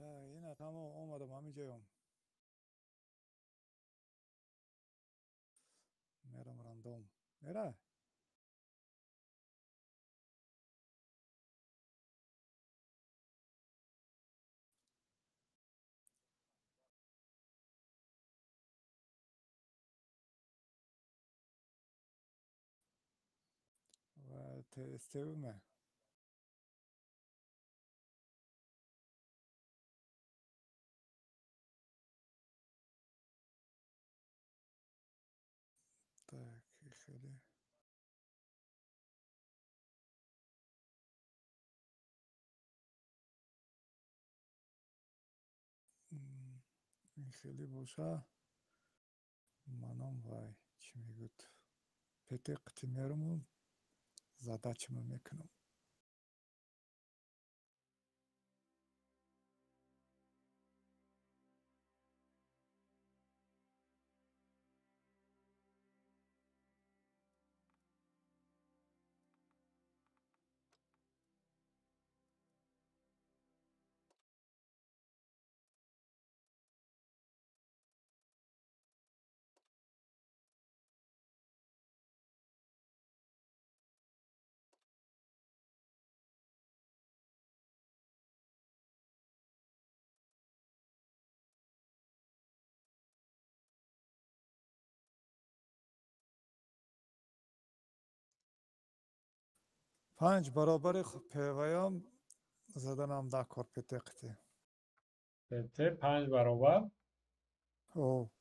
یه تمام اومدم همینجایم. میرم راندوم. میره. و تستومه. Так, خیلی این خیلی باشه. منم وای چی میگوید پتقتی میرم زده چی میکنم. پنج برابر پیویم زدنم ده کار پتقتی. پته 5 برابر او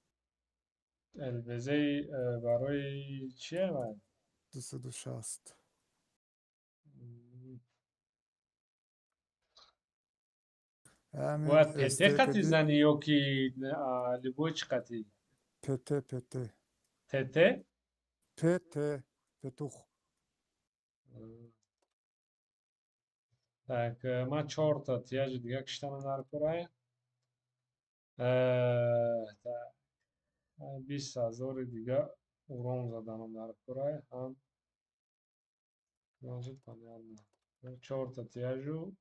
البزه برای چیه من 260. همین باید پته قطی استیکدی زنی یا که لبوچ قطی پته تته پتوخ. так من 4 تا تیاج دیگه کشتم در کرای 20,000 دیگه اورام زدم در کرای هم موجود کنم 4 تا تیاجو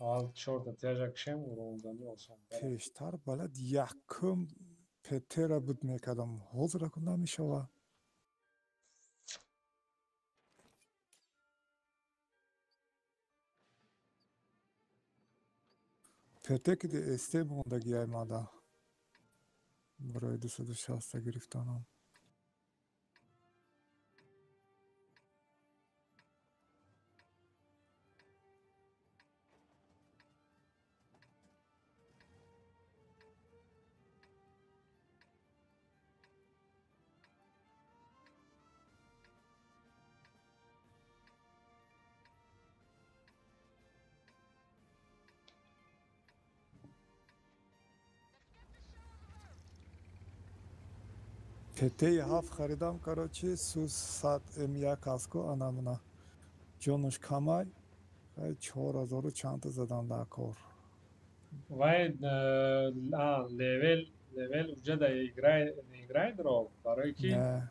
اول 4 تا تیاج کشم اورام زدم آسان تره پیشتر بلد یکم پته را بود میکردم حاضر که نمیشوه. پته که دی استی موندگی های ماده برای 260 گرفتانم. پته 7 خریدم کراچی سوز 100 ام1 کاسکو انامنا جونش کمای 4000 چند تا زدم در کار. وای level اونجا در ایگراید رو برای که نه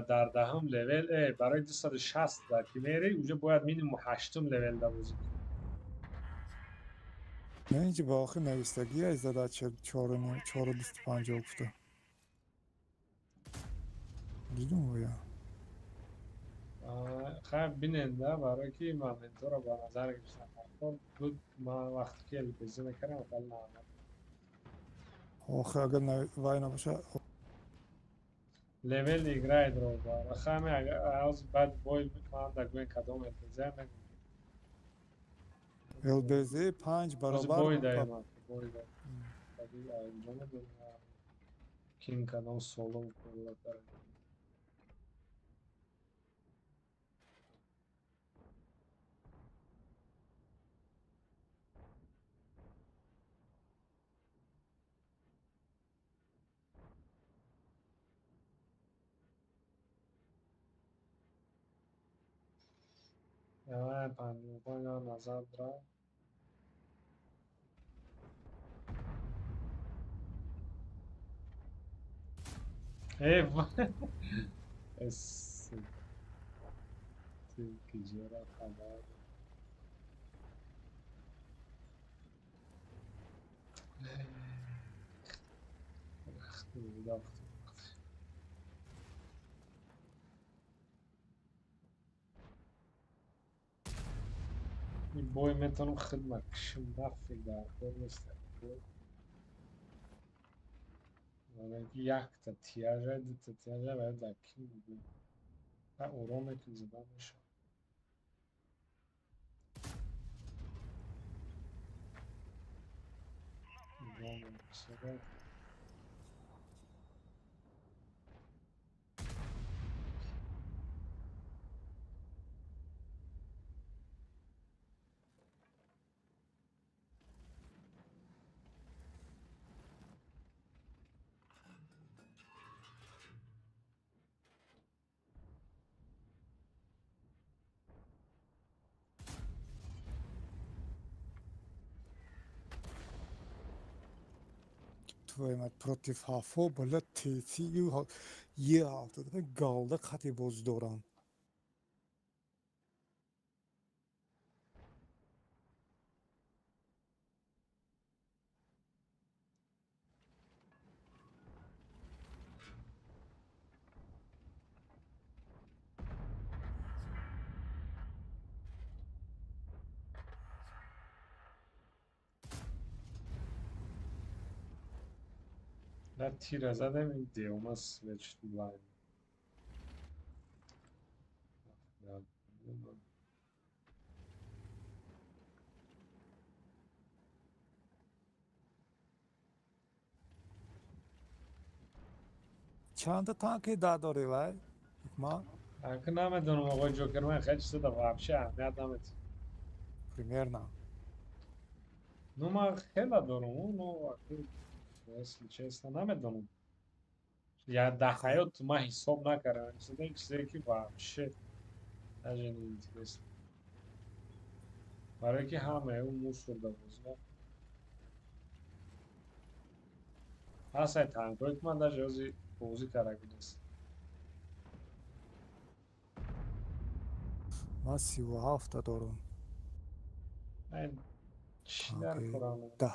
در دهم level برای 260 در که میری اونجا باید مینیمم 8م level دا بازی کنی نه اینجا با آخه نویستگی های زده 4250 گفته دیدم باید خب بیننده برای که من منتور رو با نظر گرفتم بود من وقتی که البزی نکردم اول نامد آخه اگر وای نباشه level ایگراید رو برای خمی از بعد بای من در گوین کدام البزی نگم البزی 5 از برابر بای دایم بای دایم tabii ayrıca da kim kadar solo olarak yani pandemiden nazar bırak. Eyvah. Es Türkiye kadar. وقتی بودم این بوی میتونم خدمت کشم نفی در خود نیست بوی ولی یک تا تیاجه دو تا تیاجه باید دکی بوی و اورومه که زبان میشه اورومه میشه Твою мать, против Хафо, блядь, третью авто. Галда хати боз дорам. نه تیر زدم این دیوما سویچ لاین چند تا تانک داره وای؟ ما که نمیدونم آقای جوکر من خیلی چیز دارم وحبشه اهمیت نمیده примерно. Ну, ما خیلی دارم اونو если честно نمیدونم я до حیات ما حساب نکردم این چیزی که вообще даже не интересно برای که همه اون موسور دوازده هست های تنگایی که من در جازی بازی کرده نیست ما 37 تا دارم. این چی در تانک کنم 10.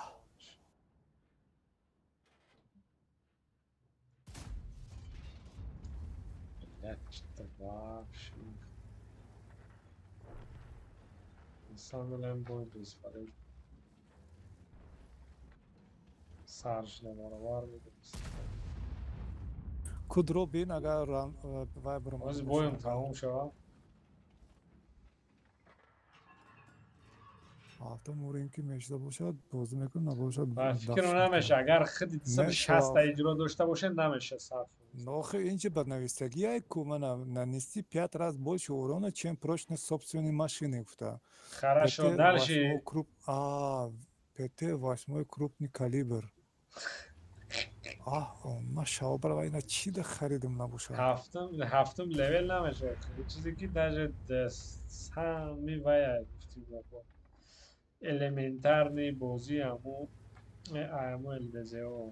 Лячта вообще. İnsan bilen boy bezpare. Sarjnelara var mıydı? کدرو بین اگر وای برم Az boyum tamam şu an. هفته موریم که میشته باشد بازی میکن نباشد من فکر دفش نمیشه میکنم اگر خودی 160 تا میشه اجرا داشته باشه نمیشه صرف ناخه اینجا بدنویستگی ای کومنا нанести 5 раз больше урона, чем прочность собственной машины. Хорошо, ПТ 8 дальше круп... ПТ 8 крупный калибр. من شاوبر واینا چی ده خریدم نباشه. هفتم لول نمیشه چیزی که در دست همی وای گفتیم با elementar نی بازی همو الدزیو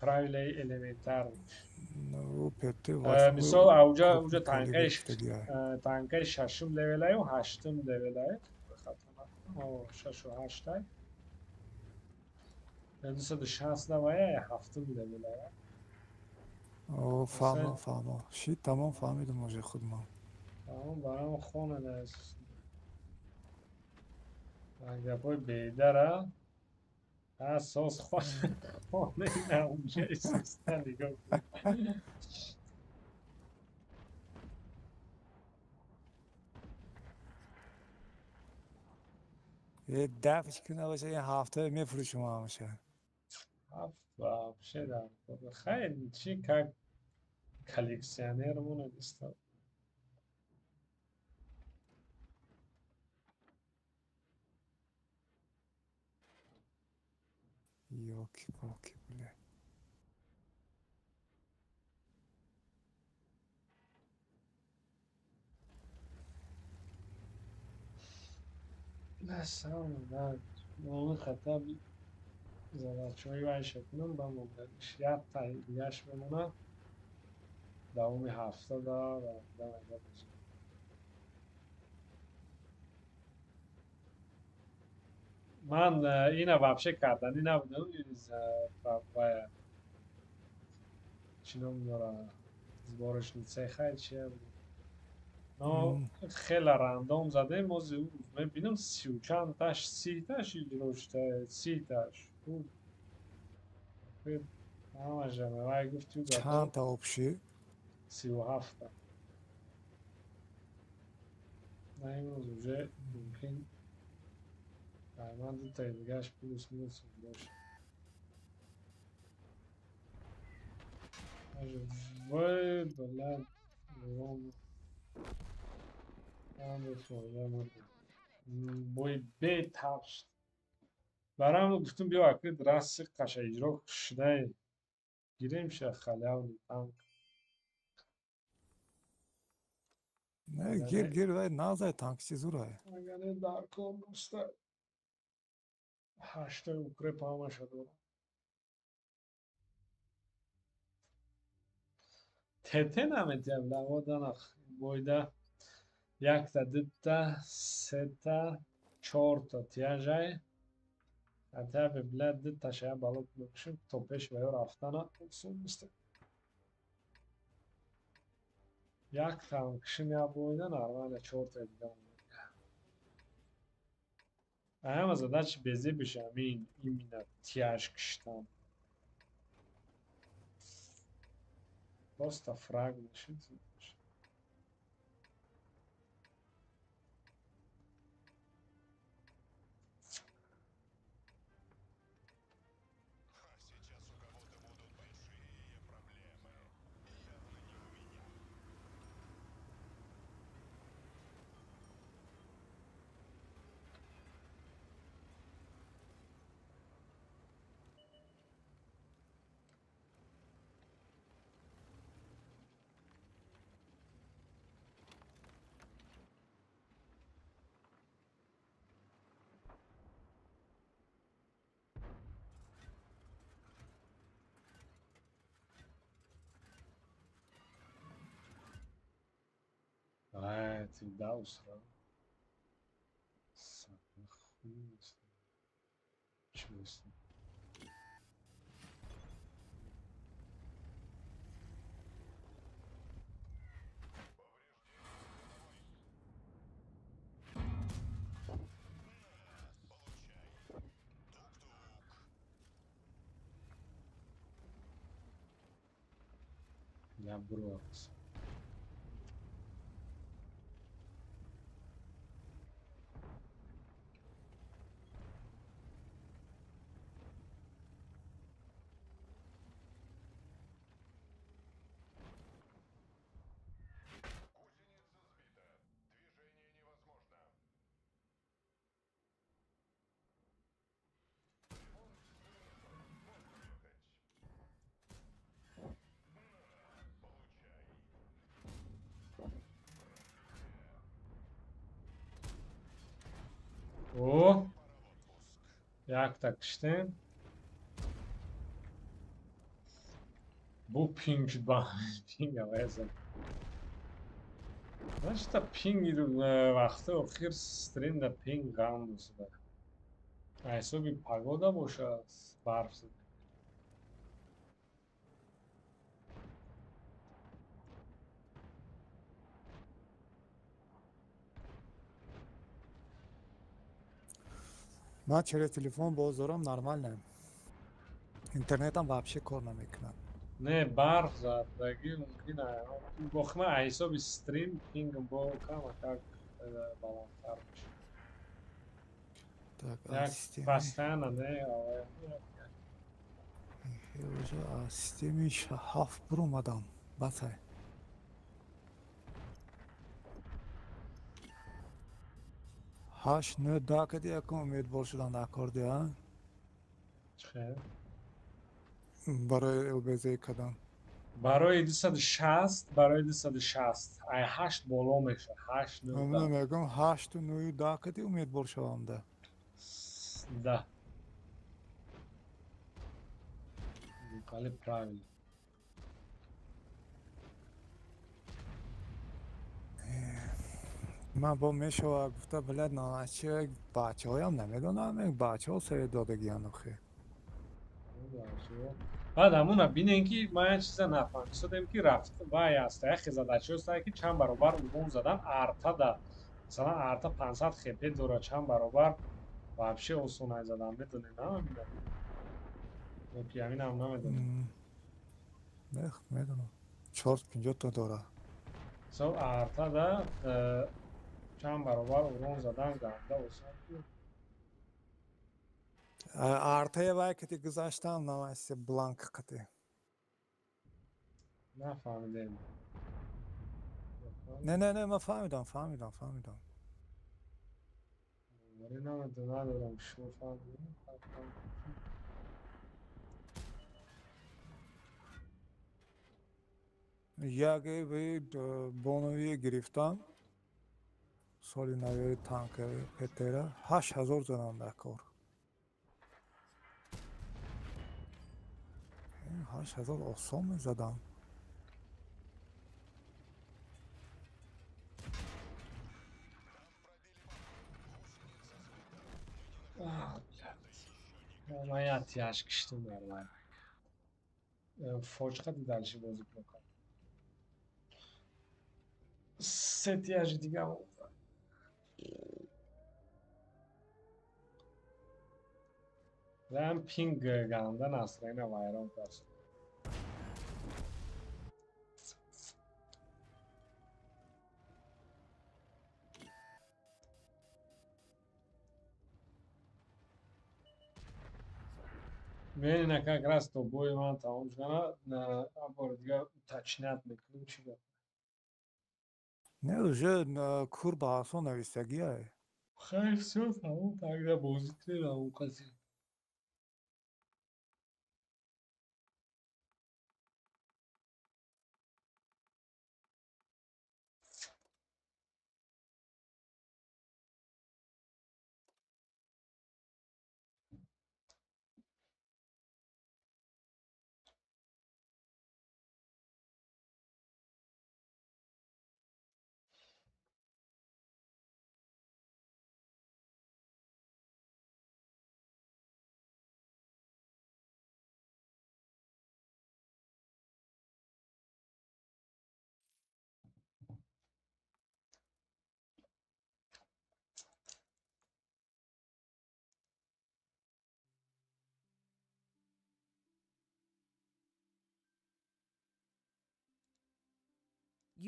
правило elementar او ПТ 8 مثال اوجا крупный калибр گفتگی ای. تانکای ششم لول و هشتم لول ای بخاطر نکنم شش و هشت ای 260 نوایه هفتم لول ای مثلا فهمم شی تمام فهمیدم موجه خود ما تمام برام خونه دست گپای بیدره اساس خانه نه اونجا سیستم نگاه کن یه دفعش که نباشه یه هفته میفروشم همشه. هفت و بشه در خود خیلی چی که کلکسیونرمون نیست یاکی پاکی بله. بس هم اون خطر زدرچوی وای شکنم با مبدلش یه تاییدیش بمونه دومی هفته دار و دم بزن من اینا вообще کردنی نبودم از و چی نام داره зборочнице خیلی چیه بود но خیلی رندوم زدیم از اون روز من بینم سی و چند تاش سی تاش اجرا شده سی تاش همه جمعه گفتی چند زدم تا obshi? 37 تا نه امروز уже ممکن من دو تا دیگهش پلوس مینوس باشه وای بلد من بفرمایم بوی بی تفشت برام گفتم بیا اکید راست قش اجرا شده گیریم شه خلالی Ne gir ve nazay tankçı zuraya. اگه در کام رسته هشته اوکره پاما شده تته نمیتیم لودن اخ بویده یک تا دو تا سه تا چهار تا تیاجای حتی به بلد دو تا شاید بالا بکشیم توپش و یا رفتن اکسون میسته یک تا هم کشیم یا بویده نرمانه چهار تا دیگه هم از اداش بزی بشم این مینه تیاج کشتم просто фраг нишит. Ah, ti dá os Deixa eu ver se. Ya burası. O, jak tak işte. Bu ping ba ping havaya زد. Значит, ping وقت آخر استریم در ping قام بوده. حسابی پگودا باشه برف زد. من через телефон باز دارم نرمال نیم. اینترنتم вообще کار نمیکنه. نه برف زد دیگه ممکنه بخمه حساب استریم پینگ با کم اکاک بالاتر میشه. Так, یک системи. پستانه نه آقای Уже системи شهاف برو اومدم. بسه. هاش نه دا کدی اکم امیدوار شدن نکردی ها؟ چه؟ برای البزه کدن. برای 260 برای 260 ای 8 بالا میشه 8 9 من میگم هشت و نوی دا کدی امیدوار شدم ده. ده ولی правильно من با میشو گفته بلد نامچه بچه هایم نمیدونم بچه ها سر دادگی خیلی بعد همون بینه که ما یه چیز نفهم شدیم که رفت وای است یخ زده است که چند برابر اون زدن ارتا دا مثلا ارتا 500 خپی دوره چند برابر вообще اصول نزدم میدونی نه همین هم نمیدونی نخ میدونم 450 تا داره سو ارتا دا چند برابر اون زدن گنده اصول ارتای وای کتی گذاشتم نامچه بلانک کتی نفهمیدیم نه من فهمیدم ولی نمیدونم ندارم شو فهمیدیم یکی به بانوی گرفتم سالی نوی تانک پتره 8000 زدم در کار 8000 آسان می زدم من یه اتیاش کشتم برای فوج خیلی دلشی بازی بکنم ستیاج دیگه هم ben ping gandan asrayna vayron karşı. Beni ne kadar gras to boy man tamam jana na abor diga taçnat meklum çıga. نه вже کور با آسان نویستگی های Hayır все tamam takda bozuklu da o kazi.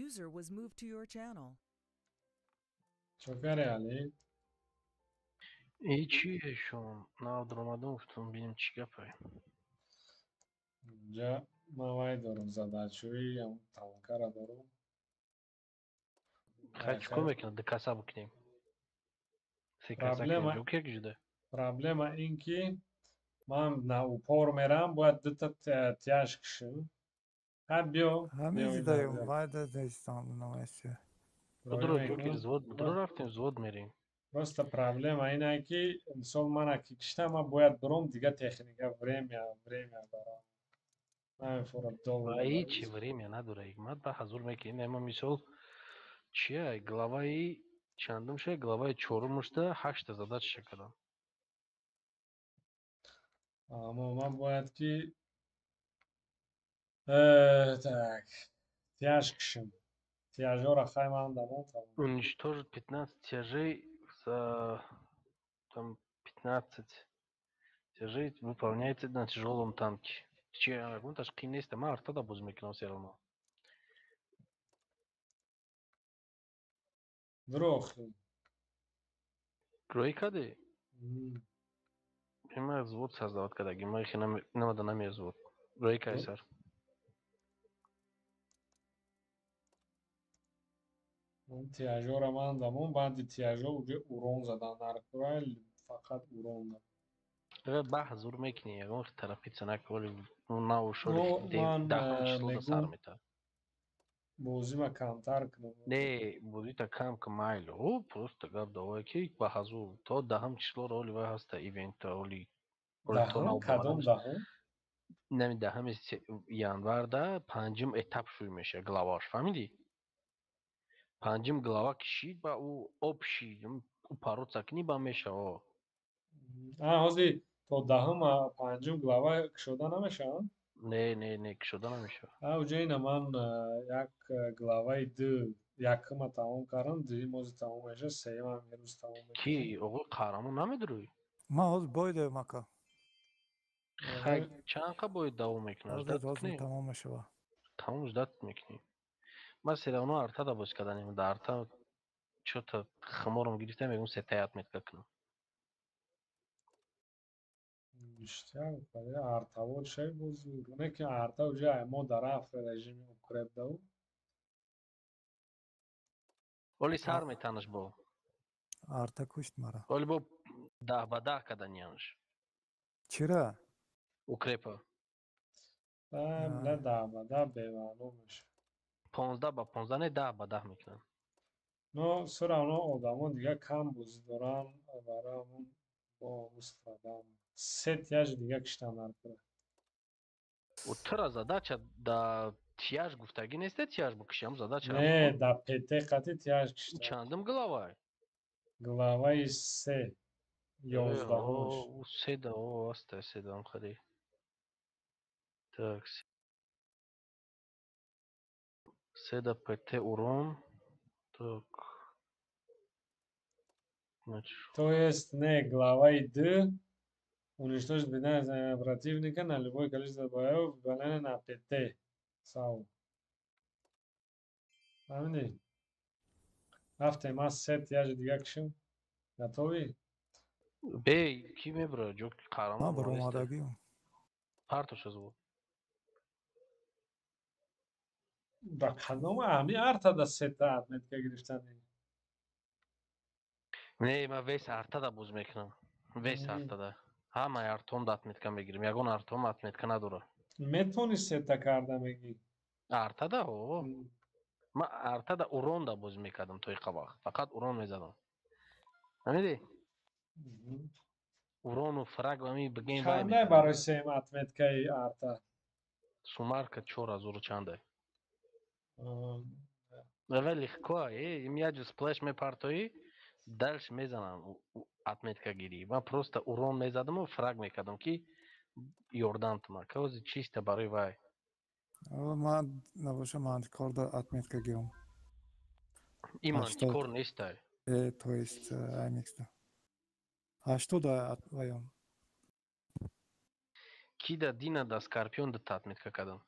User was moved to your channel. Çok yani. چیه شما نادر اومدم گفتم ببینیم چی گپه Önce mavay dorum zadaçoyi yam tankara dorum. خواهی چی کن بکنه دکاسا بکنیم سی کاسا کنیم جو که جده Problema in ki man na upor meram باید دو تا تیاش کشم. هر بیو همه بیو این زده بیو. باید نیستم نویسته بدرو Problema جو که ikon. زود بدرو رفتیم زود میریم Просто проблема اینه که sol mana kişte ama باید برم دیگه تکنیکه время برام. نمیفورم و دو ای چی ببرید. وریم یا نداره ایمد به حضور میکنیم اما مثال چیه گلاوی چندم شه گلاوی چورمشته 8 زده چه کدام اما من باید که так تیاش کشم. تیاجو را خواهیم هم دامون تمام. уничтожить 15 тяжей там 15 тяжей выполняется на тяжелом танке. Че, ну даже кинеста марта да будем мекнем все равно. دروخ. Кройкады? Има звук создават когда ги има их нема да намия звук. Кройка е сар. اون تیاجو را من دامون بعد تیاجو اونجا اورون زدن نرکوال فقط اورون دادن. Ре ба حضور мекни ягон тарапи цанак вали на ушоли Ну, من дахам число да сар میگم мета. بازی ما کمتر کنم. Не, будита кам камайло. О, просто гап давай ки ба حضور то дахам число роли ва хаста ивента оли. Оли то دهم нав کدوم баварад. دهم؟ Нами дахами январда панҷум этап шурӯъ меша главаш. Фаҳмидӣ? پنجم گلاوا کشید با او آب شید او پارو цакни ба мешава. ҳозир то даҳум панҷум глава шуда намешавад? не кушода намешава. уҷа ина ман як главаи ду якума тамом кардам, дуюм ҳозир тамом мешавад, сеюмам имрӯз тамом мешавад. Ки оғои қаҳрамон намедурӯй? ما حاضر باید مکا хай чанд қа боид давом мекунад? حاضر ждат حاضر кунем. تمام شوا тамом ждат мекунем. ман сериално артада боз карданем. Да арта чо-то химорам гирифта мегум сетаят метка кунам. بیشتر برای ارتباط شای بزرگ اونه که ارتا اونجا ما در رفت رژیم اوکراین دو оли сар метанаш бо. арта кушт мара оли бо 10 ба 10 каданияш. چرا укрепа. نه ده بده به معلوم میشه 15 ба 15 не 10 ба 10 мекунам. نه سر اونا آدم ها دیگه کم بازی دارن برای همون با مستقدم ست یج دیگه کشتن نرکنه و тра задача да тияж гуфтагӣ несте тияж букишам задача. نه در پته قطعی تیاج کشتن чандам главай? گلاوه سه یازدهمش او седа о аста седам хади. Так. седа пт урон. Так. значит то есть не главой д уничтожить бедная противника на любое количество боев выполнение на ПТ. Сау. Фамили. Афте мас сет я же дигакшим. Готовы? бей ки мебра ҷо ما қаҳрамон برو нест. آمادگی партош аз бо. Да кадом ами арта да сет атметка гирифтан. не ман вес артада боз мекунам. вес артада ҳамаи артом да атметка мегирем. ягон артом атметка надора. Метони сета карда меги. артада о ман артада урон да боз мекардам то иқа вақт. фақат урон мезадам. ҳамиди урону фраг ва ми бигем вай Чандай барои сем атметкаи арта. сумарка 4000 чанда. Ве легко им я ҷо сплеш мепартоӣ дальш мезанам атметка гирӣ. ман просто урон мезадаму фраг мекардам ки ёрдам тума. ҳозир чиста барои вай. من نباشه من کار دا اتمیت گیرم ин 80. мантикор нестай. то есть аймикс да 80 да ваям ки да дина да скорпион да атметка кардам.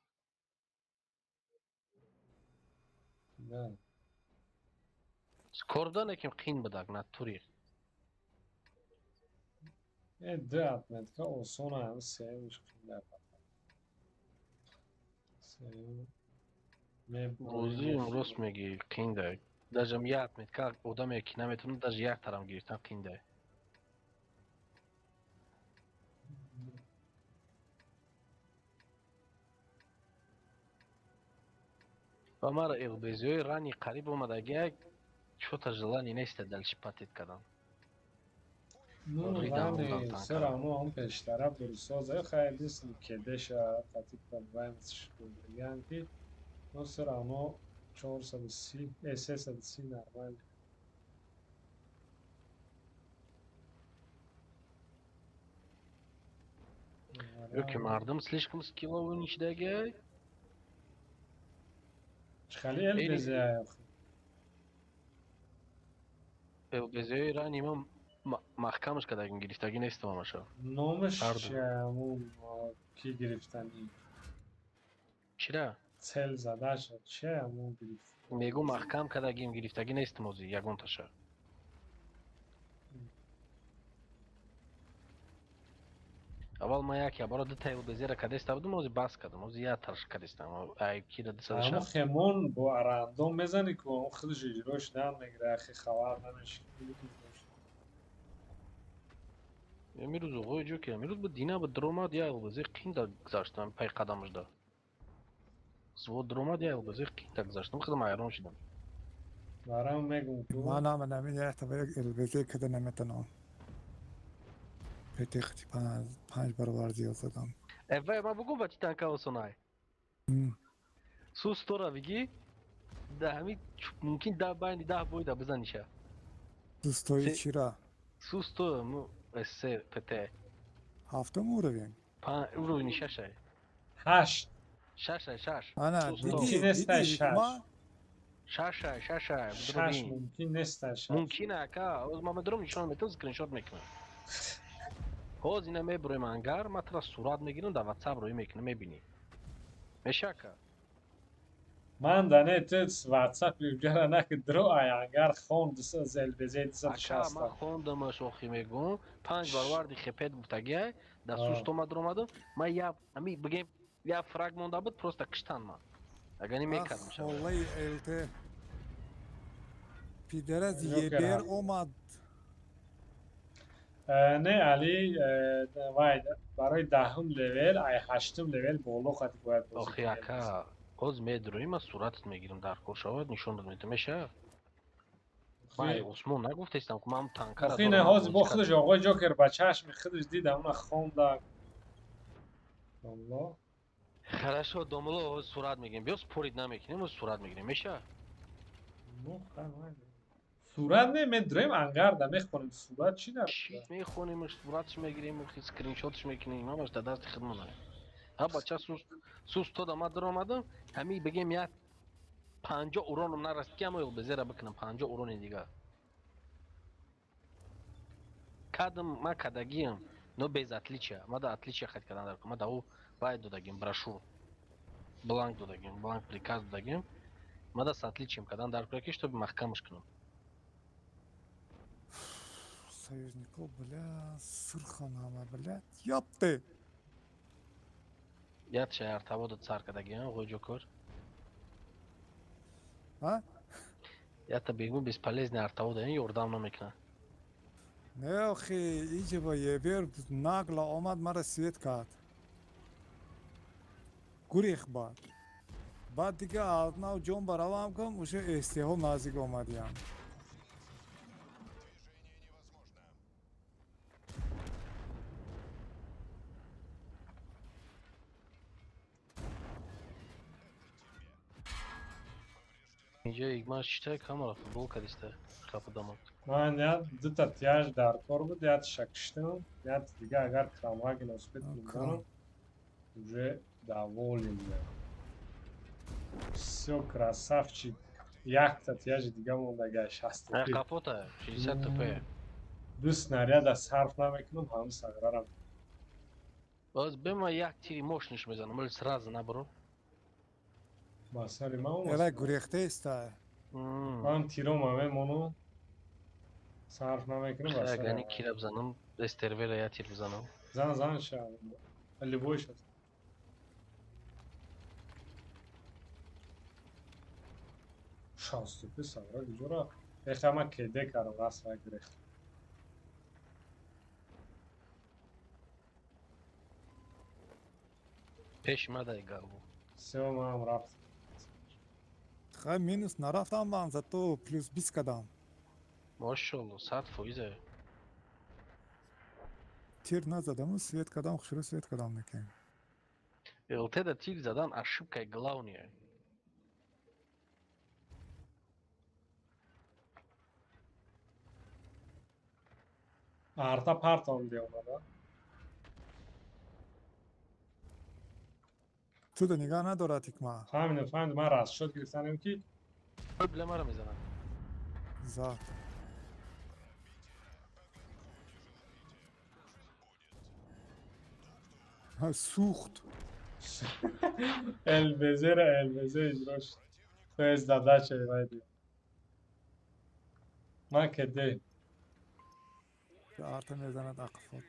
Да. скорда некем қин бадак натури. д атметка осон ам семш қинда. Сем. розием рост меги қинда. дажам я атметка одаме ки наметонад даже як тарам гирифтан қинда. ва мара элбезиҳои рани қариб омадагиак чота желание неста дальши патет кардам. Ну, Ридам рани будам танка. все равно он пештара бурсоза хайдисн кедеша қатиб ваймс янки но все равно 430 SS нормально. ёки мардум слишком скилловый нишдагиай. Хали элбезия. элбезиҳои рани ман маҳкамаш кардагим гирифтагӣ нестам амаша. Номаш Pardon. чамун ки гирифтани. чира? Цел задаша чамун гирифт. мегӯ маҳкам кардагим гирифтагӣ нестам ҳозир ягонташа. аввал ман як бора дута элбезира кадеста будам ҳозир бас кардам. ҳозир яктараш кадестам. ай кира дисадаша. Ама хемон бо арандом мезани ки он худаш иҷрош дар мегира ахи хабар намеши. امروز آقای جو که امروز با دینه با درآمد یا البازی قین دا گذاشتم پای قدمش دا زود درآمد یا البازی قین دا گذاشتم خودم حیران شدم. برام میگم تو ما نام نمی احتمال البته کده نمیتونم پتیختی 5 برابر زیاد زدم اوه من بگو با چی تنکا و سنای سوس تو را بگی ده همین ممکن ده بین 10 بویده بزنیشه دوستای سه- چی را؟ سوز تو مو سه پته هفتم اوروین. رو اینی ششه 8 شش آنا سوز تو ممکن دیدی است دیدی شش. هکما؟ ششه بدرو 6 بین ممکن است 6 ممکنه که از ما بدرو نشان میتون اسکرین شات میکنم باز اینا میبرویم انگار ما ترا صورت میگیرم در واتساپ روی میکنم میبینی میشه که من دانه تس واتساپ یوجر نک درو آینگر خون دس زل بزید دس اکا شاستا. ما خوندم شوخی میگم 5 برابر دی خپت بودتگی در سوز تو ما درآمدم ما یا امی بگیم یا فرag مونده بود پروستا کشتن ما اگه میکردم آخ شب والله الته. پیدر از یه جوکر بیر هم. اومد. نه علی وای برای دهم لول ای هشتم لول بالا خاطر باید بازی آخی کنی. اکا از میدروی ما صورتت میگیرم در کور شود نشون داد میتونم میشه ما ای عثمان نگفتستم که من تانکر آخه دارم نه من هاز بازی با خودش کردم آقای جوکر با چشم خودش دیدم اون خوندم. والله хорошо домло صورت میگیم بیاس پورید نمیکنیم از صورت میگیریم میشه صورت نه من دریم انگر ده میخونم صورت چی در چی میخونیم صورتش میگیریم اسکرین شاتش میکنیم همش در دست خودمونه ها بچه سوز تو دما در آمدم همی بگیم یک 50 اورونم نرست که اما به زیره بکنم 50 اورون دیگه کدم ما کدگیم نو без отличия ما دا отличия خد کردن در ما دا او باید دادگیم براشور бланк додагим бланк приказ додагим ما да с отличием кадан дар кӯяки чтобы маҳкамаш кунам Союзников, бля, сырхан ама, бля. Ёпты. як шаҳр таводот сар кардагиам оғои ҷокор А? якта бегу бесполезни артавода ёрдам намекунад نه آخی ایجه با یه بیر ناگلا آمد مرا سویت کرد گریخ بعد دیگه آدنا و جون براوام کم اوشه استیهو نازک آمدیم инҷо игмаш читай камара футбол кадиста хападамот من یاد دو تا تیاج در کار بود یاد شکشتم یاد دیگه اگر کامرای نسبت میکنم уже доволен я. Все красавчик. Як-то тяж دیگه موندگه 60 қапота 60 тп دو снаряда صرف نمیکنم همه سگرارم. боз бема як тири мощниш мезанам вали сразу набро مسئله ما اون ایره گریخته ایسته من تیرم همه منو صرف نمیکنم агани مسئله кира бизанам эстервела я тир бизанам زن شد любой شد شانس تو سگرار دیجورا بخواه کده کارم راست و گریخت пеши мадай галбу все ما هم رفت خیلی مینوس نرفتم من زدتو پلوس 20 کدام مошалло 100 фоиза تیر نزدم و سویت کدام خشورو سویت کدام نکن лтда тир задан ошибкой главная арта парт آمده اومده تو ده نگاه ندارد تکما فهمید من راست شد گرفتنم که бля мара мезанад زاد سوخت البزه اجراش تو از داده چه بایدی من کده که آرتا میزند اقفات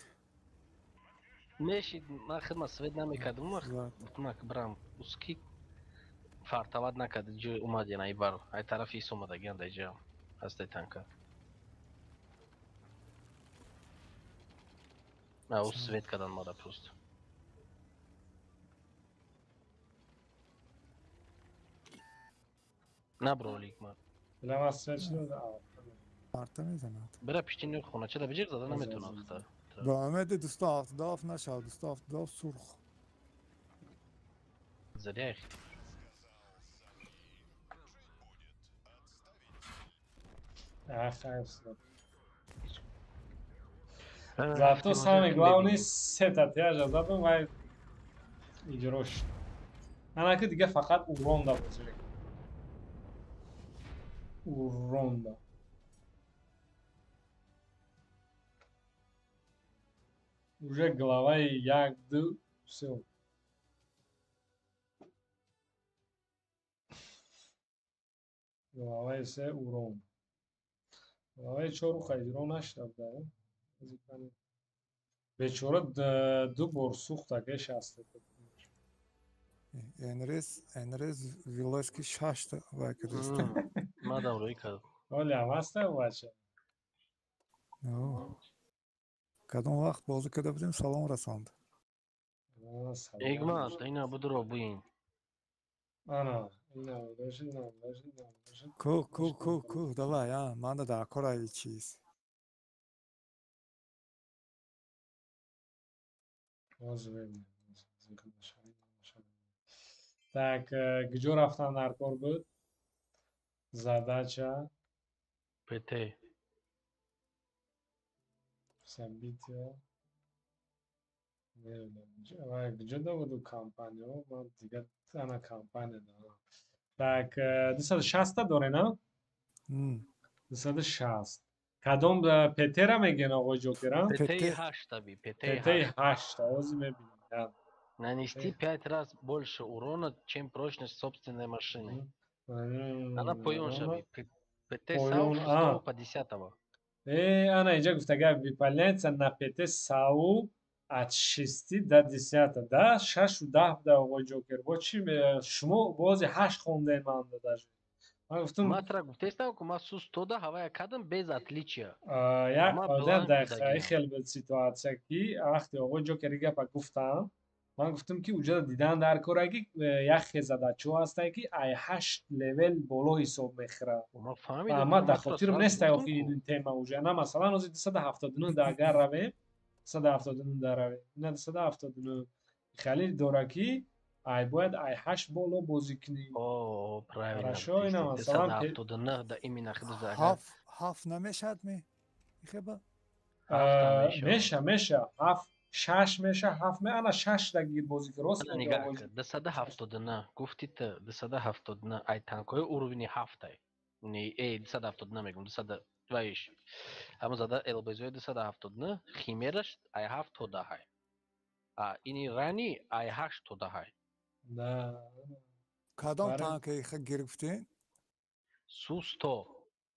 мешид ман хидмат свед намекардам ун вақт زاد гуфтам ки бирам уски фартават накард ҷо умадин ай бар ай тарафи ис омадагиан дай ҷа ҳастай танка ус свед кардан мада пуст набролик ма بلم از سوچ نده آرتا میزند бира пиштини хонача да биҷир зада наметавонам хата با امید دوستا آفتداف نشد دوستا آفتداف سرخ задяих Ахай слаб. Рафтим Зато уже самое ты главное мебель. сета тяжа забыл вай иджрош. Анаки дига фақат уронда бозӣ мекунад. Уронда. Уже главаи 1, 2, всё. Главаи 3 урон. Главаи 4 иҷро нашарда. Бечора 2 бор сӯхтаге 60. Энрез вилоски 6 вай кадистем. Мадам рӯй кард. Ҳоли ҳам ҳаста бача. Кадом вақт бозӣ карда будем, салом расонд. Салом. Эгмат, айна будро буин. Ана, ина лежи, ина лежи, ина лежи. Ку, давай, манда дар кораи чиз. Так, куҷо рафтан дар кор буд? Задача, ПТ. собития. Немидонам. Куҷо буду компания? Ман дига ана компания дорам. Так, 260 доре, на? 260. Кадом ПТ-ра мегӯян оғои ҷокера? ПТ 8 би, ПТ ПТ 8. 8, ҳозир мебинем. Нанести 5 раз больше урона, чем прочность собственной машины. Она поён шаби. ПТ САУ Поён, 650-го. Ана инҷа гуфтага выполняется на ПТ САУ от 6 до 10. Да, 6 10 буда оғои ҷокер. Бо чӣ шумо бози 8 хондем манда даже. Ман гуфтам Матра гуфтестам, ку ма сус тода ҳавая кадам без отличия. як Ама одам бланк дар будагиям. хел буд ситуатсия ки вақти оғои ҷокери гапа гуфтам, ман гуфтам ки уҷа дидан дар кораги як хел задачаҳо ҳастанд ки ай 8 левел боло ҳисоб мехӯрад. Ма фаҳмидам. Ама дар хотирам нестай охи ин тема уҷа. На масалан ҳозир 279 дагар равем, 279 даравем. Ина 279 хали дора ки ай бояд ай 8 боло бозӣ кунӣ. О, правильно. Хорошо, ина масалан 279, да именно худузага. Ҳафт намешад ме? Хеба? Меша 7 6 меша 7 ме ана 6 дагир бозӣ ки рост Ана нигоҳ кар. 279 гуфтит 279 ай танкои уровни 7 ай. Не 279 мегум 200 ваиш. Ама зада элбезои 279 химераш ай 7 тода ай. Ини рани ай 8 тода ай. Да. Кадом Баре. танки гирифтин? Су-100.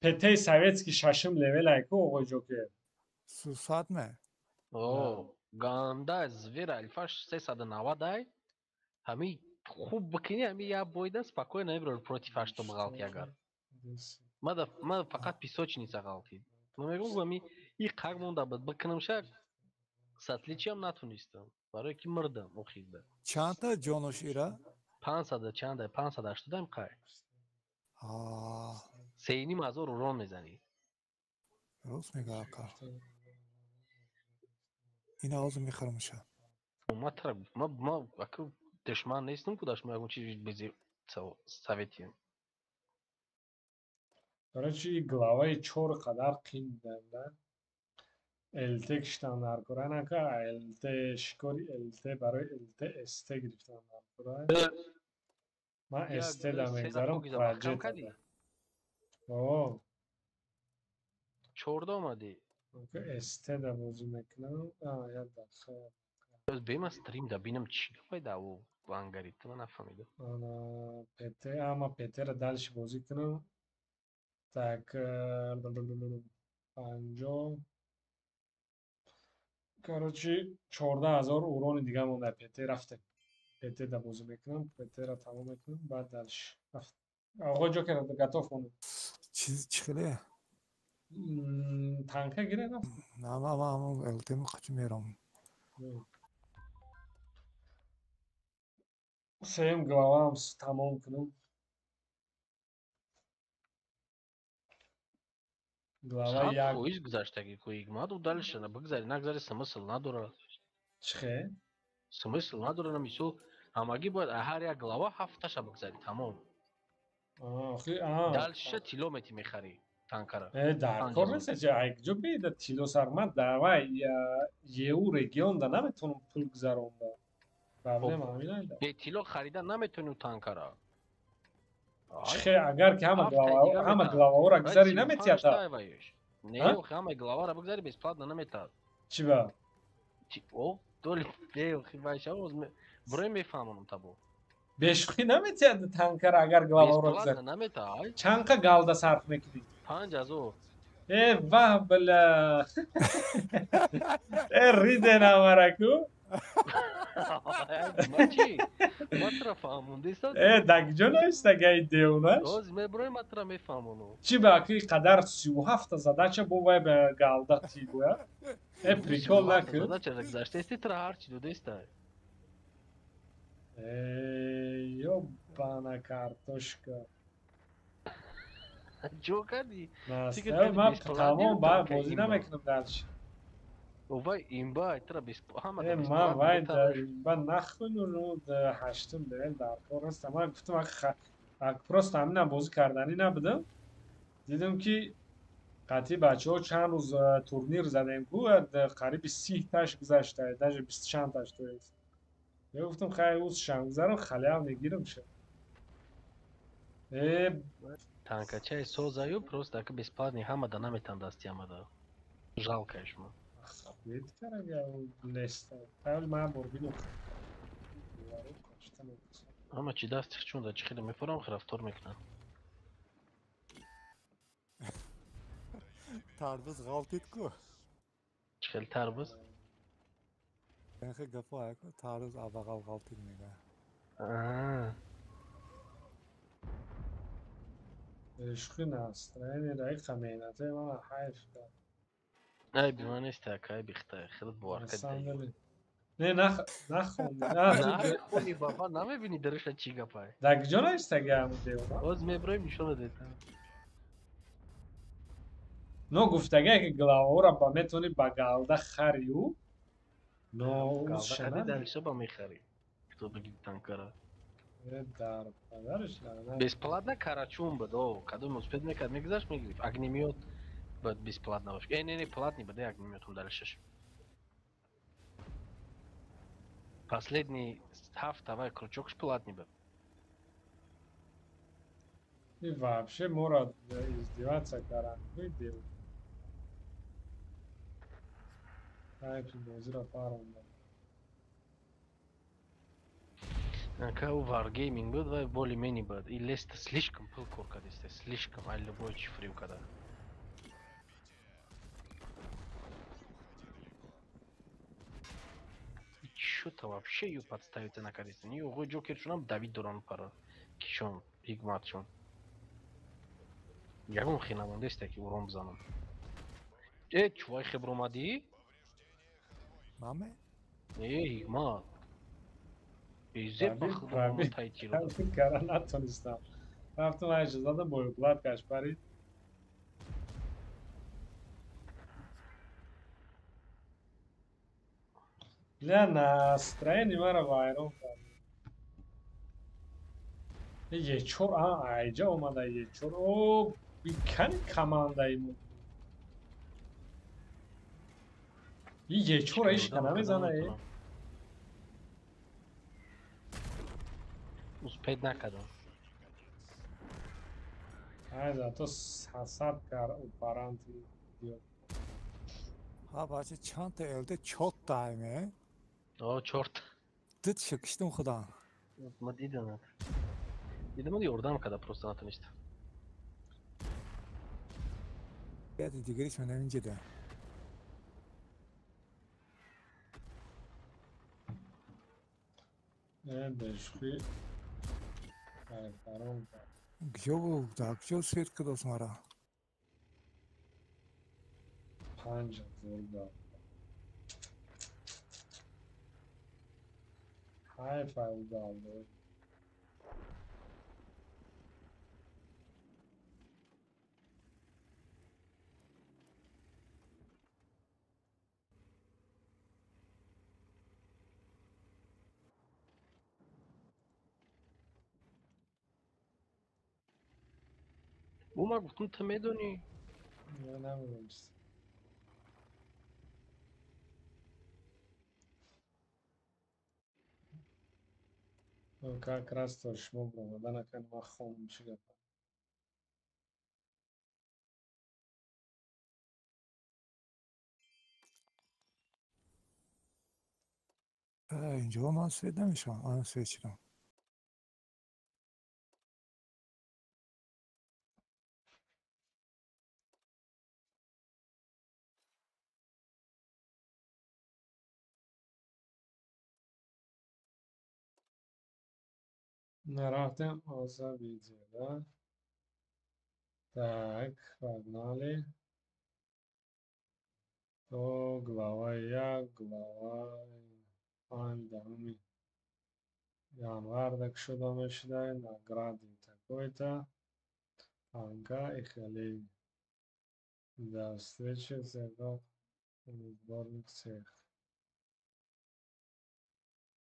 ПТ советский шашм левел ай ку оғои ҷокер. Сусад ме? О, ганда звер альфаш 390 ай. Ҳами хуб бикини, ҳами я бойда спокойно мебирор против 8 ғалти агар. Ман фақат песочница ғалти. Ман мегӯям ҳами и қаг монда буд бикинамша с отличием натунистам. Барои ки мирдам охирда. Чанда ҷонош ира? 500 чанда 580 ам қай. 3,5 урон мезанӣ. Рост мега ака. Ина ҳозир мехармуша. Матра ма ака душман нестам, ку дашман ягон чизи бези советиям. Короче, главаи 4 қадар қин буданда. ЛТ киштам дар кора нака, ЛТ шикори ЛТ барои ЛТ СТ гирифтам дар кора. Ман СТ да мегзарам проҷект. О, 4 омадӣ. СТ да бозӣ мекунам. Як даха. Аз бема стрим да бинам чӣ гапай да у ангарит ман нафаҳмидам. Ана ПТ, ама ПТ ра дальше бозӣ кунам. Так, 50. Короче, 14000 урони дига монда ПТ рафтем. ПТ да бозӣ мекунам, ПТ ра тамом мекунам, баъд дальше. Оғои ҷокер готов монем. Чӣ хеле? Танка гирем рафт. На, ман ЛТ-мо қачи мерам. Сеюм главаам тамом кунам. Глава 1. 100% гузаштаги ку игмаду дальше бигзари нагзари смысл надора. Чихе? Смысл надора на мисол ҳамагӣ бояд ҳар як глава 7 таша бигзари тамом. Дальше тиломети мехарӣ. танкара. در کار Анҷазо. نیست چه یک جو بیده تیلو سرمت دوای یه او رگیون ده نمیتونم پول گذارم ده پرابلم همین ده Бе тило харидан наметони у танкара. Ай, چه اگر که ҳафтаи дига همه метавад. глава را Ай, گذاری 35 نمیتیه تا таеваиш. Не, А? охи ҳамаи главара бигзари бесплатно наметавад. چی با О, доли, не, охи вайша оз бурем мефаҳмонам табо. بشخی نمیتیه ده تنکر اگر глава را Бесплатно گذاری наметавад. چند گالده صرف میکنی 5000. ای واه بلا ای ریده نمارکو Ма чӣ? Матра фаҳмондиса? ای دگ جو نیست گای دیونش Оз мебурем матра мефаҳмонам. چی با که قدر 37 زده چه بو وای به گالده تی گویا ای پریکول نکن Задача гузашта исти тра ҳарчи дудеста. ای ёбана картошка Ҷо кардӣ? насте Фикр ман бесплатно тамом ба танка бозӣ имба. намекунам дарчи Вай имба тра ҳамада ای من бесплатно وای метавад. ба нахӯну ҳаштум дел дар кор ҳастам ман гуфтам просто ҳаминам бозӣ карданӣ набудам дидам ки қатъи бачаҳо чанд рӯз турнир задем ку қариби 30 таш гузашта даже 20 чанд таш тоест я гуфтам хай рӯзшам гузарам халял мегирам ша Танкачаи созаю просто ака бесплатни ҳамада наметавам дасти ҳамада. Жалкааш ман. ман борбинам Ама чӣ дасти чунда чӣ хеле мефурам рафтор мекунам. Tarvuz g'altit ku. Чӣ хел тарбуз? Benxi gapı ayku tarvuz abag'al g'altit mega. عشقی настроение дай каменате ман хайф дад Айби ман нест ака айби хита хеле боварка Самдали. Не нахонди. хони баба намебини дариша чӣ гапай. Дар куҷо наистаги ҳамун девона? Боз меброем нишона дета. Но гуфтагае ки главаҳоро ба метавонӣ ба галда харию. Но Галда дариша ба мехари. То бигӣ танкара. дар падараш лаънат. Бесплатно карачун буд. О, кадом успед мекард мегузашт мегирифт. Ак немиёд бад бесплатно баш. Не платный буда як немиёд он даришаш. Последний ҳафта вай крючокш платный буд. И вообще моро издеваться кардан. Видео. Хайфи бозиро фаронда. Ака у Wargaming буд вай более-менее буд. И Лестер слишком пыл кор кардиста. Слишком. Ай любой чифрив када. Что-то вообще ее подставить на кадиста. Не угой Джокер чунам Давид Дуран пара. Кишон, Хигмат чун. Ягон хинамондеста ки урон бзанам. Чувай хебромади? Mame? Хигмат. Изе пахло тайтиро. кара натонистам. Рафтам айша задам бо уклад кашпарид. ля настроение маро вайрон кард. Ечор айҷа омада ечор. О бикани командаи мо. И ечор ишка намезана е. Успед накардам. Ай зато ҳасад кард паранти. Ha başı çanta elde çok daime. О, чёрт. Dıt şıkıştım xudan. Ма дидам. Дидам ёрдам када просто натонистам. Yedi digriş önemli de. Дешхи. Ай парон кард. Gjo svet kıdos mara. 5000 дод. Хайф алды. Бу ма гуфтам та медонӣ Я нمیدونم چیزی. Ну, как раз то шмобро, да на кан махом чига. اینجا من سوید نمیشم. آن سوید شدم. Нарафтем оза видео, да? Так, погнали. То глава я, глава андами. Январ так шудам ешдай, награды такой-то. Анка и Халей. До встречи в сборных цех.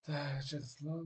Так, число.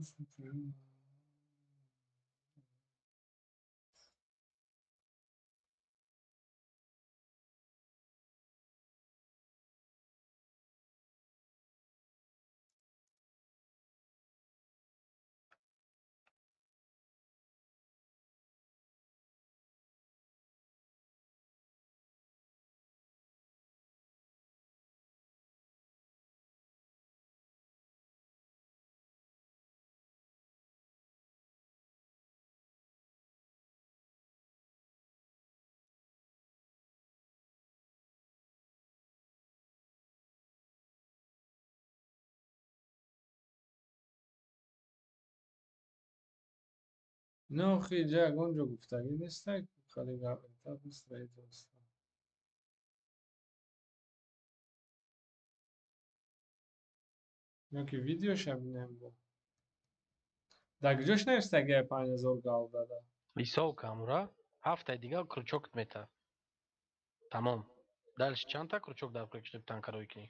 Ну, хиджак, اونجا گفتگی نیستک خالی قبلتر نیست رای دوستان یا که ویدیوش هم نمیده در کجاش نوشته که 5000 گال داده Исов камера, ҳафтаи дигар крючокт мета. Тамом. Дальше чанд та крючок дар крючок, чтоб танкарои кунӣ?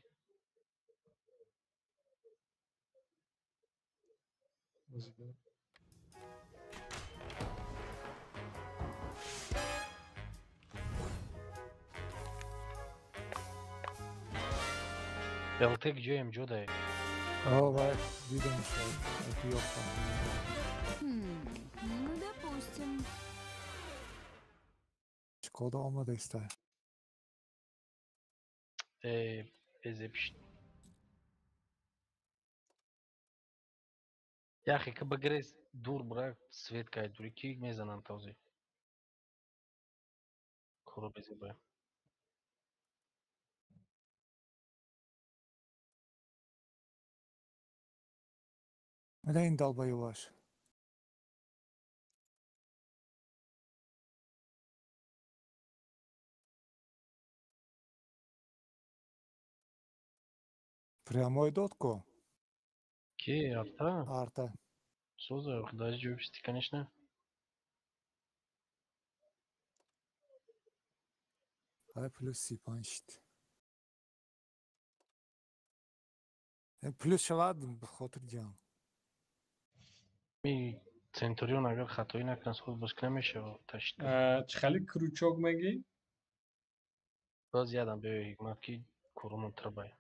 Белтек ҷоям ҷодай. باید دیدم شاید. بیافتم. Ну, допустим. Шкода آماده است. Безепишт. Яхи ки багирес дур бра светкаи дури ки мезананд този. Коро безебра. Hele این dalbayı var. Прямой дотку. Ки арта? Арта. Соза, даже ҷӯбисти, конечно. Ай плюс 35 шд. Плюс шавад به خاطر جان. Ми Центурион агар хатоӣ накунад соз бошка намешавад ташид. چه خالی کروچوک میگی؟ Боз ядам беё ҳикмат ки курумон трабай.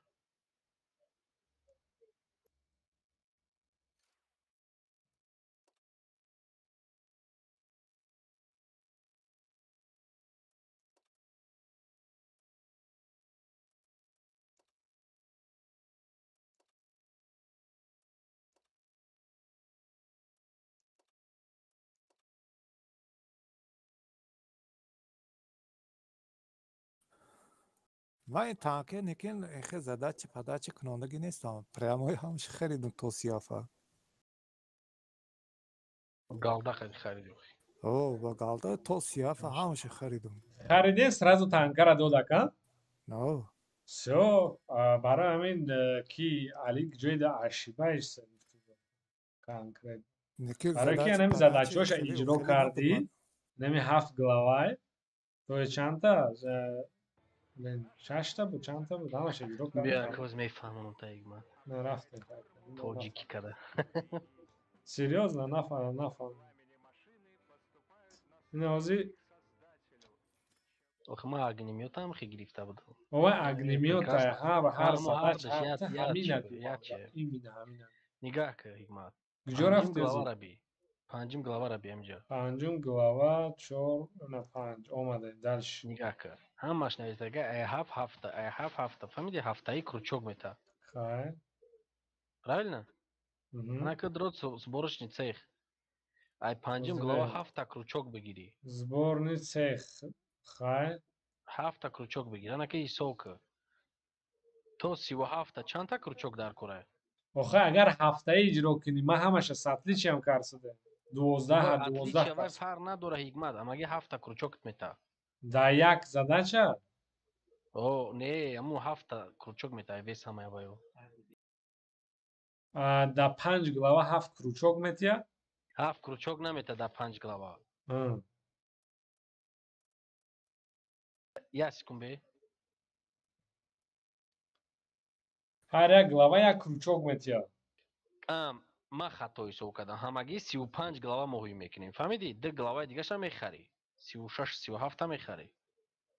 من این تانکه نیکن اخی задачи подачи кунандагӣ нестам. Прямой ҳамш خریدم то сияфа. Галда харидӣ. О, ба галда то сияфа ҳамш خریدم. خریده сразу танкара додака? Ну, Все, برای همین کی علی جوی دا اشیبایش سرید конкретно. نیکی برای که задачи نمی подачи задачه‌اش خیلی اجرا خیلی کردی نمی 7 главай то چند تا شش تا بود چند تا بود همش اجرا Бия کردم коз мефаҳмам та ҳикмат. نرفته Тоҷики када. серьезно نفهم این ازی آخه من огнеметом خیلی گرفته بودم. بابا اگنیمیوت прекрасно. ها هر اما صداش هردش هفته همینه یاد همینه نگاه که حکمت. کجا پنجم رفتی گلاوه ازی؟ را بی. پنجم گلاوه را بی امجا. پنجم گلاوه چهار نه پنج آمده دلش نگاه که. همش نوشته که I have هفته. فهمیدی هفته ای крючок میتا. خیر Правильно? مهم. Она که درست сборочный цех. ای پنجم Uzun گلاوه evet. هفته крючок بگیری. Zborni cech. خیر هفته крючок بگیری. انا که ایسوکه. تو 37 چند تا крючок در کره؟ آخه اگر هفته ای اجرا کنی من همش سطلی چی هم کار شده 12 отличие 12 вай درصد фар نداره حکمت. اما اگه هفته крючок میتا. در یک زده چه او نه امو هفته крючок میتا ویس همه وایو. در 5 گلاوه 7 کروچوک میتیه هفت крючок نمیتا در 5 گلاوه. یاس کن به. هر یک گلاوه یک کروچوک میتیه ما خطایی سو کردم. همگی 35 گلاوه ماهی میکنیم. فهمیدی؟ ده گلاوه دیگه شم میخری. 36 37 میخری.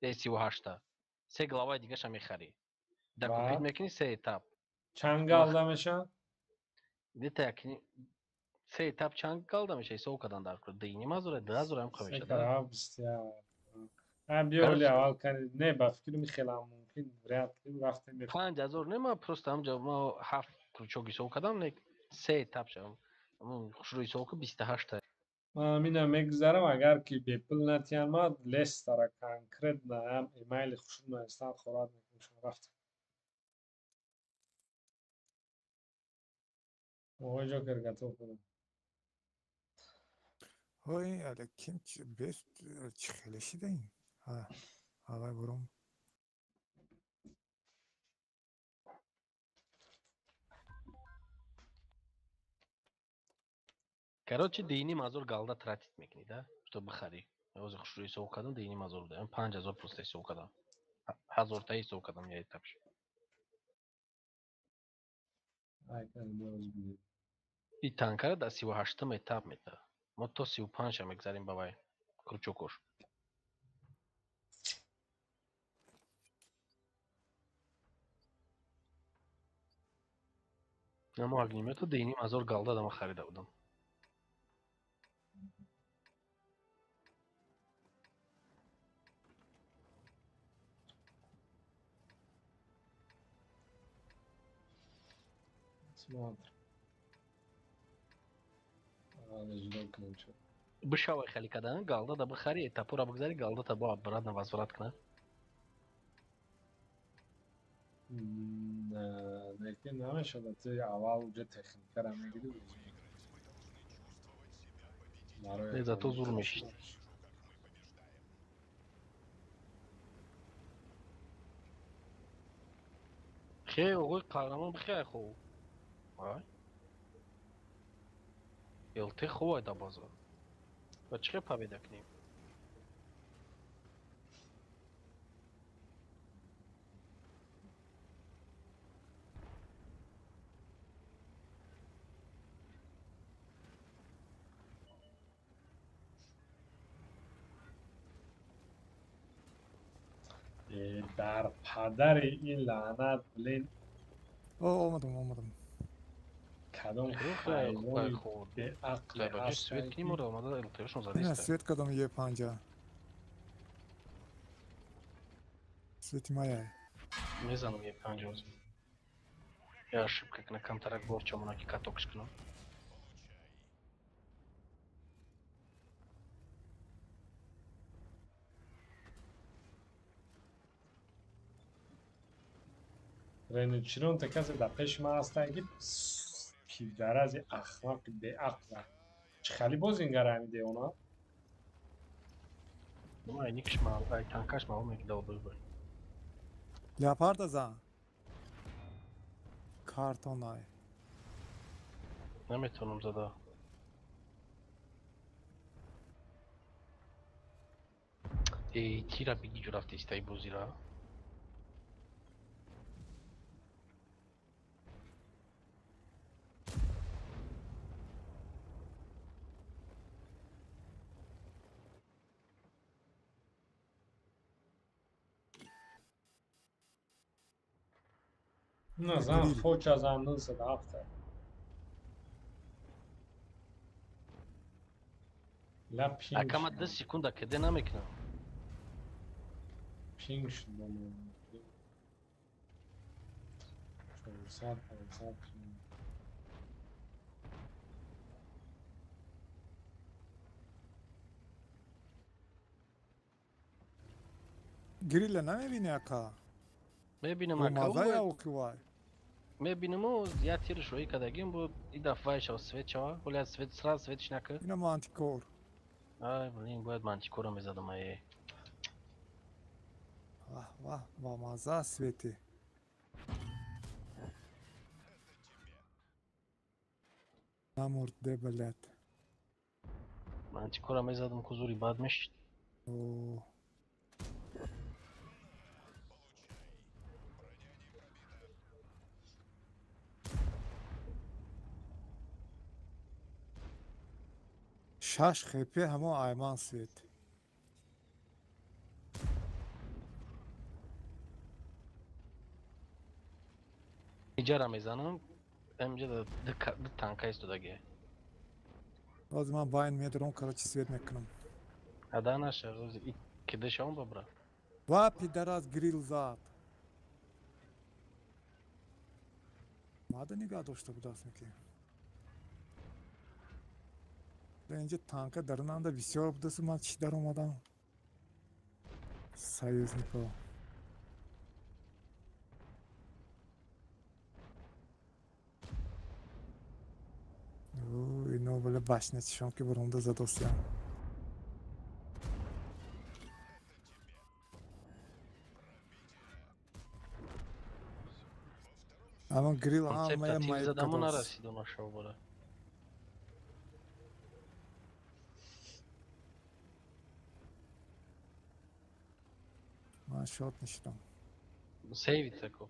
ده 38 تا. سه گلاوه دیگه شم میخری. ده کپیت بعد میکنی سه etap. چند ما گلده میشه ده تکنی سه etap چند گالده میشه سو کردن در کرد. دینی مازوره 10,000 هم سه خویشه ده. کرا بسیار بیا ولی Короче, اول کنید نه با فکر میخیلم ممکن ریاد رفتیم 5000 не ما просто همجا ما 7 крючоки سو کردم نه سه etap شم. اما شروع سو که 28 تا. من همینه میگذارم اگر که بیپل نتیم ما لیست داره کانکرت نه هم ایمیل خوشون نایستان خوراد میکنم رفتیم اوجا کرگتو کنم های الکیم بیست چی خیلی شده این ها آقای برام Короче, дини мазур галда тратить мекни, да? Что бахари. Я уже хочу и соукадам, дини мазур да. 5000 просто соукадам. 1000 та и соукадам я etap. ای کنم باز بید И танкара да 38 etap мета. ما то 35 мегзарим бавай. Крючокош. Ама огнемето дини мазур галда да ма харида будам. смотр اجرا کنم چه Бышавай халикадан галда да бахари etapura бгзари галда та ба обратно возврат кна. نه لیکن نمیشه توی اول اونجا تکنیک رو میگیری Не зато зур мешит. خیر اوی قهرمان بخیر خو. وای. Елте خوای да база. Ба чиқе победа кунем? در پدر این لعنت بلین اومدم کدام خیر حیوانی خود. به عقل Треба же هست свет к нему, Ромада елтешно این залезте. свет кадам є панджа свет моя Не знам je panđoz. Ja ошибка на контракт борчам онаки катокшкно. رنوچیرون تا کسی در پیش من هست که پیدر از این اخلاق به عقل چه خیلی باز این گره همیده اونا Ну ай никш мал, ай танкаш мал мек дал бой. leopard زن کارتون های Наметонум зада. Ей тира биги ҷурафти истаи бозира. Na, zan Grill. foča zandınsa da hafta. La ping. Acum 10 secunde că de n-am ecran. Ping și domnul. Sat. Grille نمیبینی اکا میبینم با اکا مزه یا بود اوکی وای میبینم او زیاد تیر شوی کدگیم بود این دفعه شو سویت شوا ولی از سویت سرا سویتش نکه اینا مانتیکور آی بلین باید منچیکورو میزدم ای واه واه با مزه سویتی نمرده بلد منچیکورو میزدم که زوری باد میشت اوه شش خیپی همه آیمان سویت اینجا را میزنم اینجا ده تانکای است داگه باز من باین میدرون کراچی سویت میکنم ادا نشه روز کده شام ببرا و پیدر از گریل زاد ماده نگاه داشته بود aslında ki. Bence tanka darınan da visyor budası maç dar olmadan. Союзников. Ино böyle başlatışım ki burunda zadosyan. Ama grill almaya концепта тир mayıp задаму kados. нарасид оно шоу бора Ben shot niştam. сейвит таков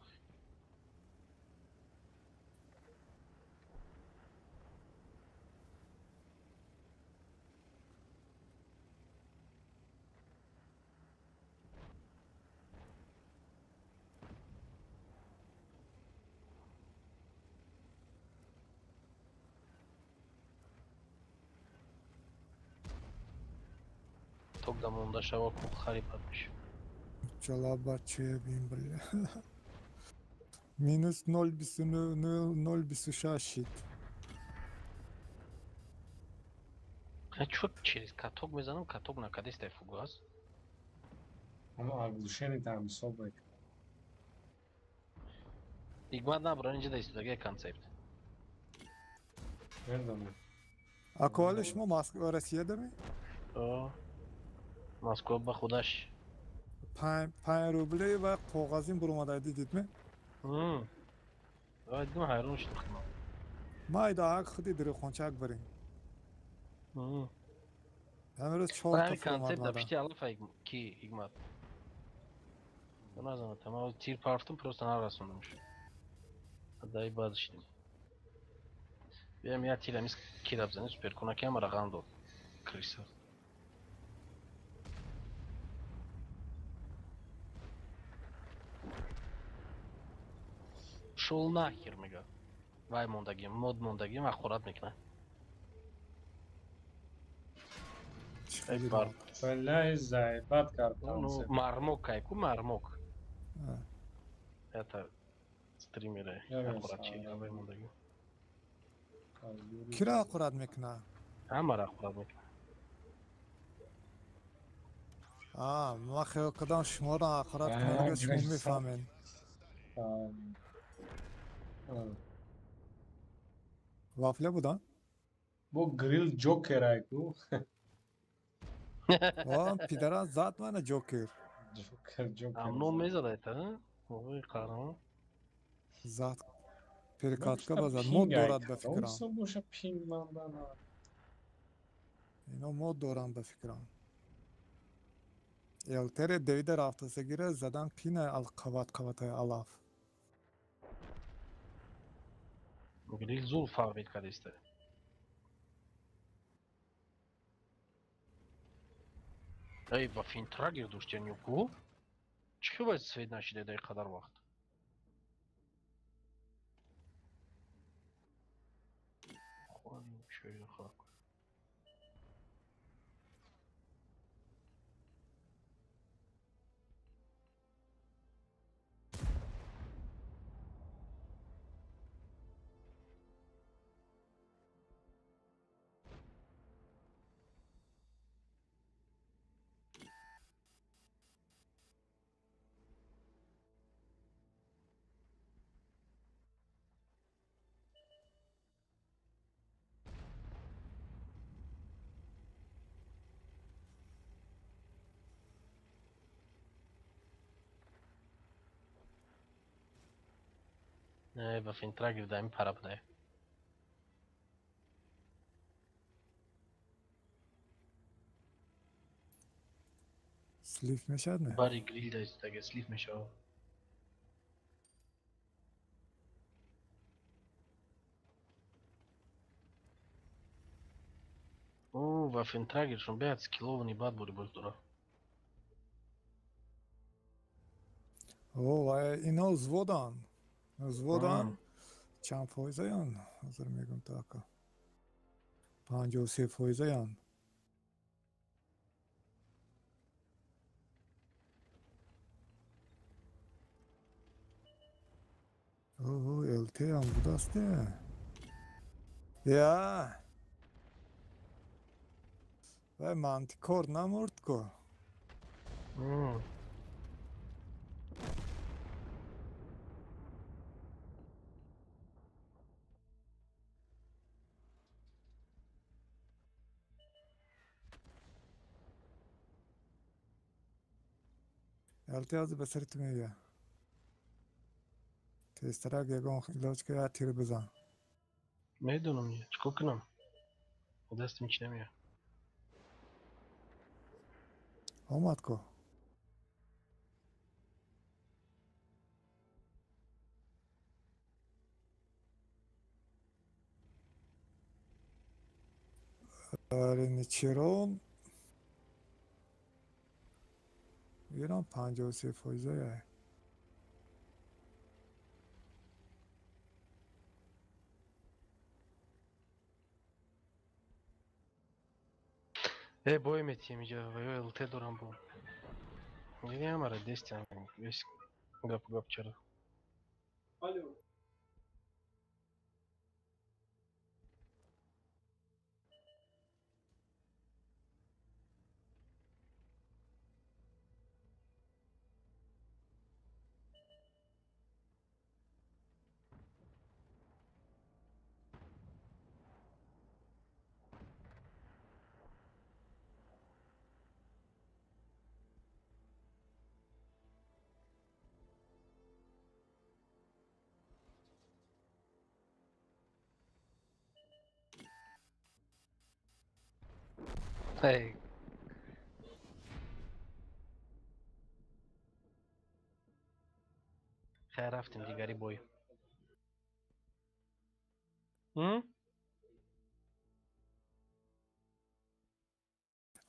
тогда монда шава кул харибат миш Çala bahçeye bin böyle. Minus 0,0 чё через каток мезанам каток на каде стай фугас Ama оглушение там особо. игмад набра инҷа да истодаги концепт Nereden? Akvalı şuma Moskva Rusya'da mı? москва ба худаш 5 ruble ve kogazin burmadaydı değil mi? дидам ҳайрон шудам Mayda ak xidi diri konçak birin. Hemen 4 ta ҳамин концепт да format пишти алафа ки игмат назанам тамам тир партум просто нарасондамш дай бад шидем биям я тирамис кира бзанем суперкунакиам рағам дод криса шул нахер мега вай мондагим мод мондагим ахурат мекунад ай бар Vallahi zaybat kartım. ну мармок кайку мармок Ha. это стримеры Evet, ахурат sağ чига ol. вай мондагим Kira akurat mekna. ҳамара ахурат мекунад ما خیلی کدام شما را akurat Ha, کنم شما güzel. میفهمین. Wafle bu da. Bu grill joker ayku. O pidera zat var ne Joker. Joker. амно мезадайта ой қарам Zat. Perikatka Boşta bazar. ping Mod dorat ayku. be fikran. Olsa boşa ping mandan ha. اینو mod doran be fikran. Eltere devide raftası gire zadan pine al kavataya alaf. грил зул фарбит кадисте эй ба финтра гирдуштянюку чӣ бояд свет нашида дай қадар вақт شوی خاک. نه و فینترا گردم para بدای. سلیف میشد نه. باری گریل داشت اگه سلیف میشه. او و فینترا گرشون بیاد سکیلونی باد بوری بود داره. او اینا زودان چند فایزه یان حاضر میگم تاکا 53 فایزه یان او التی هم بودسته یا و منتیکور نمورد کو التی از بسرت میگه تسترک یکان ایلاج که تیر بزن میدونم نیه چکو کنم. دست میچ نمیه. آمد کو نیچرون ایران 53 فایزه یه ای بای میتیم اینجا و یا الته دارم با. دیگه هماره دستی هم بیش گپ چرا. هی خیر رفتیم دیگری بای.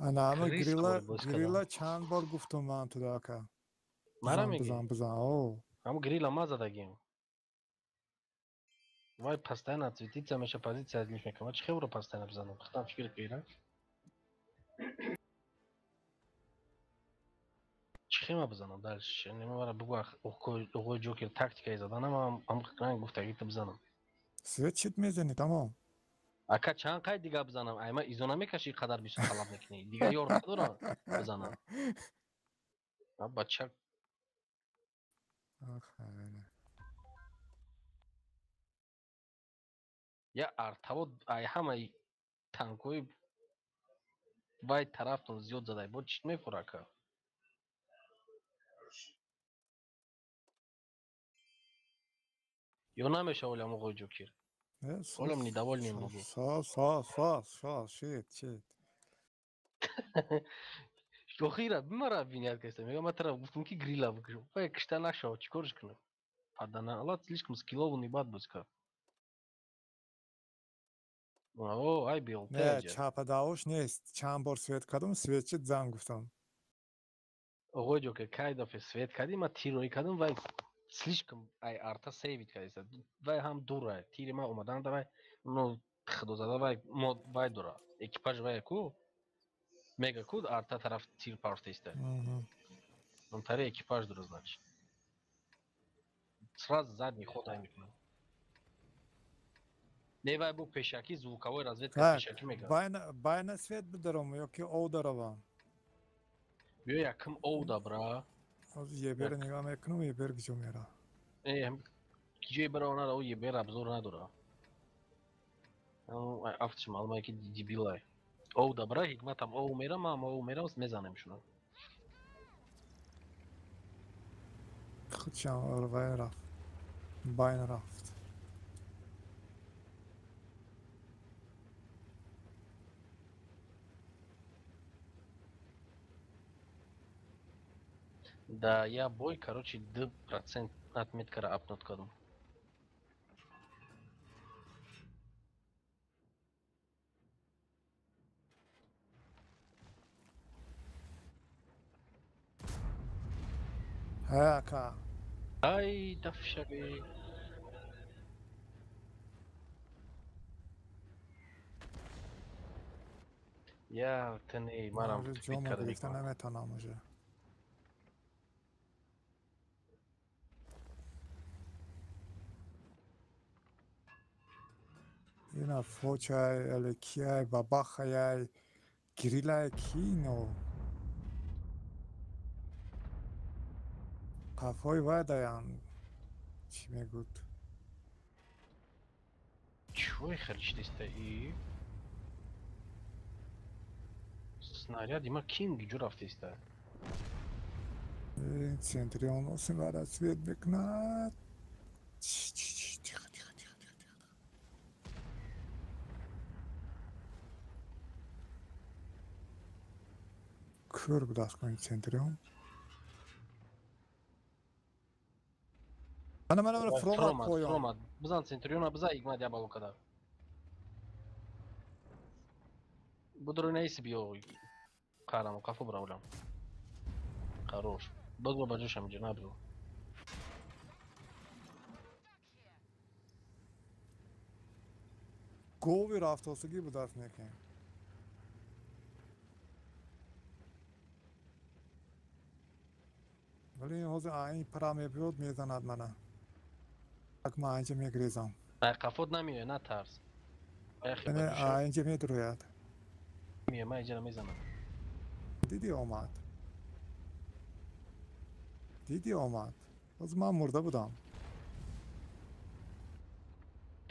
انا همه ریسک بوری باز کردم. گریلا چند بار گفتم من تو داکا مرا میگی. بزن او همون گریل ما زدگیم. وای پستای نتویتیت میشه پازیت از میشه که چه خبره پستای نبزنم. خودم فکر کردم. چه ما بزنم درش نمی‌واره بگو او جوکر تاکتیکای زدن هم کنن گفت اگه بزنم. سویت چیت میزنی تمام اکا چند قاید دیگه بزنم ایما ایزونا میکشی قدر بیشتر خلاب میکنی دیگه یار ندارم بزنم. بچه آخرین یا ارتباط ای همه تانکوی وای طرفتون زیاد زده بود چی میخوره که یا نمیشه ولی موقع جوکر ولم نی دوال نیم بگو شیت شوخی بمره بینی کسی میگم من طرف گفتم که گریلا بکشم وای کشته نشو چیکارش کنم پردانه الله слишком скиллованный бат بزکر او ای نه بیلته چپ داوش نیست چند بار سویت کردم سویت چیت زن گفتم آقای جو که کای دفعه سویت کردی ما تیروی کردم و слишком ای ارتا سیویت کردی و هم دوره تیر ما اومدن داره نو خدا زده وای داره اکیپاژ وای کو میگه کود арта طرف تیر پارتیسته Мгм. اون طری اکیپاژ درست значит сразу задний ход میکنه не вай бу пешаки звуковой разведка Так, пешаки میگه Байна свет bidiram yoki ov daravam. биё яким ов да бра Hozir YBR nigah mekunam, YBR kujо mera. киҷои бара онара о ебер абзор надора афтиш маълумае ки дибилай ов да бра ҳикматам ов мера ман ов мерам мезанем шуно Худшам Вай рафт. Байн рафт. да я бой короче 2% отметкара апнот кардам Ака. ай дафшаби я тани марам Уже тупик Джома карда грифта мекунам наметонам уже. Ина фочай, алекияй, бабахаяй, гирилай кино. Кафой вай даян. Чӣ мегӯд? чой харишдиста и снаряд има кинг ҷо рафтиста Центрион осим бара свет мекунад. Тихо, тихо, тихо, тихо, тихо. Кӯр будаст кунӣ Центрион. Мана фромат поён. фромат бизан центуриона бизан игмад я балокада будро наиси биё қарамо қафо бравлам хорош базма баҷошам ҷа набро Гови рафтосагӣ будаст мекунем. вале ҳозир ин пара мебиёд мезанад мана. Так ман инҷа мегрезам. қафот намиёя натарс яхи Яъне баҷоша инҷа медурояд. мия ман инҷара мезанам Диди омад. Диди омад. ҳозир ман мурда будам.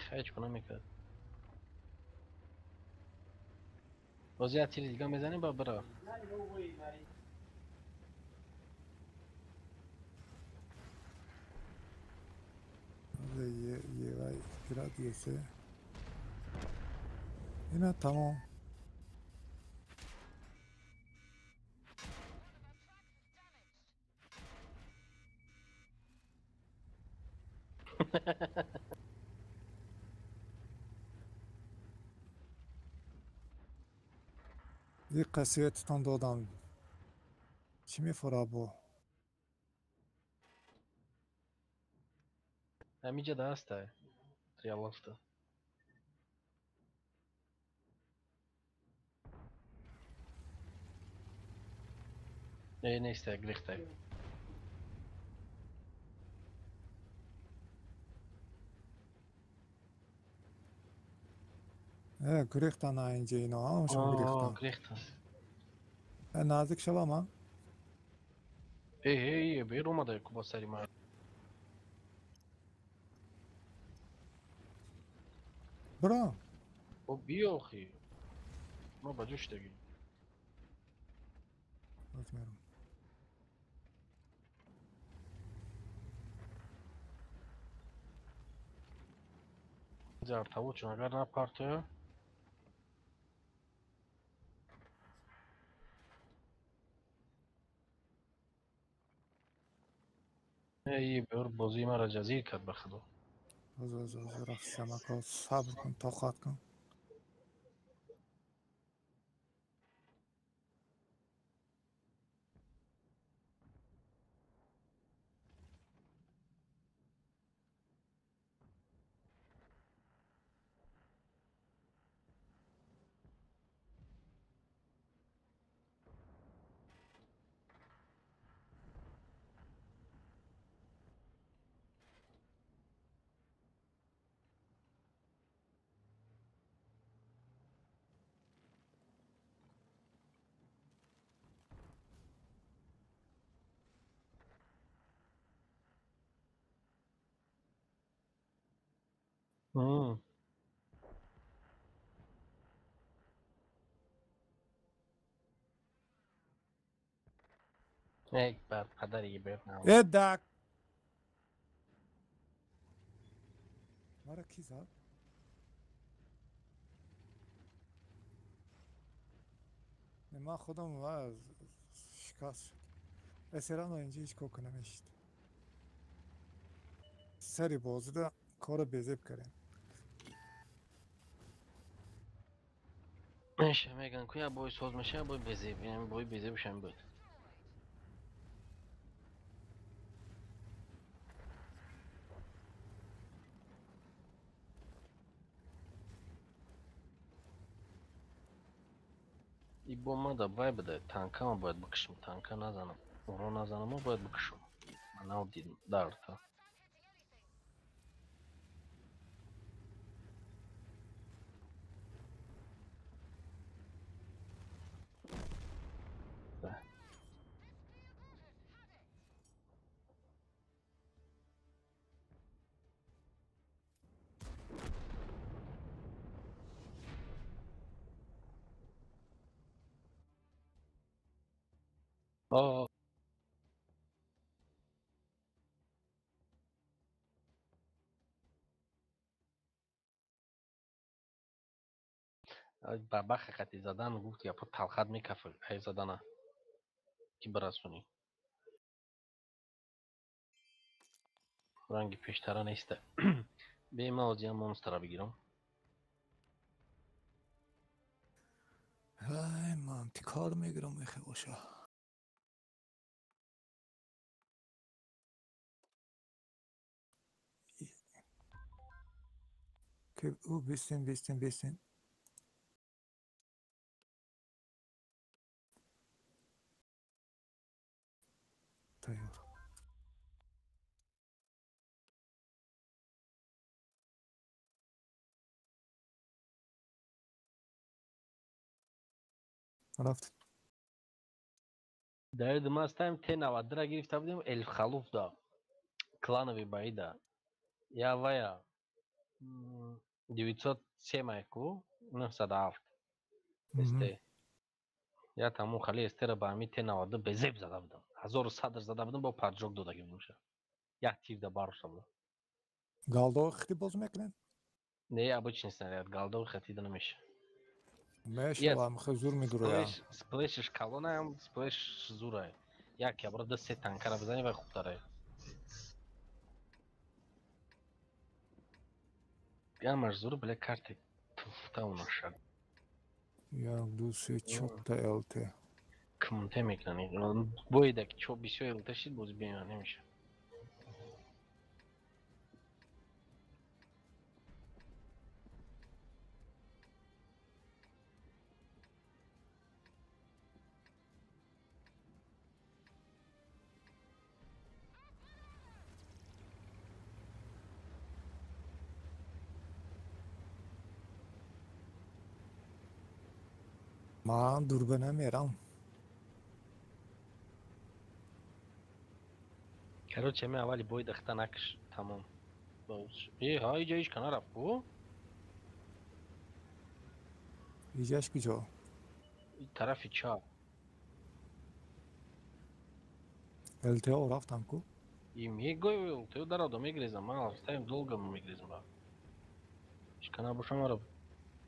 ҳеҷ куна мекард боз як тири дига мезанем ба бира Евай гирад есе. Ина тамом. Диққа светтон додам. Чӣ мехӯрад бо? ҳамиҷа даста триалафта нестай грехтай Гирехтан инҷа ино ҳамашон гирехтан. грехта Наздик шавам а? бер омада куба сари ман Биро. биё охи ма ба ҷоштагӣ Озмерам. артаво чун агар напартоя бер бозии маро ҷазир кард ба худо Рафсамако сабр кун, тоқат кун. مم. یک بر پدری بفهم. ادک مرا کی زد؟ نه، من خودم و شکست شد. اصلا اینجا هیچ کار نمیشد. سری بازده کار بیزیب کردیم. میشه میگن که یا بای ساز میشه یا بای بزیب، یعنی بای بزیب شم بود. این بوم دا وای بده، تانکا ما باید بکشم، تانکا نزنم. اونو نزنم ما باید بکشم. من او دیدم دارتا. آه بابا خطی زدن گفت یا پا تلخت میکفه های زدنه کی برسونی. رنگی پیشتره نیسته. بیم آزیم مونسترا بگیرم. ای من تکار میگیرم میخواه باشه. که او بیستین تیار. رفت. در دماستم تی 90 را گرفته بودیم الف خلوف دا клановый бои да. Я вая 907 майку 907 استه. یا تمام خالی استر با همی تی 90 بزیب زده بودم. 1100 زده بودم با پرجوک داده میشه. یک تیر ده بارش بودم. Galdo خطی باز میکنن؟ نه обычный снаряд галдов خطی ده نمیشه. میشه Yes. و میخواه زور میداره یا. Сплешиш колонна, сплеш зура. Як я брат 10 танкара бزани ва хуб дاره. Ямаш зур бля карти туфта унашад. یک دو سه چوب تا الته. Кмте мекнани. Боида ки чо бисё илташид боз бема немише. من دوربینه میرم. Короче, ми авали боида хта накш тамом. Боз. Ҳай ҷоиш кана рафт бу? ایجاش کجا؟ Тарафи чап. الته ها رفتم کو؟ И мегойл, ты ударал, мегреза, мало, ставим долго мегреза. Шкана бушамара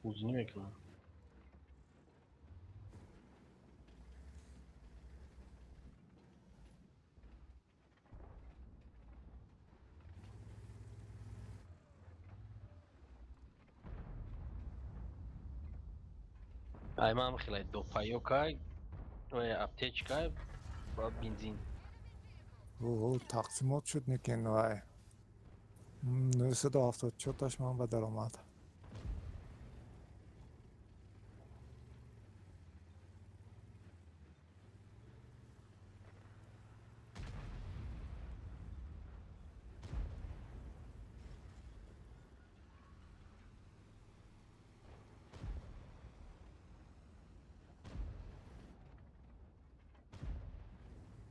узни мекна. Ай мам хилай до пайокай, аптечка, бад бензин. اوه تقسیمات شد نکن وای. 974 تاش من به در آمد.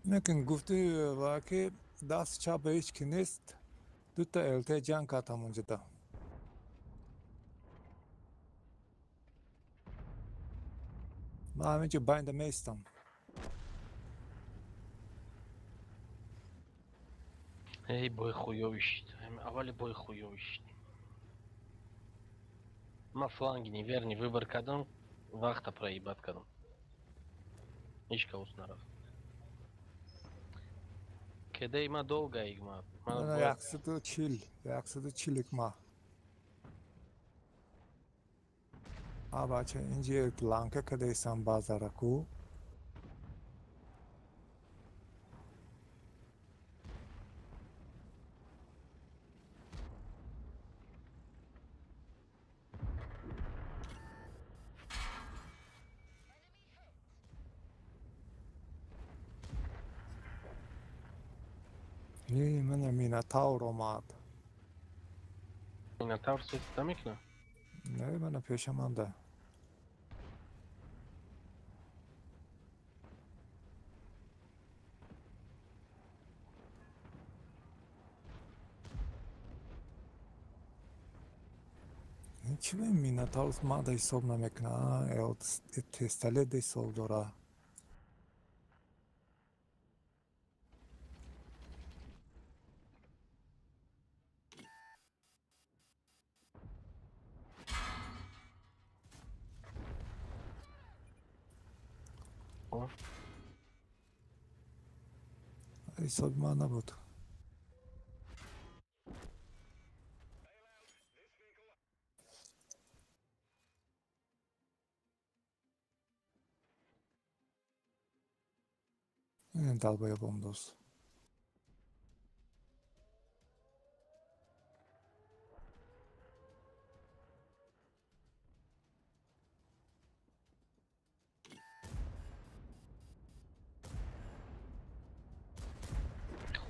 نکن گفتی واقعی دست چپ هیچ کی نیست. دو تا الته جنگ کردم اونجا دا. من همینجا بند میستم. ای بای خویویشت. اولی بای خویویشت. ما فلانگی верни выбор кадам, вахта проебать кадам. Ишка уснарав. Кедей ма долго игмат. Ana yaxshidu chilik ma. Ha bacha inji lanka kadaysan bazaraku. من میناتاور اومد. Mina tavsiye demek ne? نه من پیشم آمده. چی به میناتاور ما دا حساب نمیکنه. یا تستله دا حساب داره. حساب ما نبود. این دلبای بومدوست.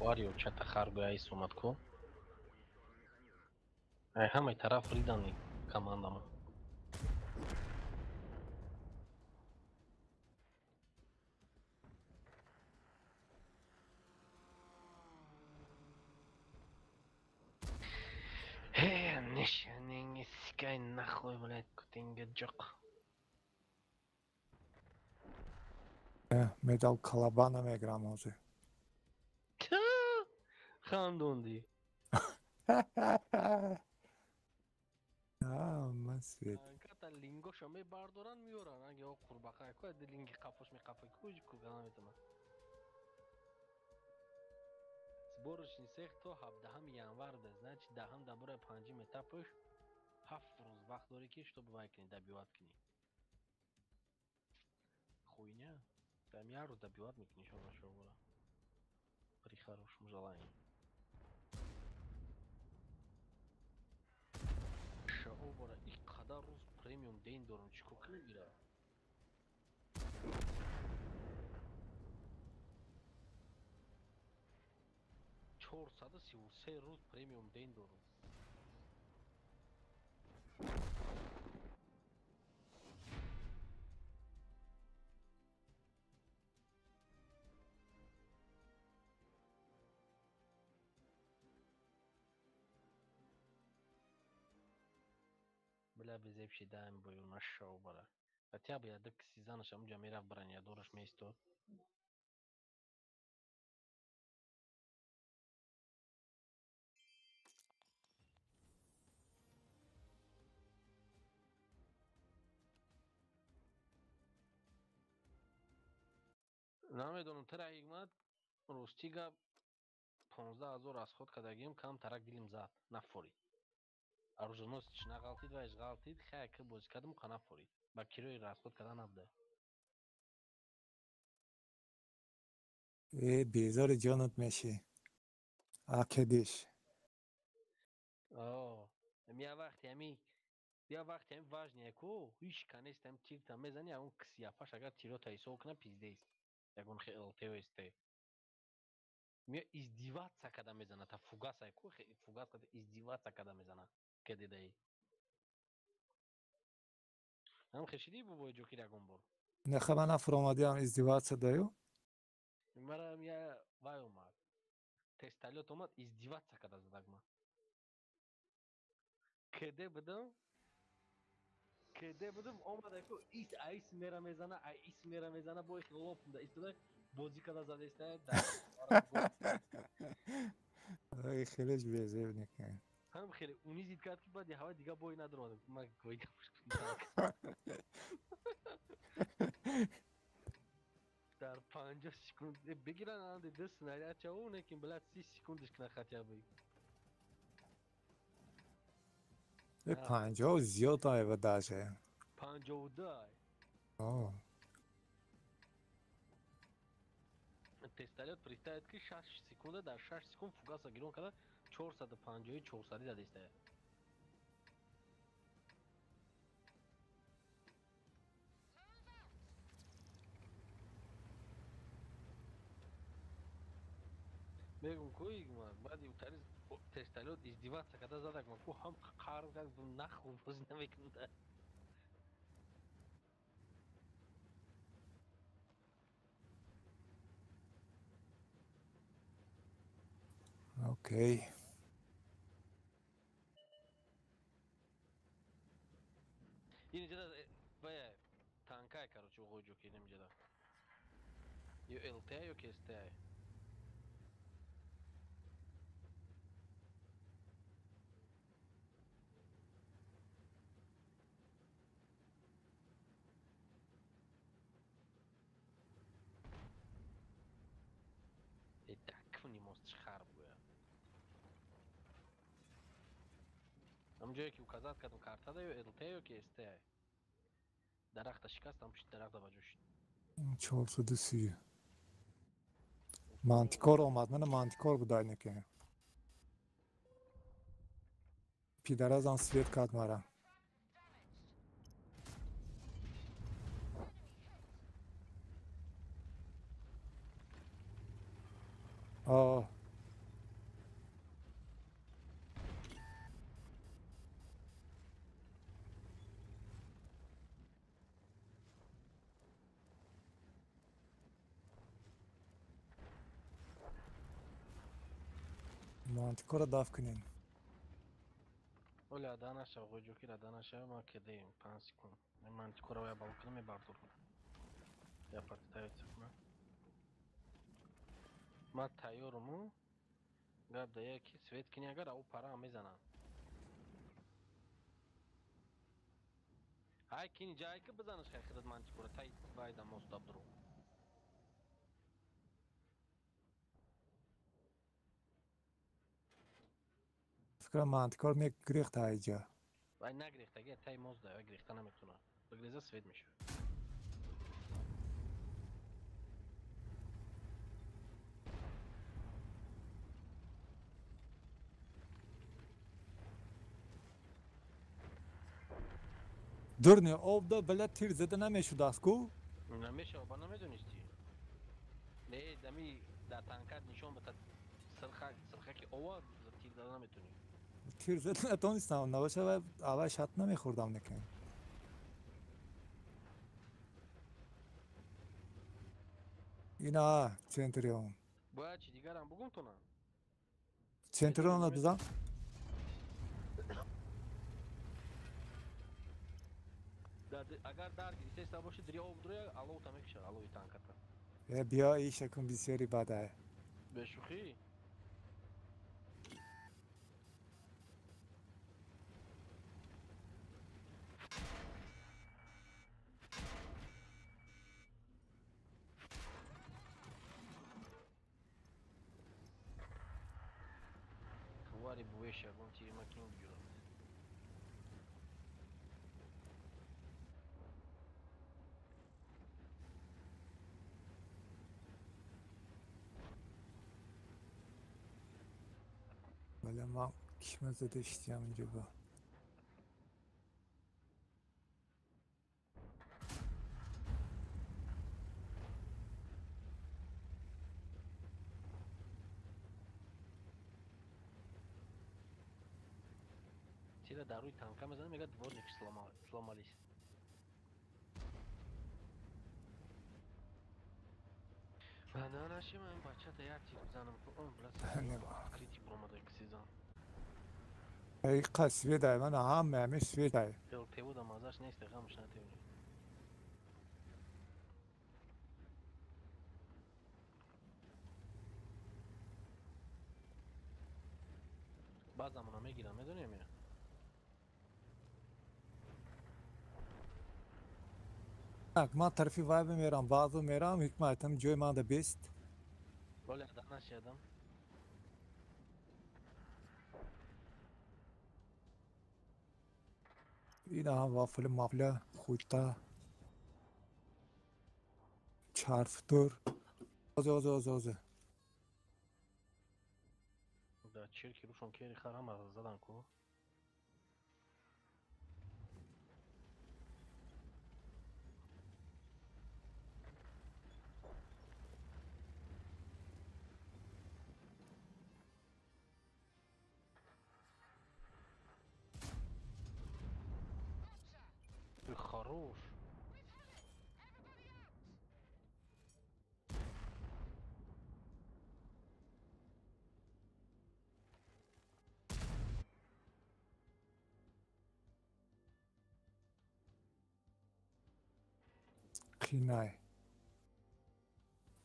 Хварио чата харго ай суматко. Ай хамай тараф ридани командама. Нишанинги скай нахуй, блядь, кутинга джок. مدال کلابا نمیگرم آزی. خاندوندی. من سوید. Kata lingo şame bardoran miyoran ha ya kurbaka ko de lingi kafoş mi kafay kuj ku ganametama. Зборочный цех то 17 январь да, значит дахам да бура 5 этапыш 7 روز вақт дорӣ ки чтобы вайкни добиват кини. Хуйня. Там я рӯз добиват мекини шона шовора. При хорошем желании. Шовора и қадар рӯз премиум ден дорам чико кунам ира. چهارصد و 33 روز پریمیوم دین دارم. بلا بزیب شدیم باید نشو بره. و تیا باید دک سیزانش هم جمعی رفت برن یا دورش میستود. نمیدونم ترا ایگماد روستیگا 15000 расход кардагим кам тарак дилим зад нафорид. Аружунос нағалтид ва изғалтид хай ки боз кардам қа нафорид. Ба кирои расход карда набуда. بیزار جانت میشی. آکدیش. میا وقتی هم важнее ко هیچ کنیست هم تیر تا میزنی اون کسیافش اگر تیرو تا ایسو کنه پیزدیست. یکون خیلی تیوسته. میا издеваться когда میزنه تا فوگاس ای کو فوگاس когда издеваться когда میزنه که دیده ای. هم خشیدی بابای جوکی رگون بار. نخه من افرامادی هم ازدیوات دایو. مرا میا وای اومد. تستالیت اومد издеваться когда زدگم. کده بدم خیده بودم آمده که ایس میرا میزنه ایس میرا میزنه با ایش لوپم ده ایستاده بازی کده زده ایسته در ای خیلیش بیزه نکن. هم خیلی اونی زید کرد که بعد یه هوا دیگه بوی ندارم من گویدم در 50 سکوند بگیرن آن دست نریاد چه اونه که بلد 30 سکوندش کنه خطر بایی 50 زیاد آیه داشه. 52 آه. تستالیت پریستاید که 6 سکونده در 6 سکوند فوگاسا گیرون کرده 450 400 داده ایسته میگم کوی بعد یه تریز تستالیت ازدیوات سکته زده که کو هم قارب کرد نخو باز نمیکنه اوکی. اینجا باید تانکای короче угодю که اینجا یا LT یا KST так کنی ماست خراب گویا هم جایی که указать کردم کارتا دا یا LT یا KST درخت شکست هم پشت درخت باجوش 430. Mantikor olmaz. Bana mantikor bu da neke. Piderazan svet katmara. Aa. Mantikora daf kının. ولی دانش угодю که دانش ما کدیم 5 سکون من تکورا ویا بالکنم می باردور یا подставиться کنم ما تایورمو گرد یکی سویت کنی اگر او پارا میزنن های کنی جایی که بزنش خیلی خدمت من تکورا تای بایدم مستاب درو Fikra mantikor mi giricht ayca. وای نگریخت اگه تای مزده و گریخته نمیتونه بگریزه سوید میشه Durni ovda bile tir zede nemişu dasku. نمیشه با نمیدونستی نه دمی در تانکت نشون بده سرخه که اوه تیر داده نمیتونی Tir zede netonistam. Navaşa ve avaş hat nemikhurdam neken. İna centurion. باید چی دیگر هم بگم تو نه Centurion adı da. اگر در گیریسه ایستا باشه دری او بدروی الو تمیکشه الوی تانکتا Bia iş yakın bir seri badaya. به شوخی واری بویش اگون تیری مکین بیرون Böyle ma kime zede iştiyam ince bu. تیر در روی تانکا میزنه میگه دورنیک سلامالیست نه نشی من بچه تا یه تیر بزنم که اون بلا Ne var? kritik bulamadı ikisi zan حقیقت سویدای من همه سویدای. قلتی بودم ازش نیست غمش نتیونی. بعضا منو میگیرم میدونیم یا من طرفی وای میرم بازو میرم حکمتم جوی من ده بیست. ولی عدد نشیدم. اینا هم وافل مافله خودتا چرف دور. اوزه. دا چیر که روشون کیری خرم از زدن کو. خروش. قینای.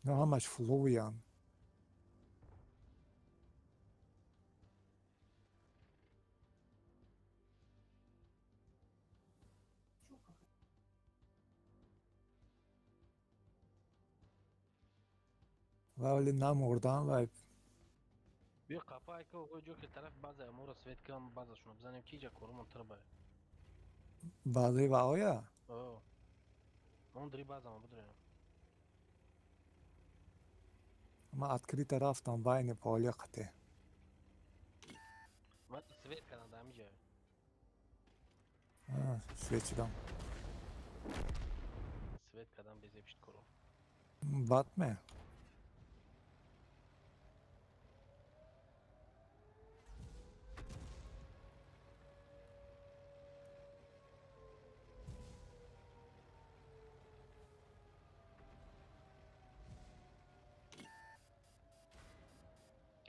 نه همش فلویان. ولی نمردن و بیا قپای که او جو که طرف بعض امور سویت کم بعضشون بزنیم کی جا کورو منطقه بای. بازی و آیا اوه. اون دری بعض هم بدریم. ما اتکری رفتم بین پالیقته. من سویت کردم در همیجا. سویچدم. سویت کردم بیزی پشت کورو. باتمه.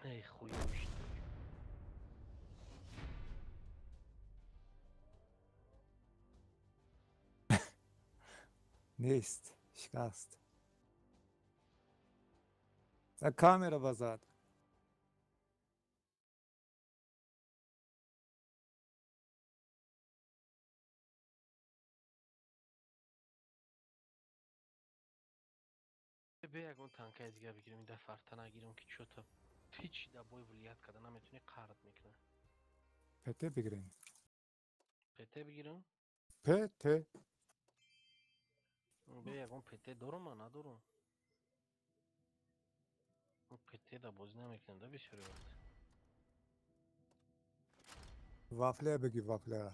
ای خویوشت. نیست شکست. کامera بزد. بیا اون تانکای دیگه بگیریم این دفعه فرتا نگیریم که چوتا هیچی در بای ولیت کردن نمیتونی قرد میکنه. پته بگیریم. پته بگیرم؟ پته. بیا اون پته دارم من ندارم. اون پته در بازی نمیکنه در بسیاری وقت. وافله بگی وافله.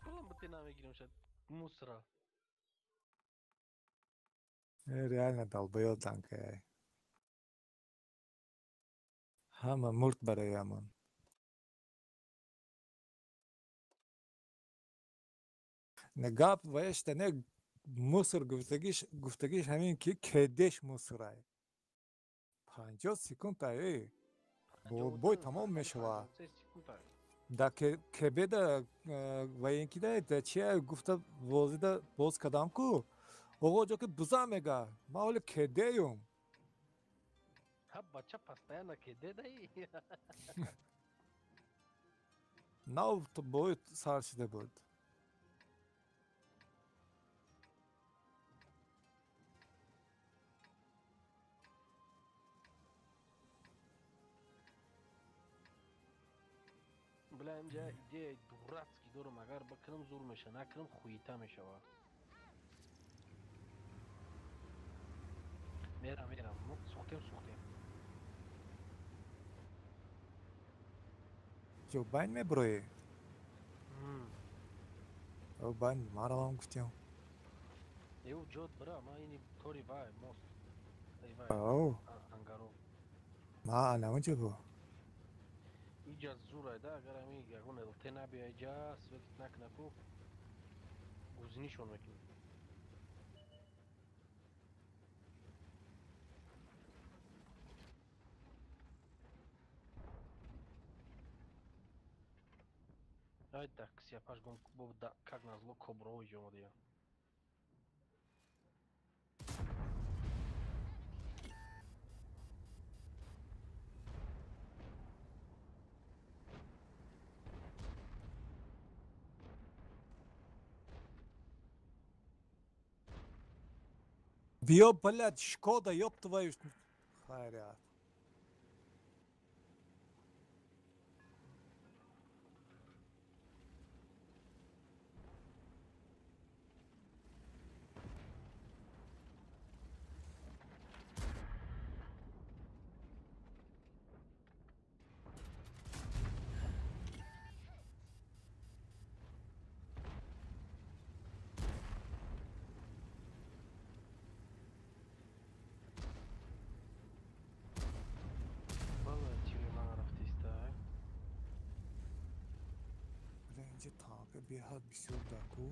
کلام بته نمیگیرم شد موسرا. реально долбоёб танкай. Hamma murd براямون. نگاه وایشته نه مصر گفتگیش همین که کدش مصرای 50 سکند تایی بوی تمام میشوه دا که بده و اینکه ده چیه گفته وازده باز کدام کو آقا جا که بزا میگه ما ولی کده یم ها بچه پستایانه کده دایی. نو تو بوی سر شده بود بلا اینجا ایده دورتسکی دارم اگر بکنم زور میشه نکنم خویتا میشه و میرم سوختیم جو بین میبروی او بین ما رو هم گفتیم ایو جاد برا ما اینی توری وای موست ای وای او انگارو ما نمونجا بو اینجا زور ایده اگر همی یکون الته نبی ایجا سویتت نکنکو گوزنیشون میکنی Ай так, сяпаш гон да как назло кобро ҷомадия. Бьё, блядь, Шкода, ёб твою... Хайрят. Бала тюрьма рафтиста. Ренджи танка бехад бисёр даку.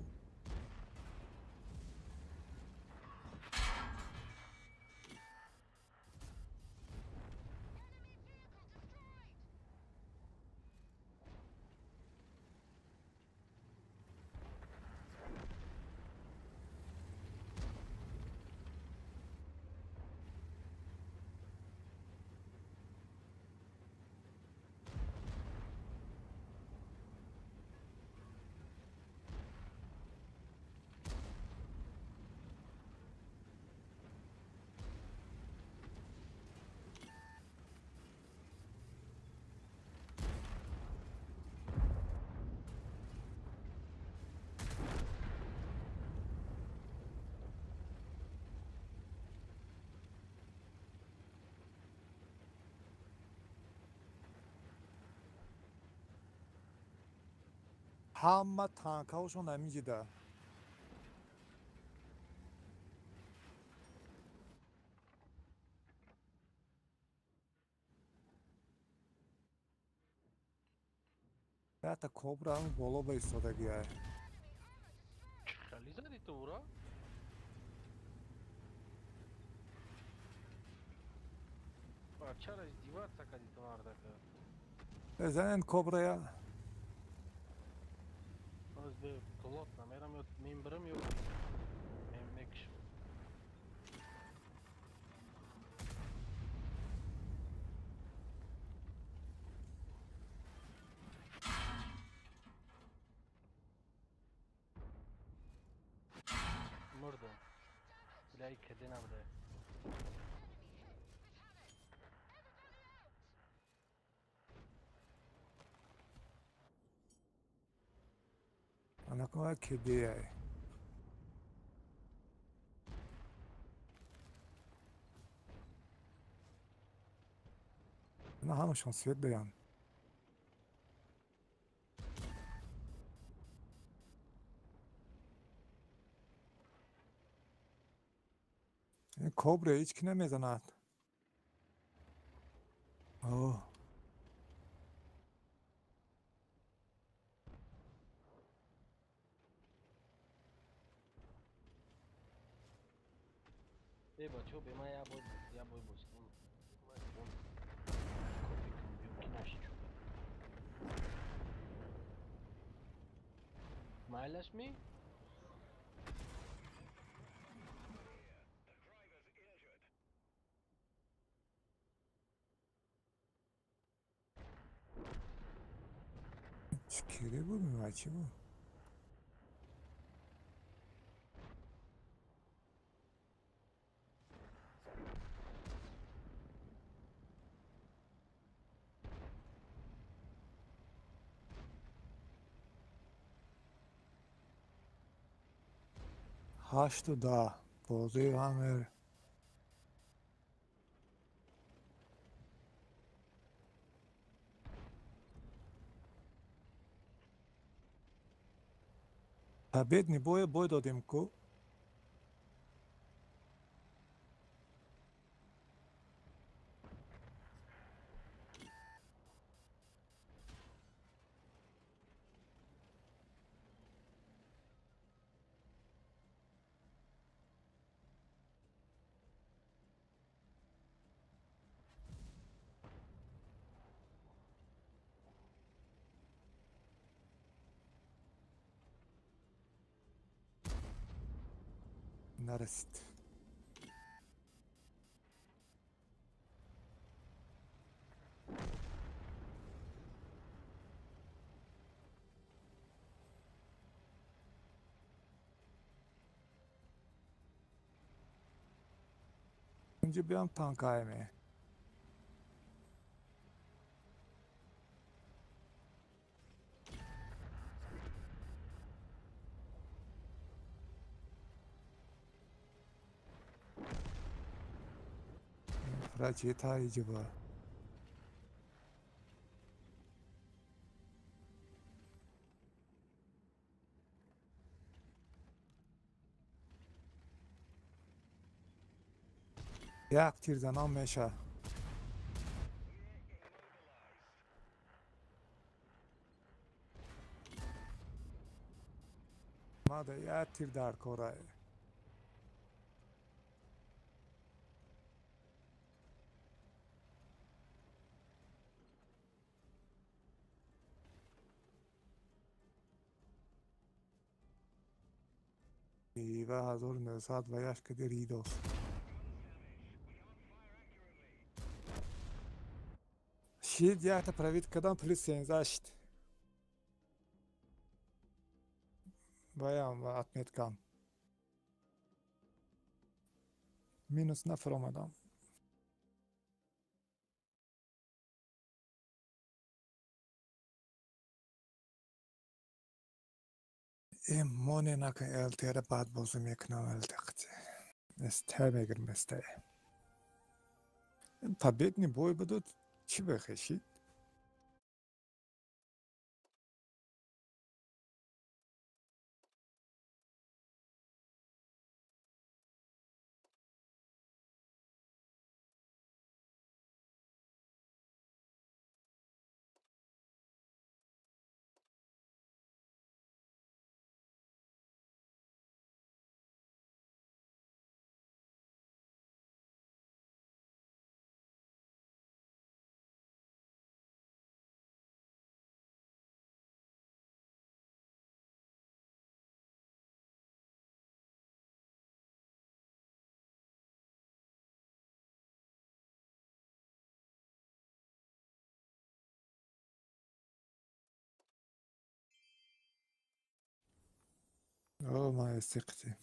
ҳама танкаҳошон ҳамин ҷида. Ята кобра ҳамин боло ба истодагиай. Хали зади ту ура? Чара издеваться кади ту мардака? Бизанен кобрая. Аз бе пилот намерам ё мен бирам ё мен мекишам. Мурдам. Бляй каде набуде. Анакоя кидияй. Ина ҳамашон свет даян. ин кобра ҳеҷ ки намезанад. Оҳ. Эй, бачо, бе ман я бой бостон. Копи кун биём ки наши чӯ. Майлаш ми? Чӣ кере буд ва чӣ буд? ҳашту даҳ. Бозии ҳамер. Ба бедни бой додем ку. نرسید. Önce بیام تانکایمه. Raciye tayici bu. یک تیر زنان میشه. ما ده یک تیر در کاره. و 1901 که دریدوس. Shield jahta pravit kadam plus 16. Bayağı atmet kam. Minus نفر اومدم. این مونه نکن التیره بعد بازو میکنم التقتی. استه بگرم استه. این پبیت بوی بدود چی بخشید؟ اوه ما استقتی.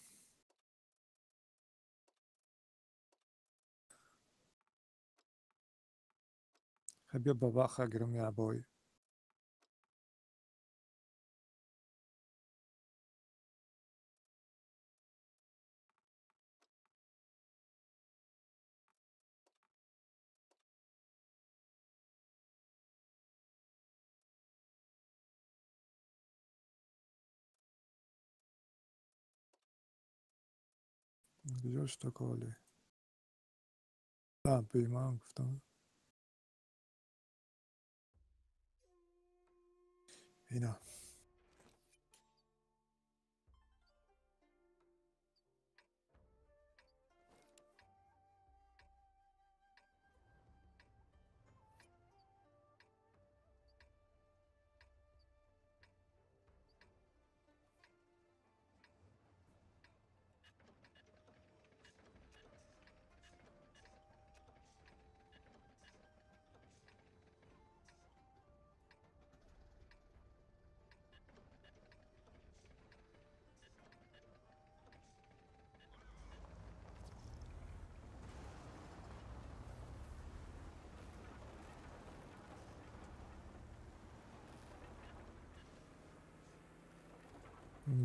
خب یا بابا خگرم یا بوی. کجاش تو کالی؟ نه بیمان گفتم. اینا.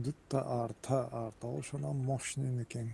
Dutta arta o şuna moşni mikin.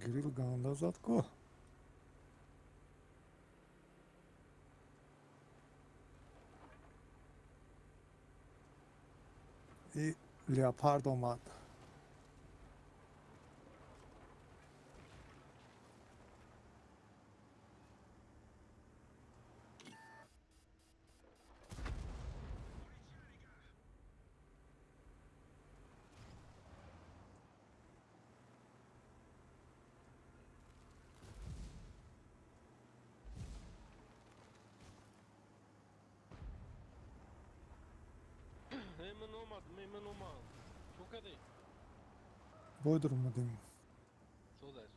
Grill ganda zatko. لیاپارد اومد. Memnun olmadım. Çok hadi. Bodrum'dayım. Sozay.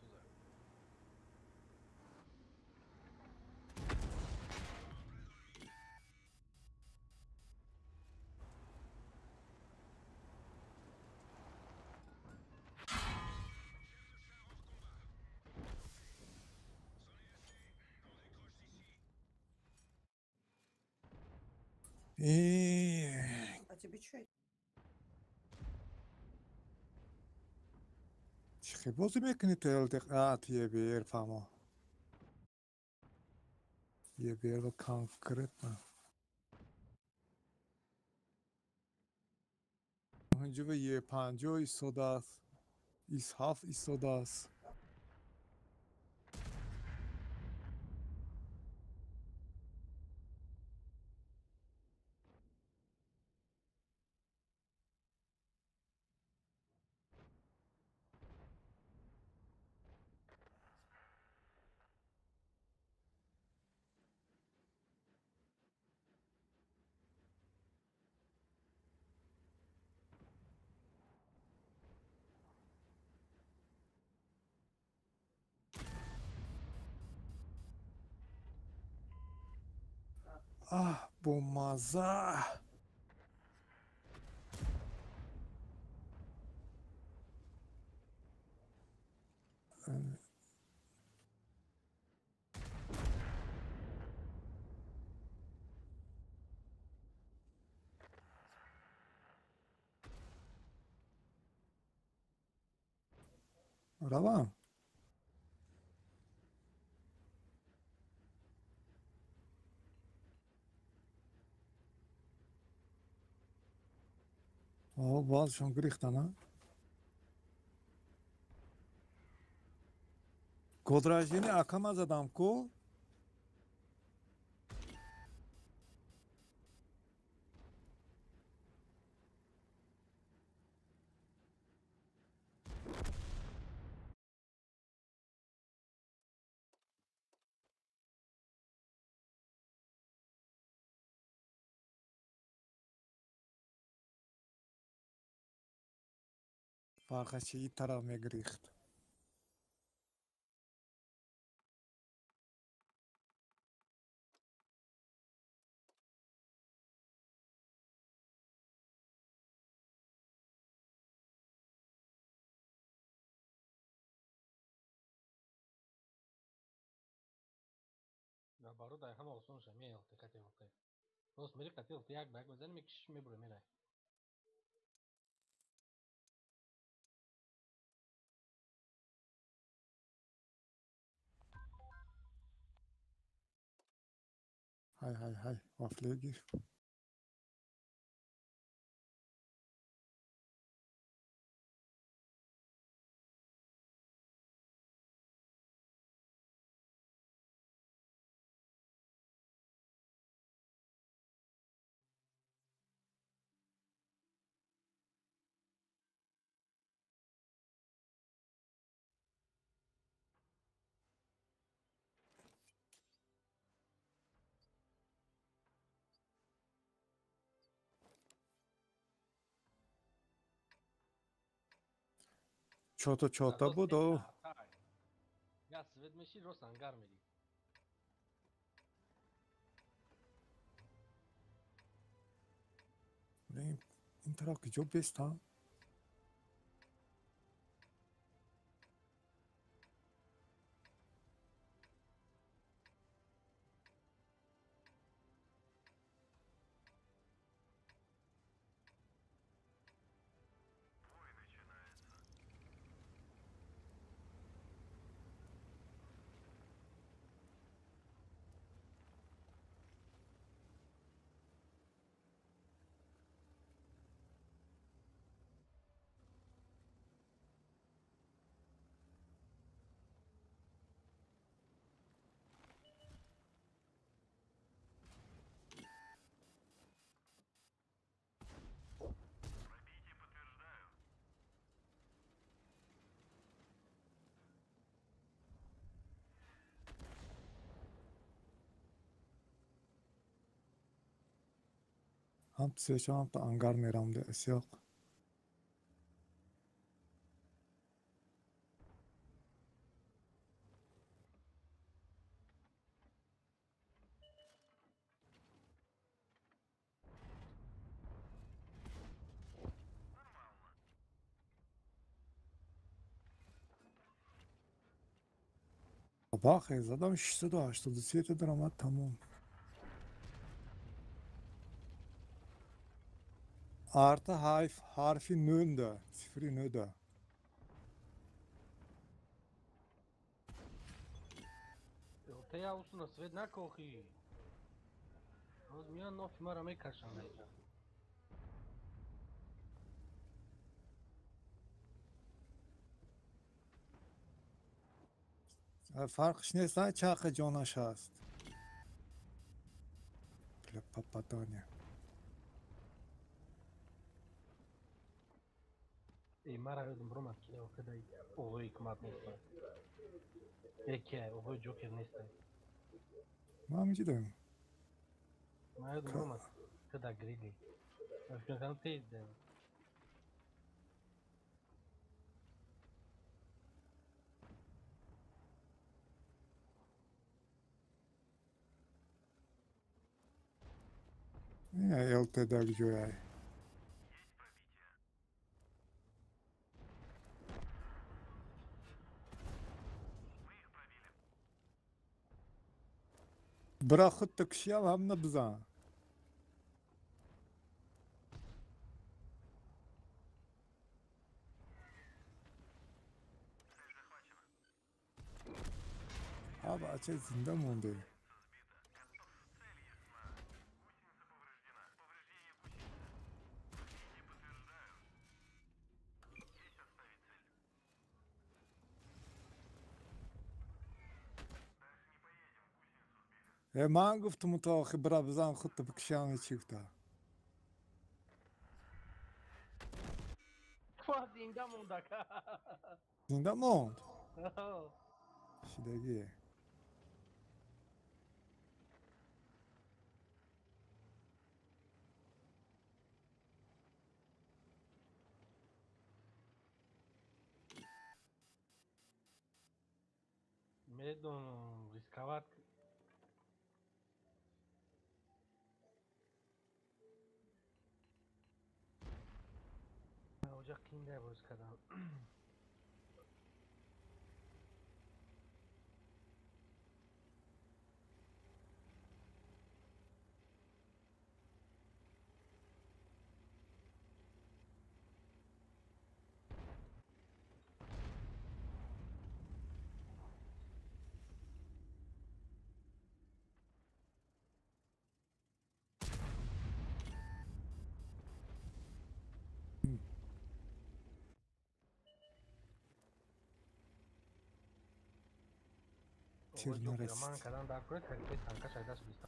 چی بازی میکنی تو الدقات یه بیر فاما یه بیر و کانکرت نه اونجا به یه 50 ایستاده است 27 ایستاده است. بامزه. روان بازشون گریختن ها. گدراجینی akama زدم کو. فرقش این طرف میگریخت. Наоборот, ай хамаа усан шами ялтай катилтай. Просто мери катилтай яг баг базан ми киш ми буре мерай. های وافله گیر. چوتا بود و Ya svet meshi ro sangar meri. این طرف کجا بیست ها. هم تو سیچه هم تو انگار میرم ده اسیاق. Bak زدم 683 تا درآمد تموم. Artı harfi nönde. Sıfırı nönde. Ortaya olsun Svet nakohi. Az miyan nof mara mekaşan dayca. Farkış neyse çakı jonaş hast. Для попадания. Ey mara ödüm bromat ki o kadar oğlu ikmat neyse. Eke oğlu joker neyse. Mam gidelim. Ma ödüm bromat. Kadar grili. Öfken kan teyze. Yine LT'de gidiyor yani. Bırakıp da kişiye hem de bize. Abi açı zinde mi oldu? من گفتم تو خبره بزن خودت بکشم چی گفته Faz ainda mundaka. زنده موند شدگیه Medo riscavat. Ocak kinde bu kadar. تیر Ocak نرسید man kadar daha kuvvet kalite tanka çayda sürüsü.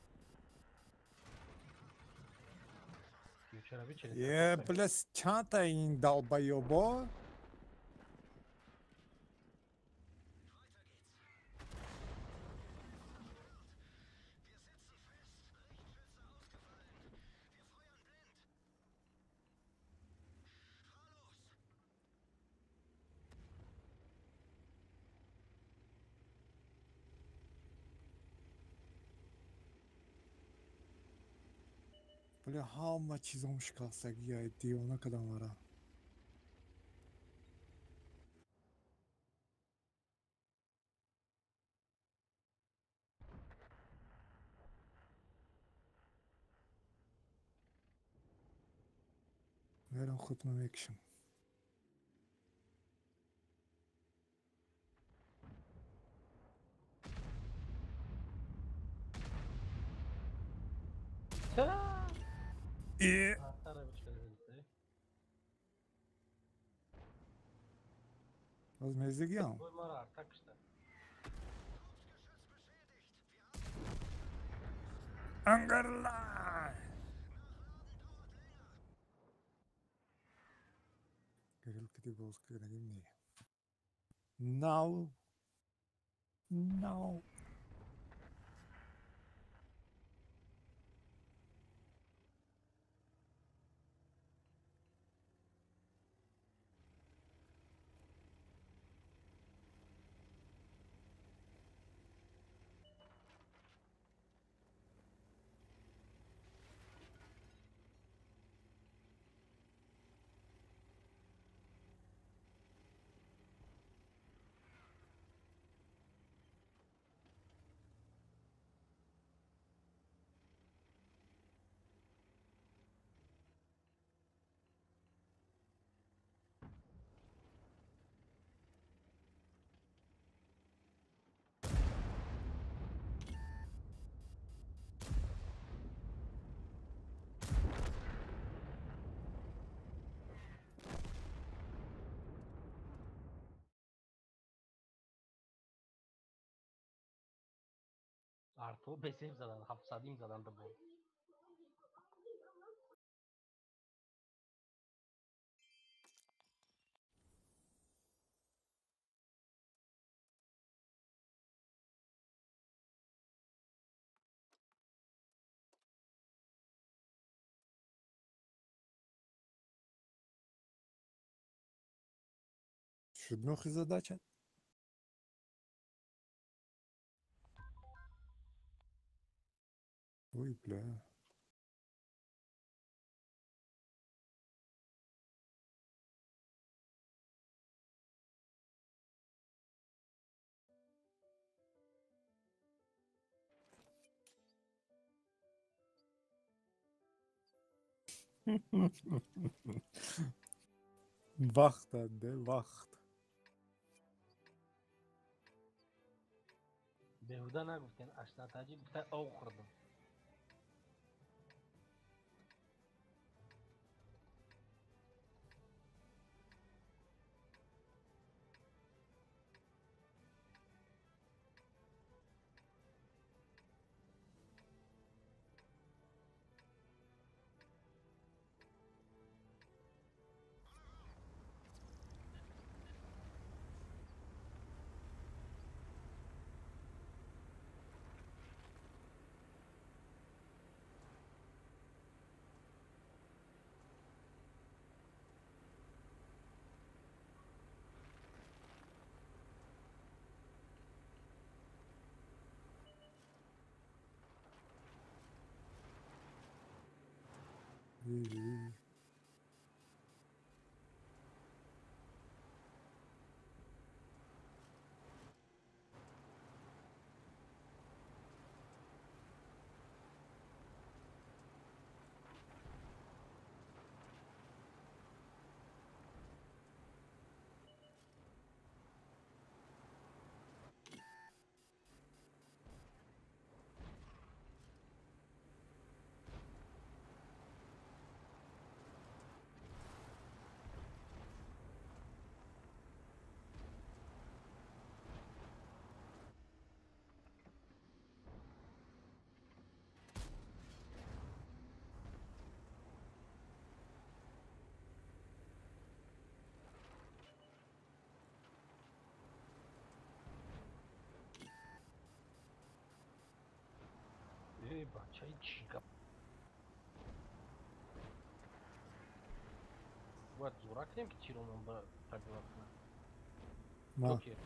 Future abi çelik. یه پلس چند تا این دالبایوبا ولی همه چیزام شکستگی های دیوانه کدام آره میرم خودمو میکشم ای Hatta abi çelik. از مزدگی هم Bu mara artak işte. انگرلا گریل کدی باز کنگیم نی ناو ناو Artı o 5 imzadan, hafızada imzadan da bu. Чуднохи задача. Ой, бля. Vaqt endi, vaqt. Behuda naguften, ashlatacı bir tane av kırdım. İyi, iyi. Bahçeyi çıkıp. Вот, зурак дем ki Tiro'nun da tabiatına. Ma. Çok iyi.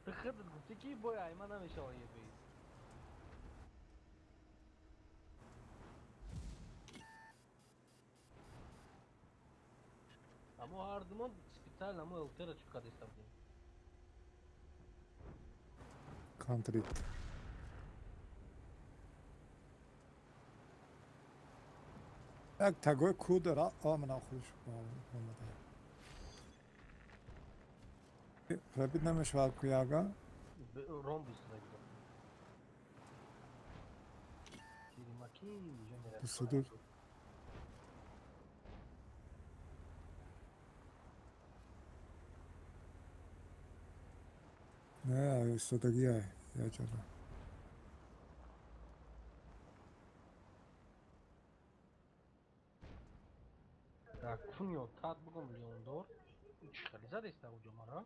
Tıkırdı, teki boy aymana meşe o yebeği. Ama o ardımon специально мы ЛТР çıkardı istedim. Country. یک تگای کو داره من خوش اومده رابید نمیشه که یاگا Rom bir sıra gidiyor. Kirimaki, Jönere. بسودور نه ایستادگی های یا جلو Так, Kunyo, tat bugün milyon dolar. 3 خلیزه دیسته او جمعه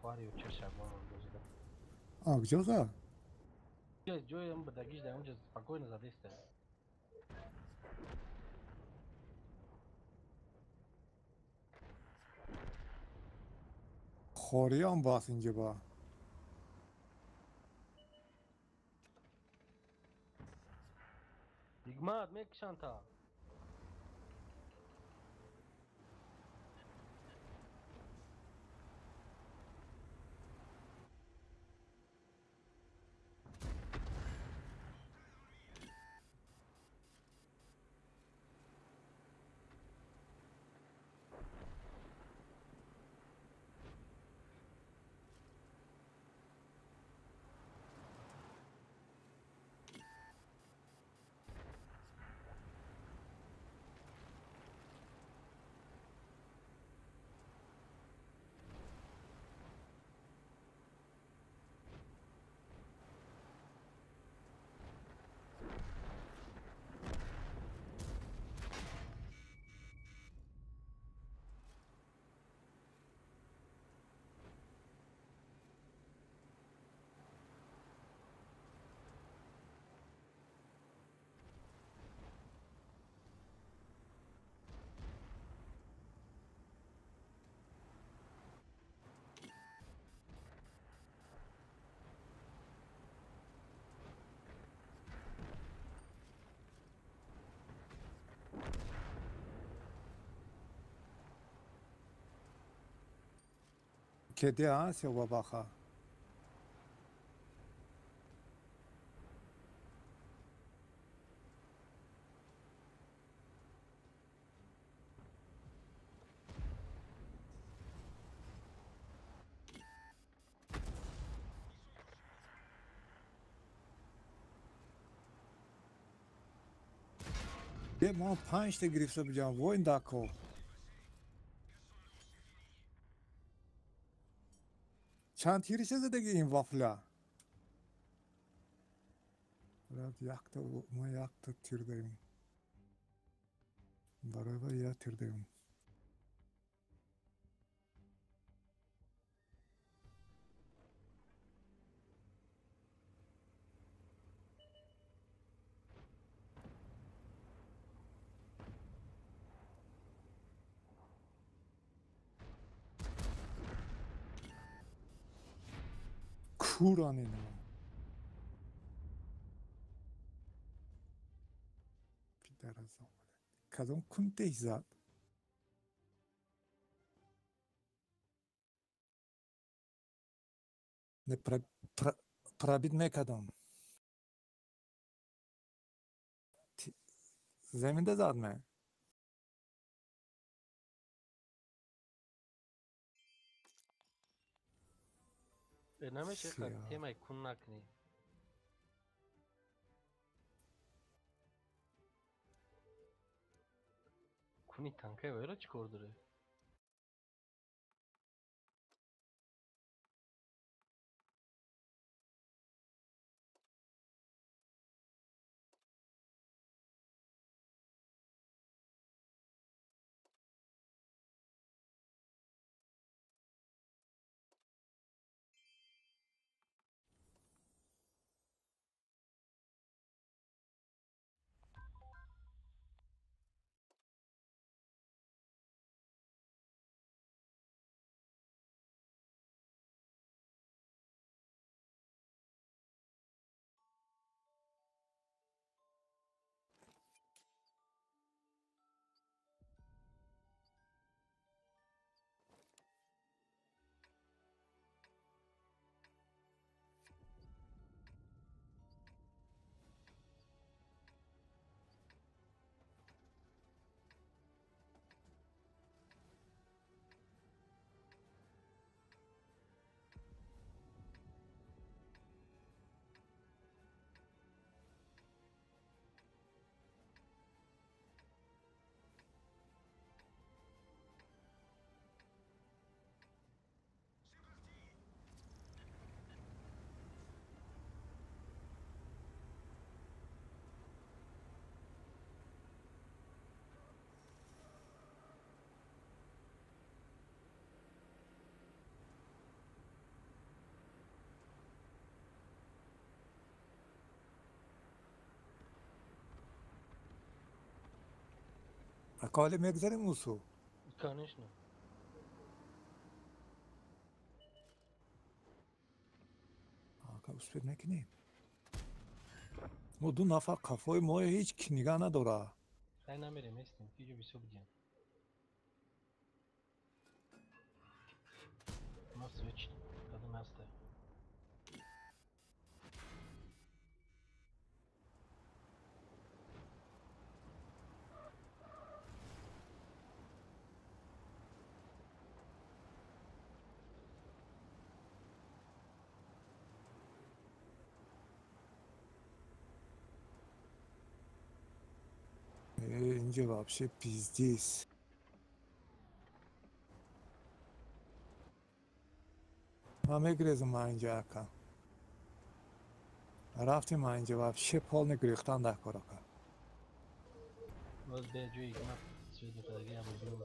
خواری و چرشک بانم دوزیده آگجازا جوی هم بدگیش ده اونجا спокойно задесте. خوری هم باس اینجا با Hikmat, mek şanta. کدی هست یا باباخا یه ما 5 تا گرفته بجام وای داکو چند تیرش زدگی این وافلا یک تا ما یک تا تیر داریم برای یا تیر داریم کوران اینو پیدر از آمده کدام کنده زد نه پرابید میکدم زمینده زد من نمیشه که سیاه. تیمای کن نکنی. کنی تنکه ویرا چی کار داره؟ اکاله میگذاریم اوسو کانش نه. آقا اسپید نکنیم ما دو نفر کفای ما هیچ کی نگاه نداره رای نمیریم استیم که جو بیسو بجیم. ما سویچ کدوم هسته؟ اینجا вообще пиздец ما میگریزم ما اینجا اکا رفتیم ما اینجا вообще پال نگریختن ده کارا که باز به جوی که من سوی دو قدگی هم بیرون.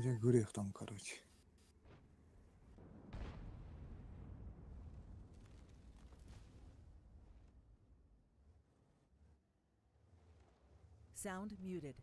Бача грех там, короче. Sound muted.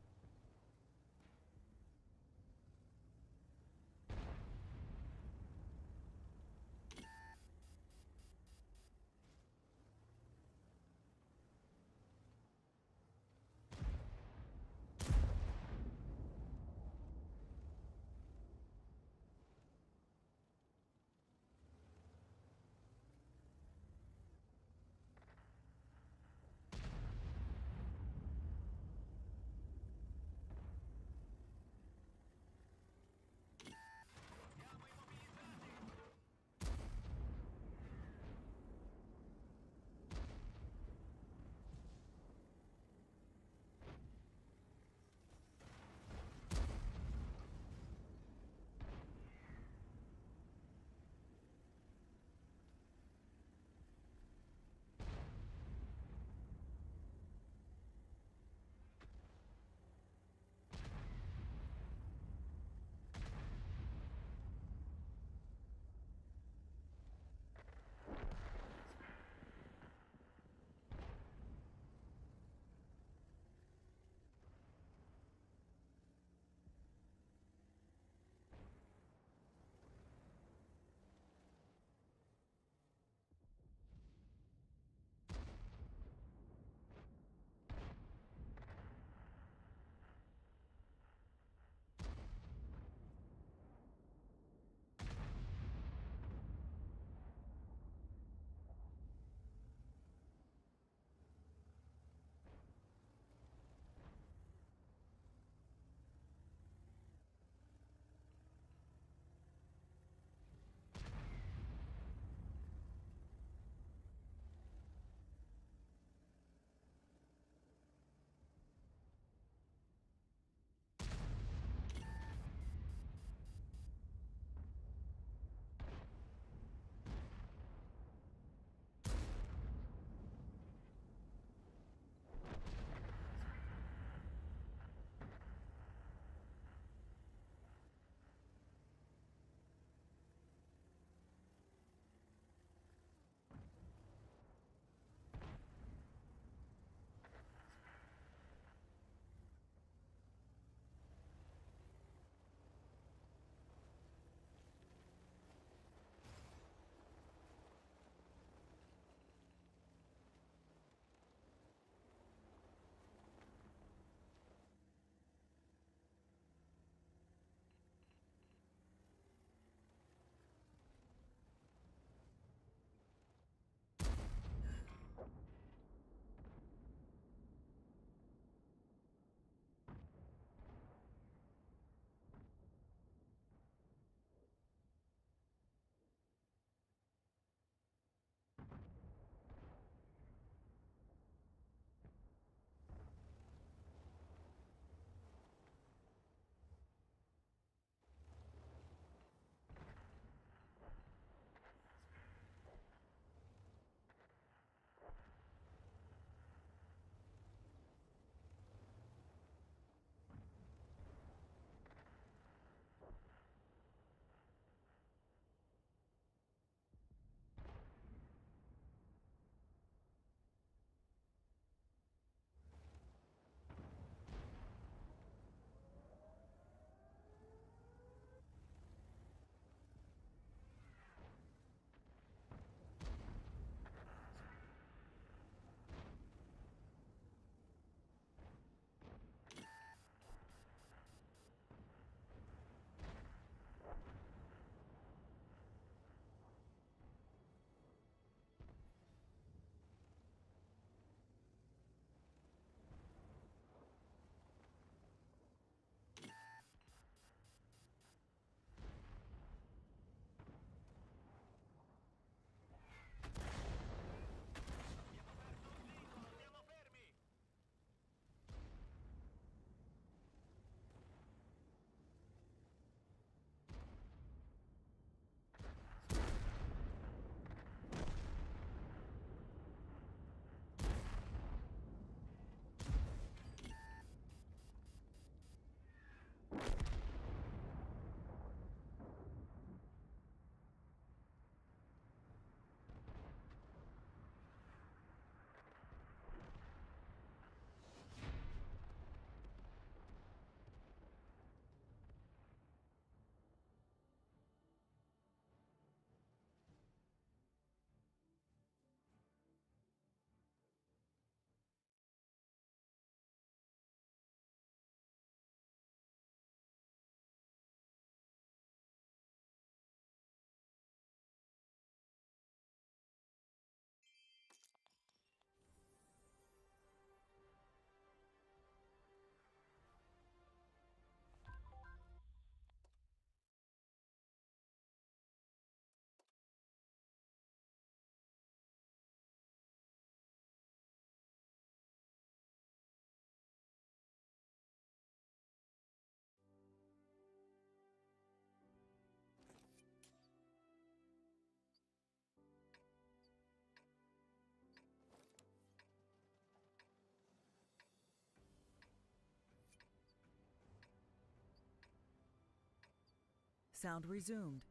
Sound resumed.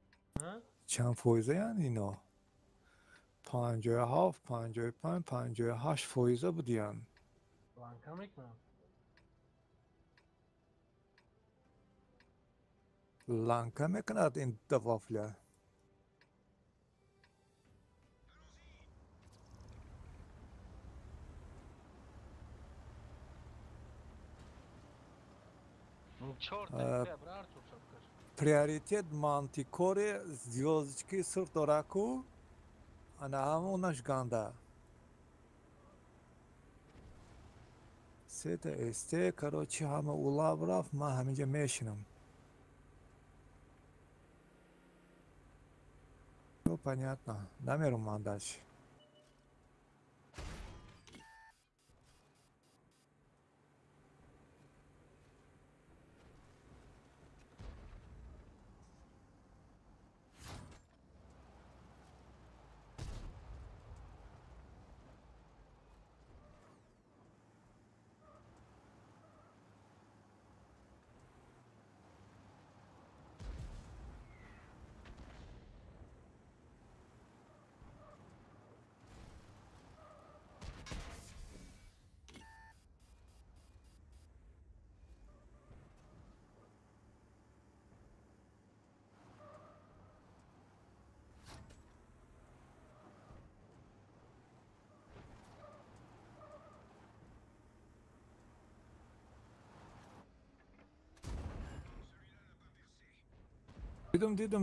ها؟ چند فایزه یعنی اینا؟ 57 55 58 فایزه بودین. لانکا میکنم. لانکا میکند این دوافله. این 4 دقیقه برار تو شب کش. Приоритет мантикоре звездочки сыртораку. Она همونش گنده. سه تا استه короче همه اولاب رفت من همینجا میشینم. Ну, понятно. Намеру من дальше.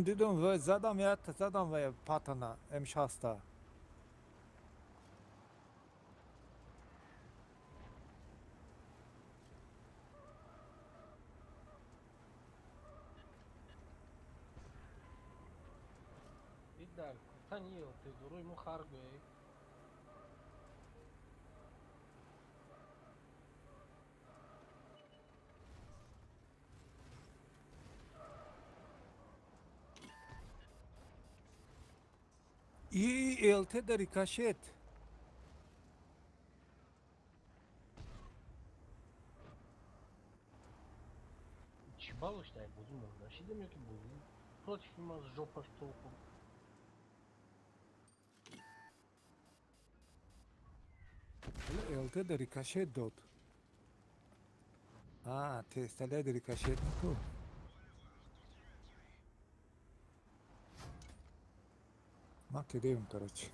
دیدم و زدم و پاتنا امشاستا. ایدار تانیو تزوروی مو خارگوی. İyi elte de rikaşet. Чебал считай, бузу можно. Щиты мне бузу. Против нас жопа что толку. Elte de rikaşet dot. Ha, testele de rikaşet mi tu? Mak edeyim короче.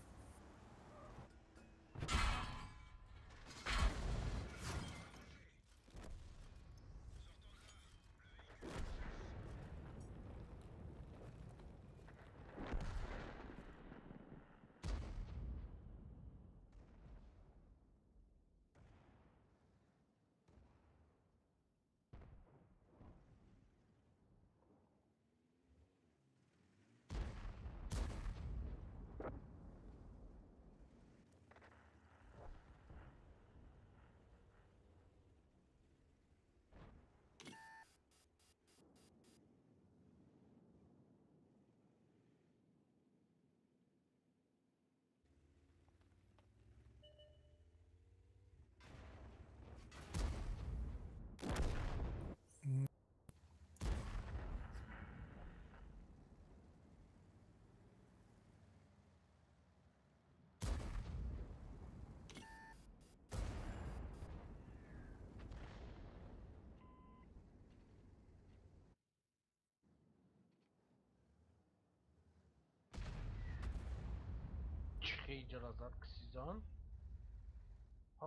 Çıkıyı carazat kısızan.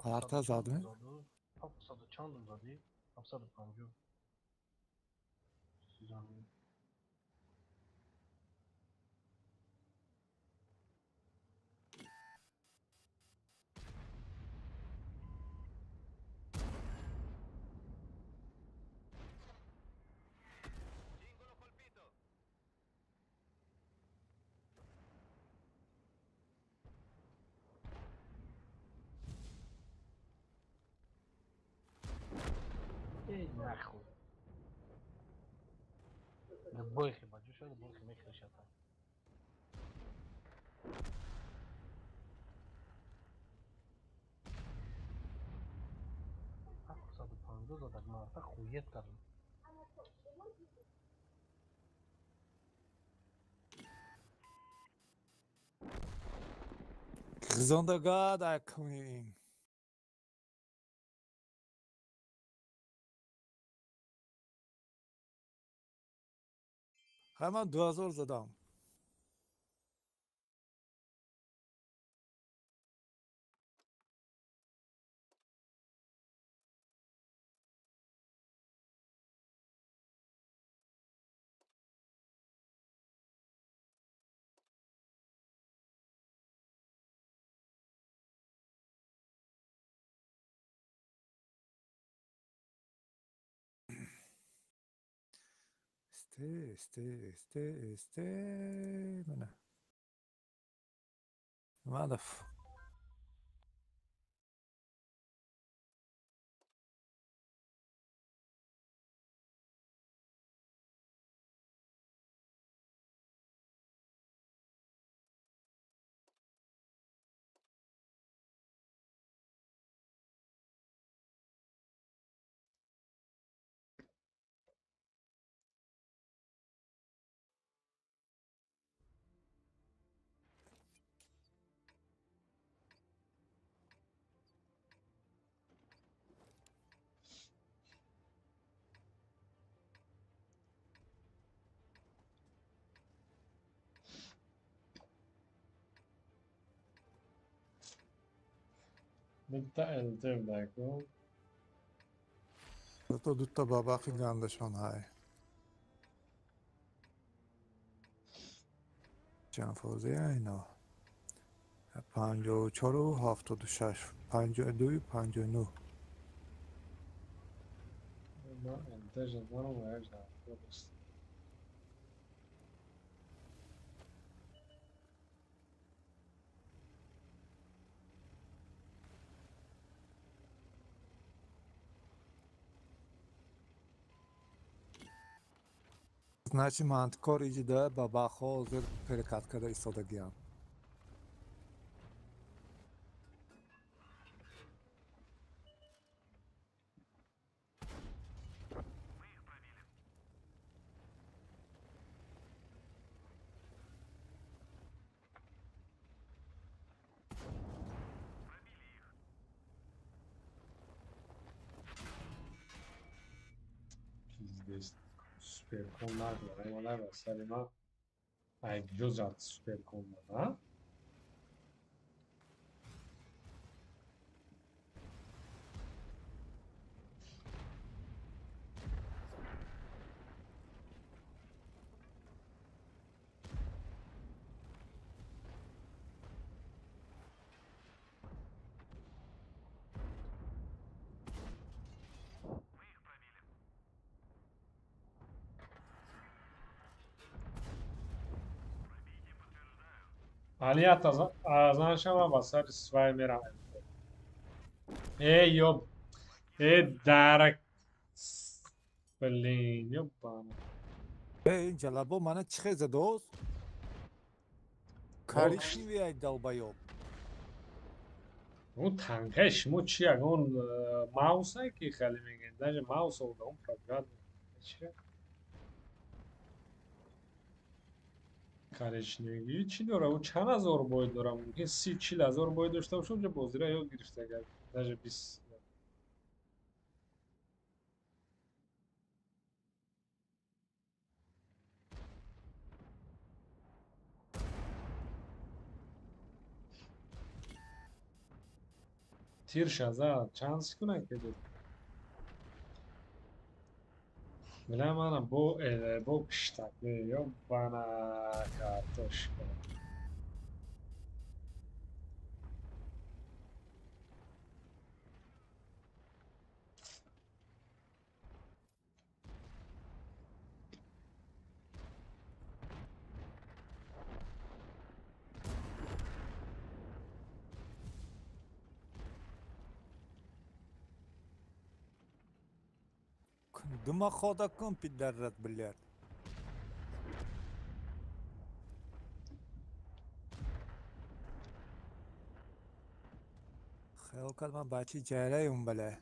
Karta zadı. Hafsadı çandım zadı. Hafsadı pancu. Kısızan. Ей нахуй. Любой хиба, чушь, любой хиба хрешата. Hafsadı pancu da da marta huyet karın. Gezonde der Queen. من 2000 زدم. este منه مالف Bitti elde dakika. تو دوتا باباقی گندشون های چند فوزی اینا 54 و 76 52 59 Ma elde zaten var ya. Значи манткор иҷида бабахо ҳозир перекаткада истодагиям. Здесь süper konular var. Eyvallah var. Selima. Ay biliyoruz süper konular ha. Алият азаншама ба сари свай меравад. Ёб. Дарак. Блин, ёбана. ин ҷалабо мана чӣ хеза дост? Коричневый долбоёб. Ну танкаш мо чи ягон маусай ки хали мегӯянд. Даже маус олдам програм. Чи? Коричневый чи дора? У чанд ҳазор бой дора? Мумкин 30-40 ҳазор бой дошта бошад, ҷо бозиро ёд гирифта гад. Даже 20. Тирша зад. Чанд секунд кедед? Bilemem ana bu piştaklı yok bana kartoşka. Дума хода кун пидорат, блядь. خیال کرد من بچه جره اون بله.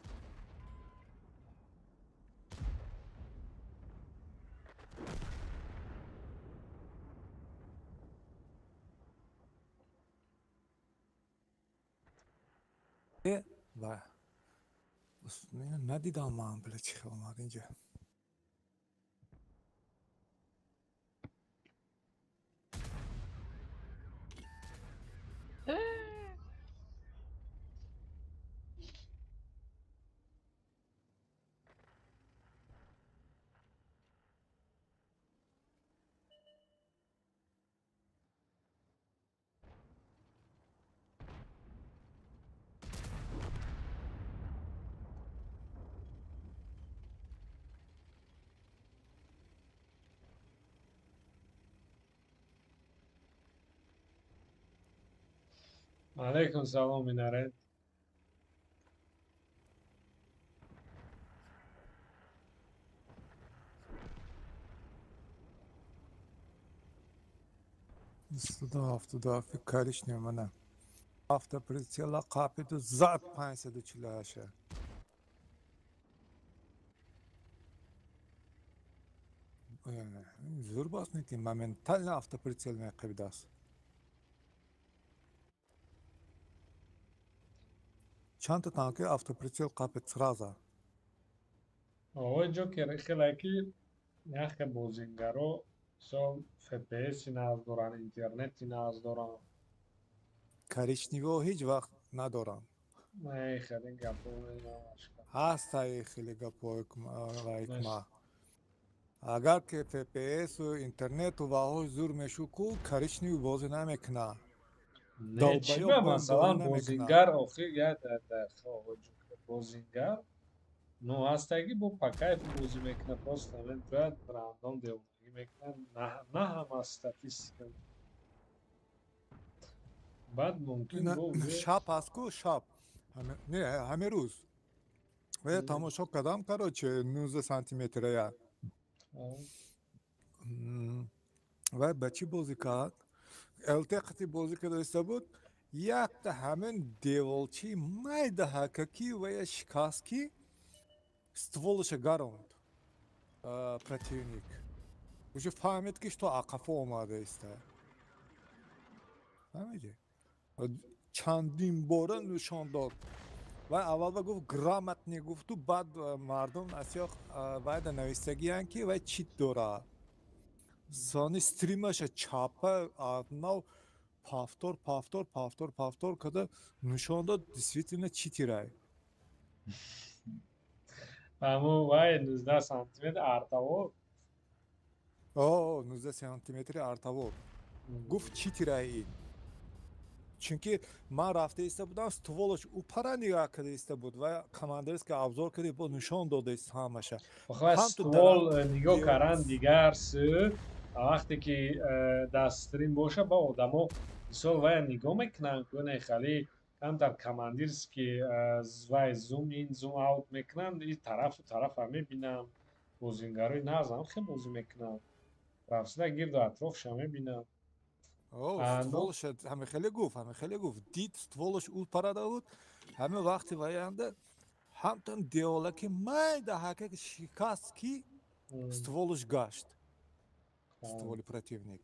و ندیدم من بله چی اومد اینجا. علیکم سلام مینارد. استضاف في کارش نمیمونه. هفته پرسیلا قاپی تو زد 548. زور باز نیتی моментально автоприцельная قبیداست. چند تا تانکی автоприцел قاپت سرازه. آقای جوکر خیلی یخ بازینگرا سال FPS نیاز دارن، اینترنتی نیاز دارن. کارش نیو هیچ وقت ندارم. نه خیلی گپو میدونم. هست خیلی گپو ما. اگر که FPS و اینترنت و واهوش زور میشو کو کارش نیو بازی نمیکنه. نه چی به مثلا بازینگر آخه یه در آقای جوکر بازینگر نو هستگی با پاکایت بازی میکنه پس همین باید براندام دیوونگی میکنه نه هم استاتیستیکا بعد ممکن بوده شب هست کو شب نه همه روز و تماشا کدام کرو چه 19 سانتی متره یا و بچی بازی کرد التقطی بازی که داشته بود یک تا همین دیوالچی مایده حککی و یا شکاسکی стволش گرند противник. Уже фahmید که تو عقفه اومده است. فهمیدی؟ چندین باره نشان داد. و اول گفت گرامت نگفت و بعد مردم اسیا باید نویسگی که و چیت داره. سانی استریمش چاپه نو پافتور کده نشان داد действительно چیتی همون وای 19 سانتی متر ارتباط 19 سانتی متر ارتباط گفت چیتی این چونکه من رفته ایسته بودم стволش اوپر نگاه کرده ایسته بود و کماندرس که ابزار کرده با نشان داده است همشه آخه ствол نگاه کردن دیگر وقتی که دسترین باشه با آدمو مثال وای نگاه میکنن کنه خیلی کمتر کماندرس که وای زوم این زوم اوت میکنن این طرف هم میبینم بازینگروی نازم خیلی بازی میکنم رفته گرد و اطرافش هم میبینم стволش همه خیلی گفت دید стволش اوپر بود همه وقتی واینده همتون دیوله که مایده حقیقت شکست کی стволش گشت стволи противник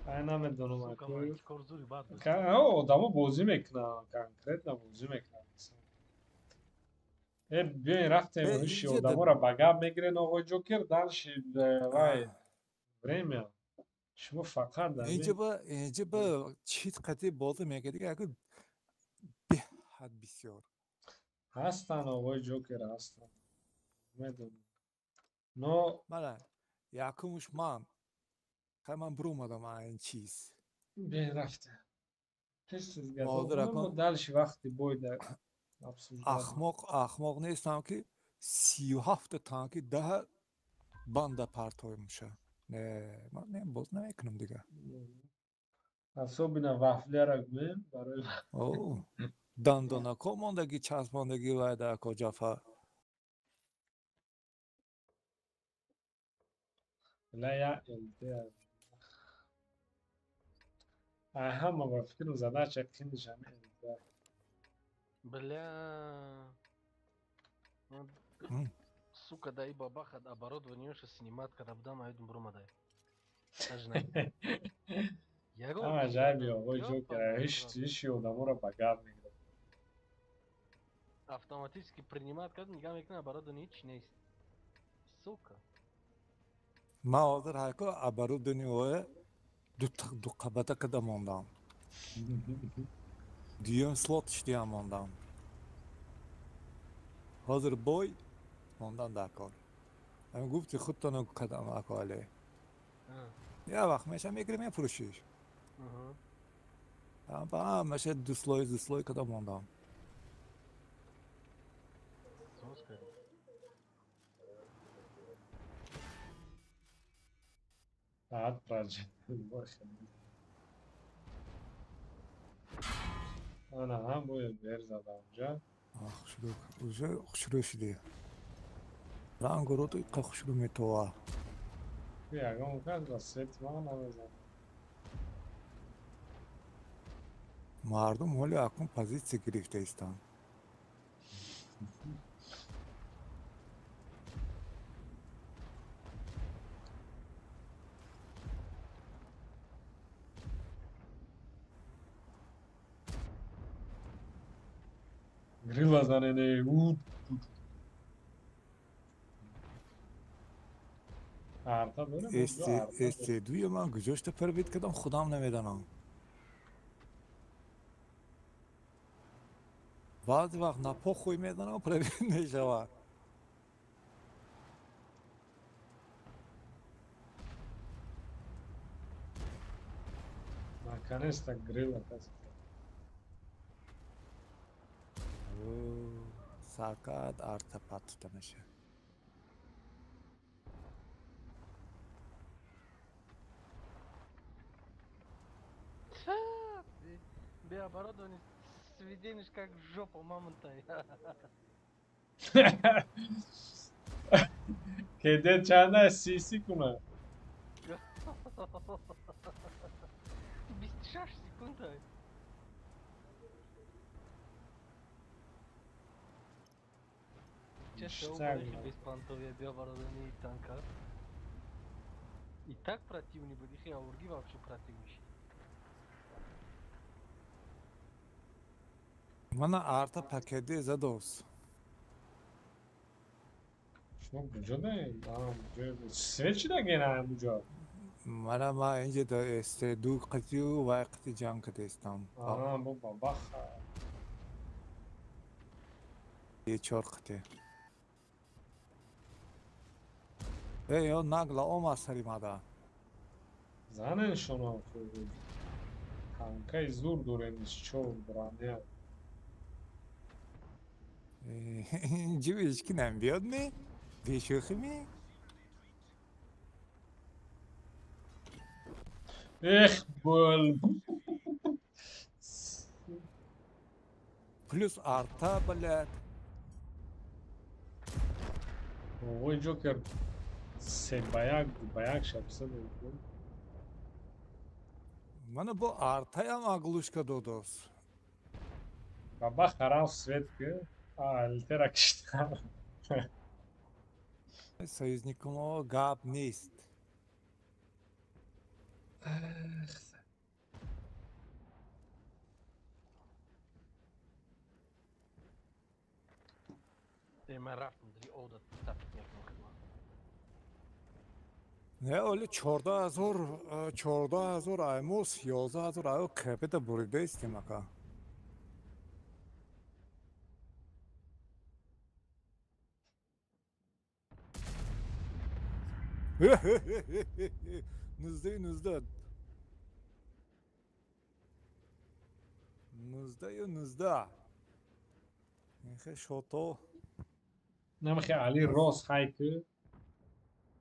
من نمیدونم آدمو بازی میکنن کنکرت بازی میکنن بیاین رفتیم هوشی آدمو را بگم میگیرن آقای جوکر دلش وای بریم شما فقط اینجا با چیت قطعی بازی میگه دیگه اگه به حد بسیار هستن آقای جوکر هستن میدونم نو من یکمش من برو اومدم این چیز بیاین رفتیم معذرت کن دلش وقتی بویده احمق نیستم که 37 تانکی 10 بنده پرتای میشه نه من باز نمیکنم دیگه صبح اینا وفله را گویم برای دندانکا ماندگی چسباندگی و در کجا لا الده همه با فکر زده چکینش همه الده Бля. Сука, да и бабахат оборудование уж снимать, когда бдам, а идем брумадай. اما جایبی آقای جوکر هیچ آدمو را بگرد میگرد Автоматически принимает, как нигам ekran оборудование hiç neyse. Сука. من حاضر هکا ابرو دنیوه دو قبطه کده موندم دیون slot işleyen موندم hazır boy ondan da kal. Hem gufti خودتون قدم اکاله Ha. یا وقت میشه میگیریم میفروشیش Hı hı. هم میشه دوسلوی کده موندم Sos kırdım. Rahat bırakacak. Bakın. Ana bu verz adamca. خوشرو شدی رنگ رو تو که خوشرو میتوه Kıyagam kadar set var ama مردم حالی اکن پازیسی گرفته ایستن grill azanene arta böyle mi? Arta böyle. استدوی من گذاشته پر بید کدام خودم نمیدانم بعضی وقت نپا خوی میدانم پر بید نشود Наконец-то grill оказывается. سرکت ارت پت میشه Be оборудование сведенешь как жопа мамонта. Kedi çağında sisi kuna. Без 6 секунд. Честно, Ништяк, убавишь да. беспонтовые оборудование и танка. И так противный будет, а урги вообще противнейший. من ارت پکیدی زدوس Что, buca da buca. Sveçi de gene buca. من ما اینجا دا استدو قطی و وقتی جمع کده استم Aha bu bak. یه چار قطی یا نگلا اوما سری مادا Zanen şunu okuyordu. Kanka zor durenmiş çoğu branya. اینجا هیچکی نمیاد می؟ بیشوخی می؟ Bol. پلوس ارتا بلد Oy Joker se bayak şapsa da yapıyor. من با ارتا هم اگلوش که دودوس Baba harav svetke. Alterak işte. союзникому габ نیست من رفتم داری عودت تفکیک میکنم. نه اولی 14,000 ایموس 11,000 ایو کپیت بریده استیم اکا نزده این خیلی شوتو Namı Ali Ross hayki.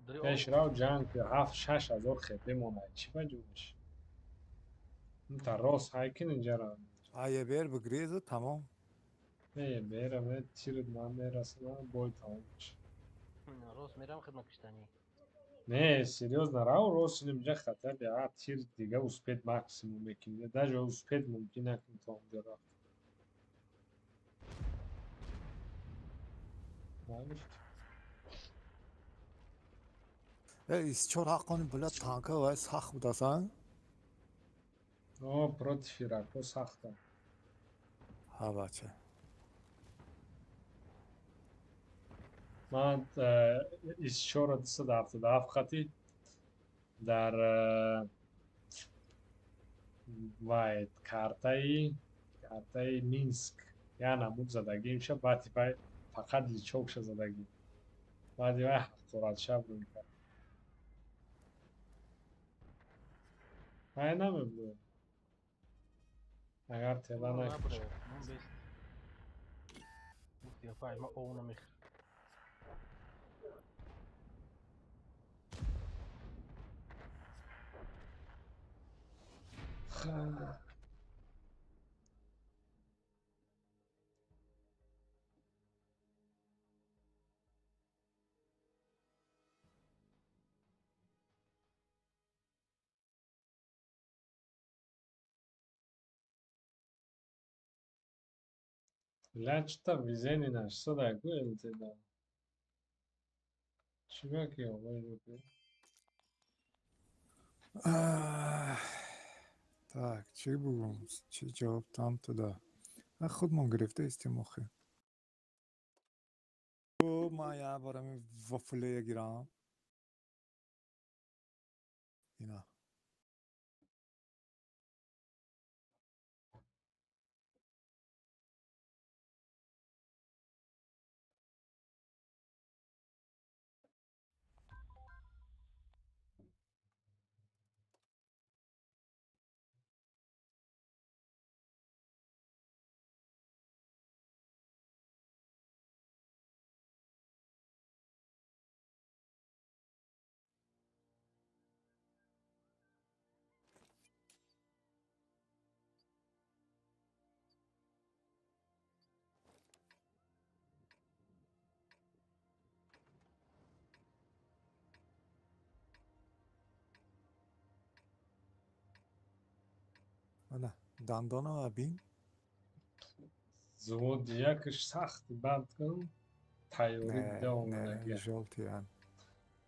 داری Peşrav can ki 7-6 خبه monay. Çi bacımış. Ta Ross hayki ninjara. ایه بیر بگریزه تمام Ne berame tirid man merasına boy tamammış. Roz میرم خدمت کشتنی. Ne серьезно рау Ross ninja хотя бы tir diga успеть максимум ekimde. Даже успеть mümkün akım tamamdır. Yani ایس چور حقانی بلد تانکه وای سخ بوداسن o против Irako saxta. ها بچه من ایشچورا دست دافته داف خطی در وای کارتای مینسک یا نمود زدگی میشه بعدی پای فقط لیچوکش زدگی بعدی وای هفتورات شب رو میکرد های نمیبود اگر تلا Uno نکش nabre, non best. Mustia fai, ma ho una mich. Laçta vizeni naşsa da gülti da. چیکار که آقای رو Так, چی بگم؟ چی جواب tam تو ده؟ خودمون گرفته استیم آخه. ما یه بارم وافله گیرم. اینا. نه دندانا بین. زود یکش سخت بند کن تیوری نه دومنگی جالتی هن.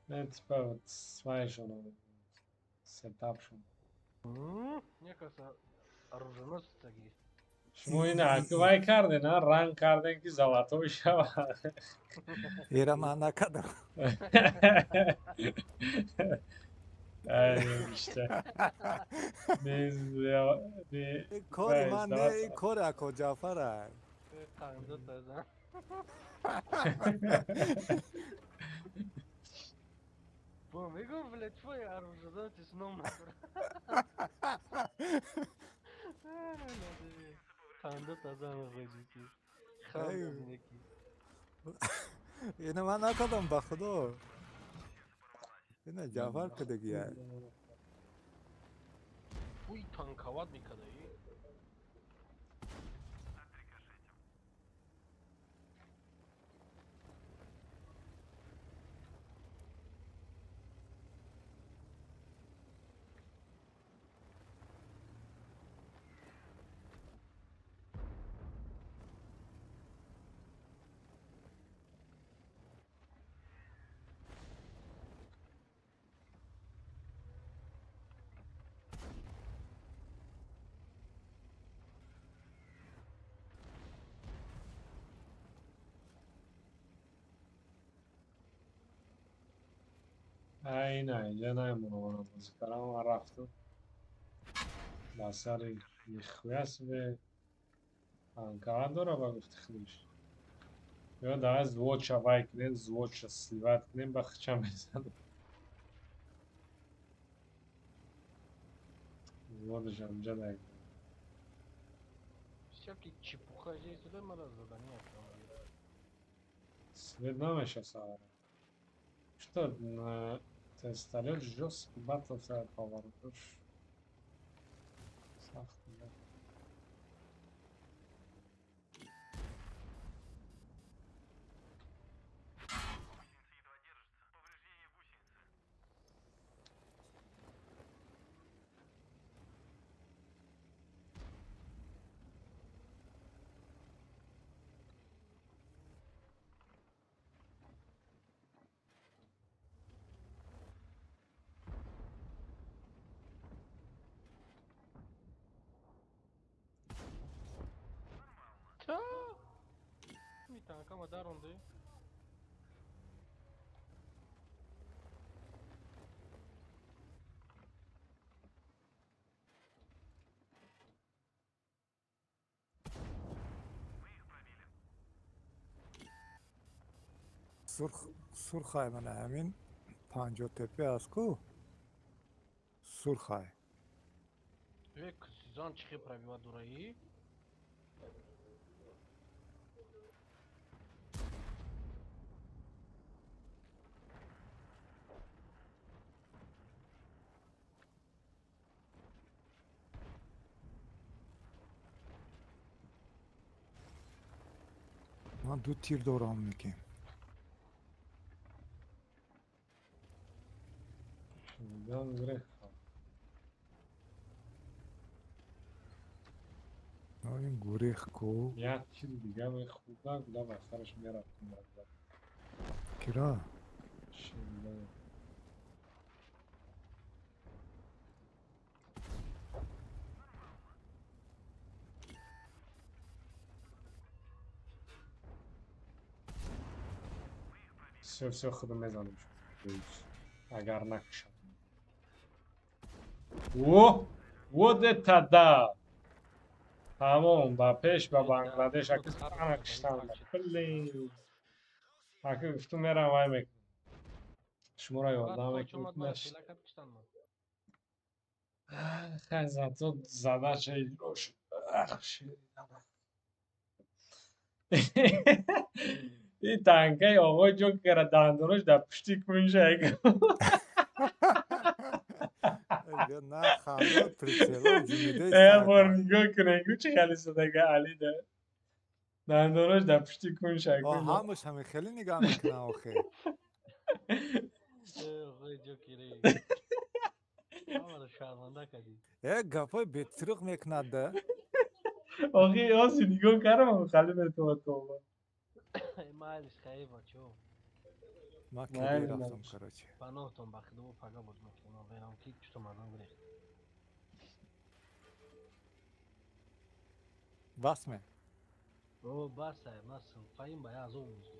نه تیپا свайшон сетапшон Мне кажется, оруженосец таки. شما این اکوای کردین ها رنگ کردین که زلاتوی شود ایرا من نکدم. işte کاری من نه این کار اکو جعفر Kandı taza. Bu میگم блядь твой оруженосец номер. Kandı taza mı gıcıki? Kandı zineki. اینو من نکدم به خدا. اینه جعفر کدگیه. Uy tankavat bir kadayı. نه اینجا نمیمونه بازی کنم من رفتم بسر یخویست به انکار داره با گفتی خودش یا دا زوچ وای کنین زوچ سلیوت کنین بخچم بزنم زودش همجا دیگه Всякие чепуха здесь, сюда мы задание автомобиля. свет нمیشه سواره что тестолет жесткий батл сад поворотов سخت نه Ta. Bir tane kama dar ondu. سرخای من همین 50 تپه است کو سرخای Sizon chiqib pробивать дураи. من 2 تیر دورم میکنم شنیدم زره خواهم. این گوریخ کو یک چیز دیگه به خوب نبودم آخرش میرفتم باید. کرا شنیدم. سه خودم میزنم اگر نکشم و ده تمام با پیش با بنگلادش اکی سپانه کشتم کلی اکی گفتم میرم وای میکنم شما را یادم میکنم نشد خیزت زده چه روش این تنکه آقای جو که دندانش در پشتی کنشه نه خانه پریچلو جمیده یه بار نگاه کنه چه خیلی صدقه علی ده دندانش در پشتی کنشه همش همه خیلی نگاه میکنه آخه Ой, Джокери. Мама шарманда кади. گپای بطرق میکند ده آخه آسی نگاه کردم خیلی به تو Майлиш хай бачо. من که نه، رفتم نه. کراچی Паноҳтон ба хидму пага буд макина верам ки чуто манам гирехт. بس می О басай масам фаим ба язо бузду.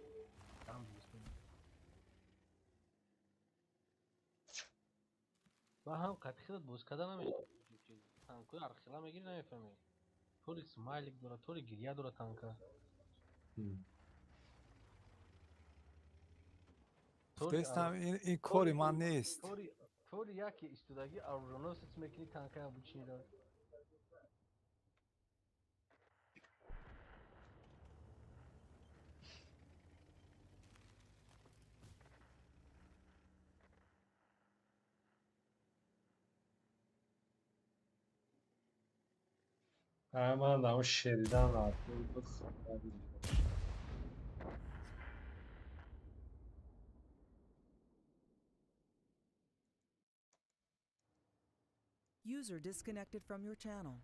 Там бузду. Ба ҳам қатқилат буз када намешавад. Танкои архила мегири намефаҳмӣ. Толи смайлик дорад, толи гирья дорад танка. گفتم این کاری من نیست Толи яке истодагӣ оружоносец мекунӣ танка обучнида. من همه شدیدن رفتور بود خیلی User disconnected from your channel.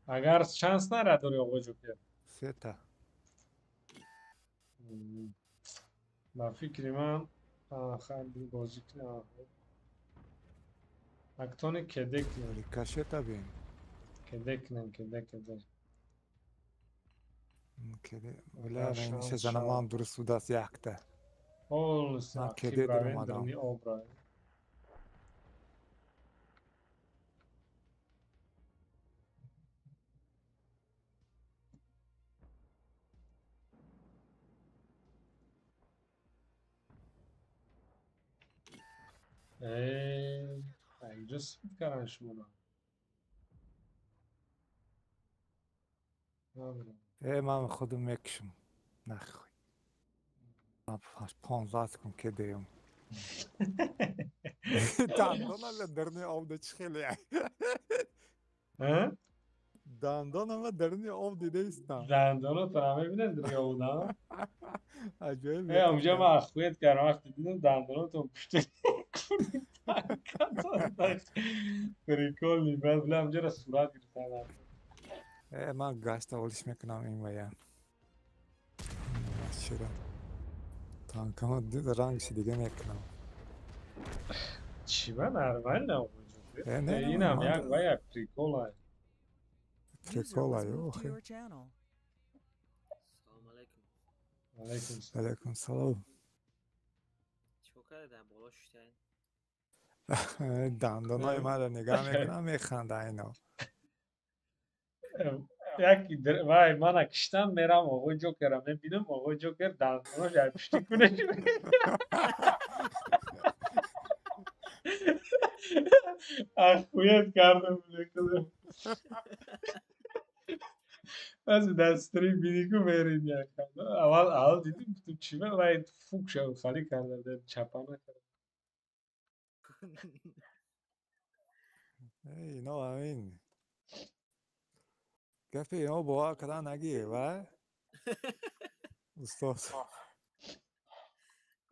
اگر شانس نداری آقا جوکر 3 تا با فکری من خیلی بازی کنم اکتون کدک ریکاشت بین کدک نم کدک ولی رینش زنم هم درست بود از یکته اول من ساعتی کدک در براین اومدم. درنی آبرای اینجا سود کردن شما من خودم میکشم نخوی من 15 کن که دیم دندان درنی آب ده چی خیلی دندان درنی آب دیده ایستم دندانو تو همه بیدن دریا بودن عجایب اونجا من اخویت کردم وقتی دیدم دندانو تو پشتی پریکول بعد بله همجا را صورت گرفتن من گشت اولش میکنم این ویم چرا تانکما رنگش دیگه میکنم چی من نرمال نه این هم یک و یک پریکول های User پریکول was های moved to اوخی your channel. علیکم سلام علیکم سلام چیکار کردم بالا شدن دندانای من رو نگاه میکنم میخنده اینا Vay man akıştan meram o Joker'a ben bildim o Joker dansına yapıştı güneş. Ah kuyet kardım bile kızım. Nasıl dersleri biriku verin ya. Al dedim bütün çime vay fukşa ufali karlardan çapana kadar. Hey, you know what I mean? Gaffe o boğa kadar nagi va? Ustad.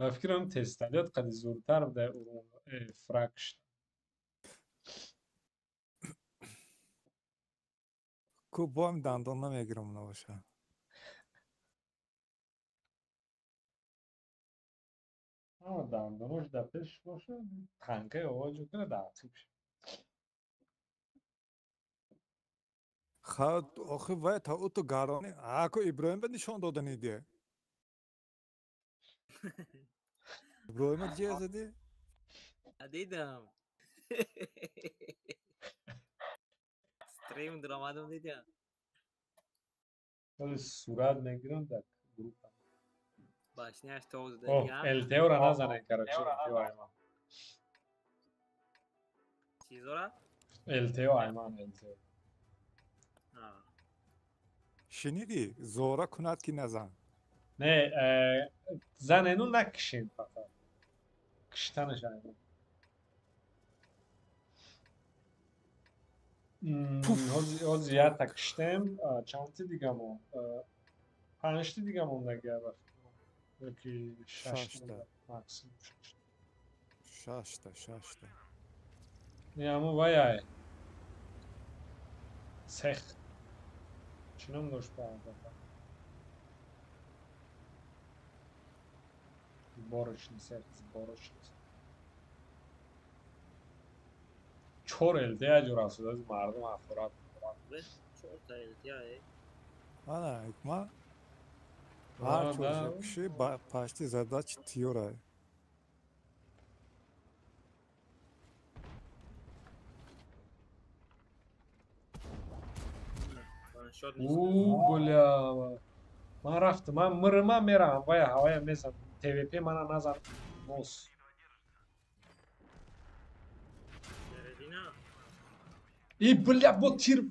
Ben fikrim testaliot kadar zortar da o frakş. Kubom dandonla megirum na başa. Ama dandonoş da peş boşa tanka o Joker'a dağıtmış. Xa oxi va ta o to garoni. Ako İbrahim ben nişan dadan idi. İbrahim'e diyeceğiz dedi. دیدم استریم درآمدم دیدم Böyle surat ne giren de grup. باشنیش تو Oh, دیگم el teora nazane karaçı. Teo ayman. چیزورا El teo ayman el teo. Şinidi zora kunat ki nazan. Ne zanenu nakşin fakat. Kıştanış ayman. Hozi ya takıştım. Çantı digamo. Panıştı digamo da gel bak. Belki şaştı. Şaştı. Maksimum şaştı. Şaşta. Ne ama bayağı. Seh. Çinam doş bağlı. Borçlu sert, borçlu. Çor elde acurası da mardım afurat. به چورتا التیاه Ana ikma. Aa, Ha çok şey paşti zadaç tiyora. شاد Bля. Man raftim, man mırıma meram. Baya havaya mesela TVP mana nazar. Mos. دینا İyi bля bu tir.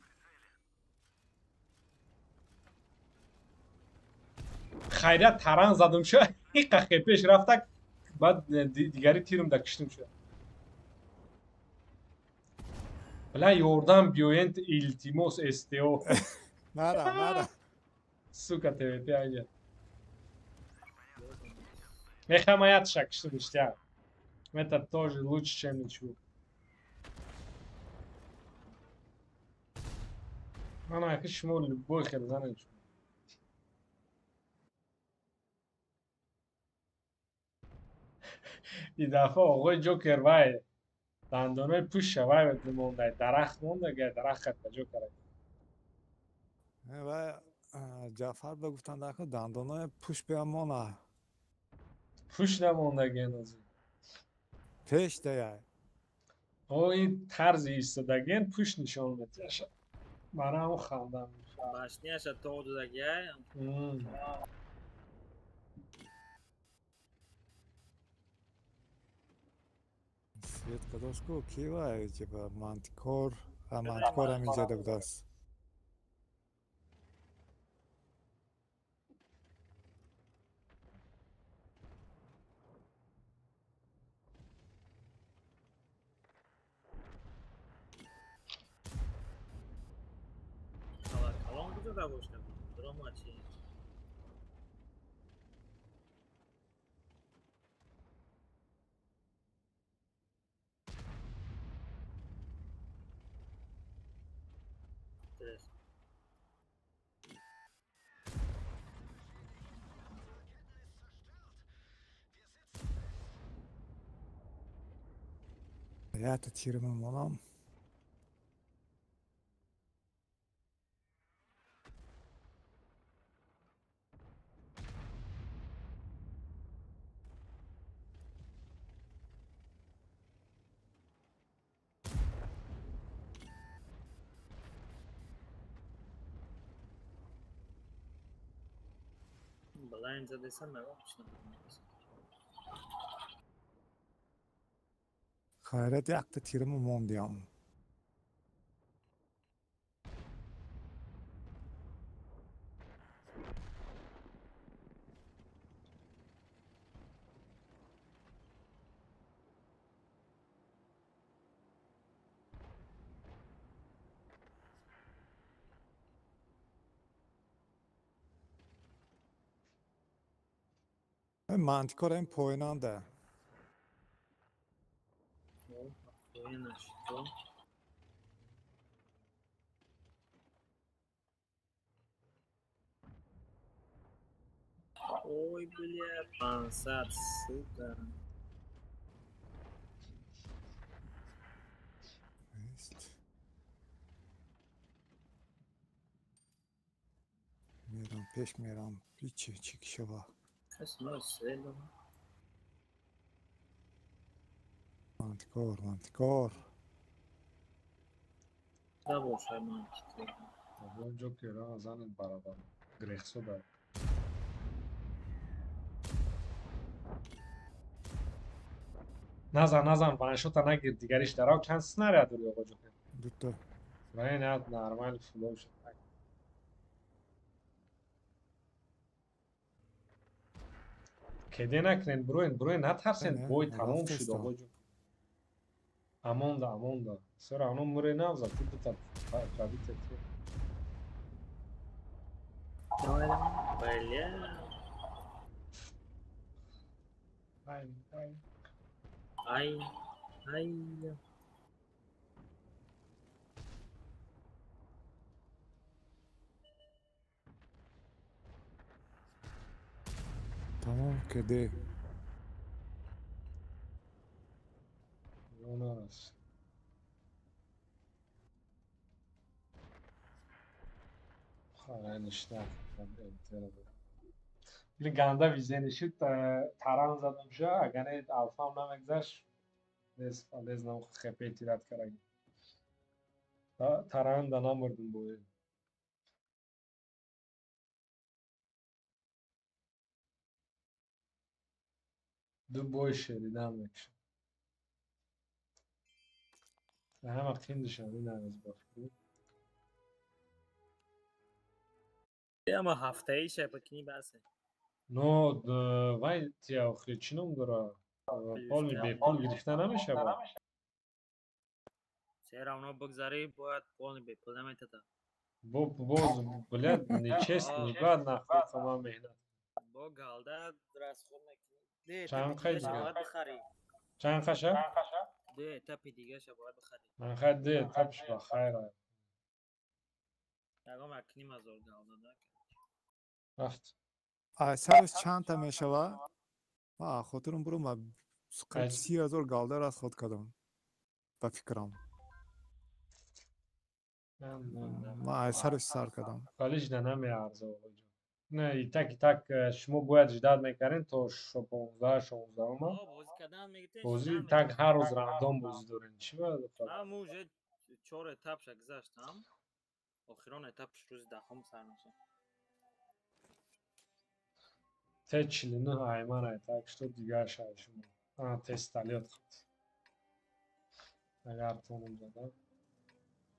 Hayrat taran zadım şu. İlk peş raftak. Bad digari tirim da kıştım şu. Bля yordan bioyent iltimos STO. Nara. Suka TVP ayca. Мехамаят шак что ништяк. Это тоже лучше, чем ничего. Ana akış mı olur? Bu kadar ne? Bir defa o Joker vay. Dandonel push vay ve demonday. Darah monda gel darah katta Joker. و جعفر به گفتن در دندانای پوش بیامانا Push da monda gel ozi. پیش دیگه O این طرز ایستادگی push نشان میده. برای همون خواندم. باشنیش تو دیگه سویت قداش کو کی وای که با منتکور هم اینجا بودست کلام کجا دا باشم درام چی Tres. یا تو تیر من مانم Blind desem ben yapmıştım. Hayret yaktı tirimi mondiyam. Mantikor en poynanda. Oyun açtı. Ой, бля, пансат, сука. Ist. Meram peş meram. Hiç çıkışı var. Космос, Село. Mantikor. Да, боже, мальчик. Або Джокера занят барабар. Грехсо да. Назан, ваншота нагир, дигариш дарав чанд снаряд дори оғо Джокер. Dutta. Вай не нормал флоу шуд. Кеде накунед, броин натарсен, Не, бой не, тамом рафтест шуд то. оғо Джокер. Амонда. Сера оно муре навзад, ти дута пробите ти. Бля. Ай. Ай. Ай. Tamam kedi. Onu arası. Aynışlar. Bir ganda vizeni şut taran zadım şu agane alfam namegzaş les nam khepeti rat karag. Taran da namırdım bu. Du boy şeridan bekş. Hem akın dışarı namaz bak. Ama haftaya iş yapakini bense. No, vay tiya xriçinum dora. Polmi be pol giriftan namiشه با. چرا اونا بگذاری باید پول به پول نمیتدا. Boz bled nichest nibad nakhud tamam mehnat. با گالده درست خود نکنی. ده چند تپی خیلی دیگه دیگه؟ باید بخری. Çan kaşa? ده تپی دیگه باید بخری. Man khade tapş ba khayra. اگه مکنی مزار گالده ده. Raft. سرش چند تا میشوه؟ خاطرم برو ما قریب از 30,000 گالدر از خود کردم به فکرم ما سرش سر کردم Kaliş de nemiarze olacak. Ne tak şumu باید جداد میکردین تو 15 ama بازی کردن میگه تیش bozi نمی‌دونم. tak her roz random bozi دارین چی باید بخواد؟ من موجه 4 etaپ گذاشتم. آخران etaپش روز دهم سر میشه. Teçlini hayman tak что دیگر şaşım. Testalyat خط. Eğer tonumda da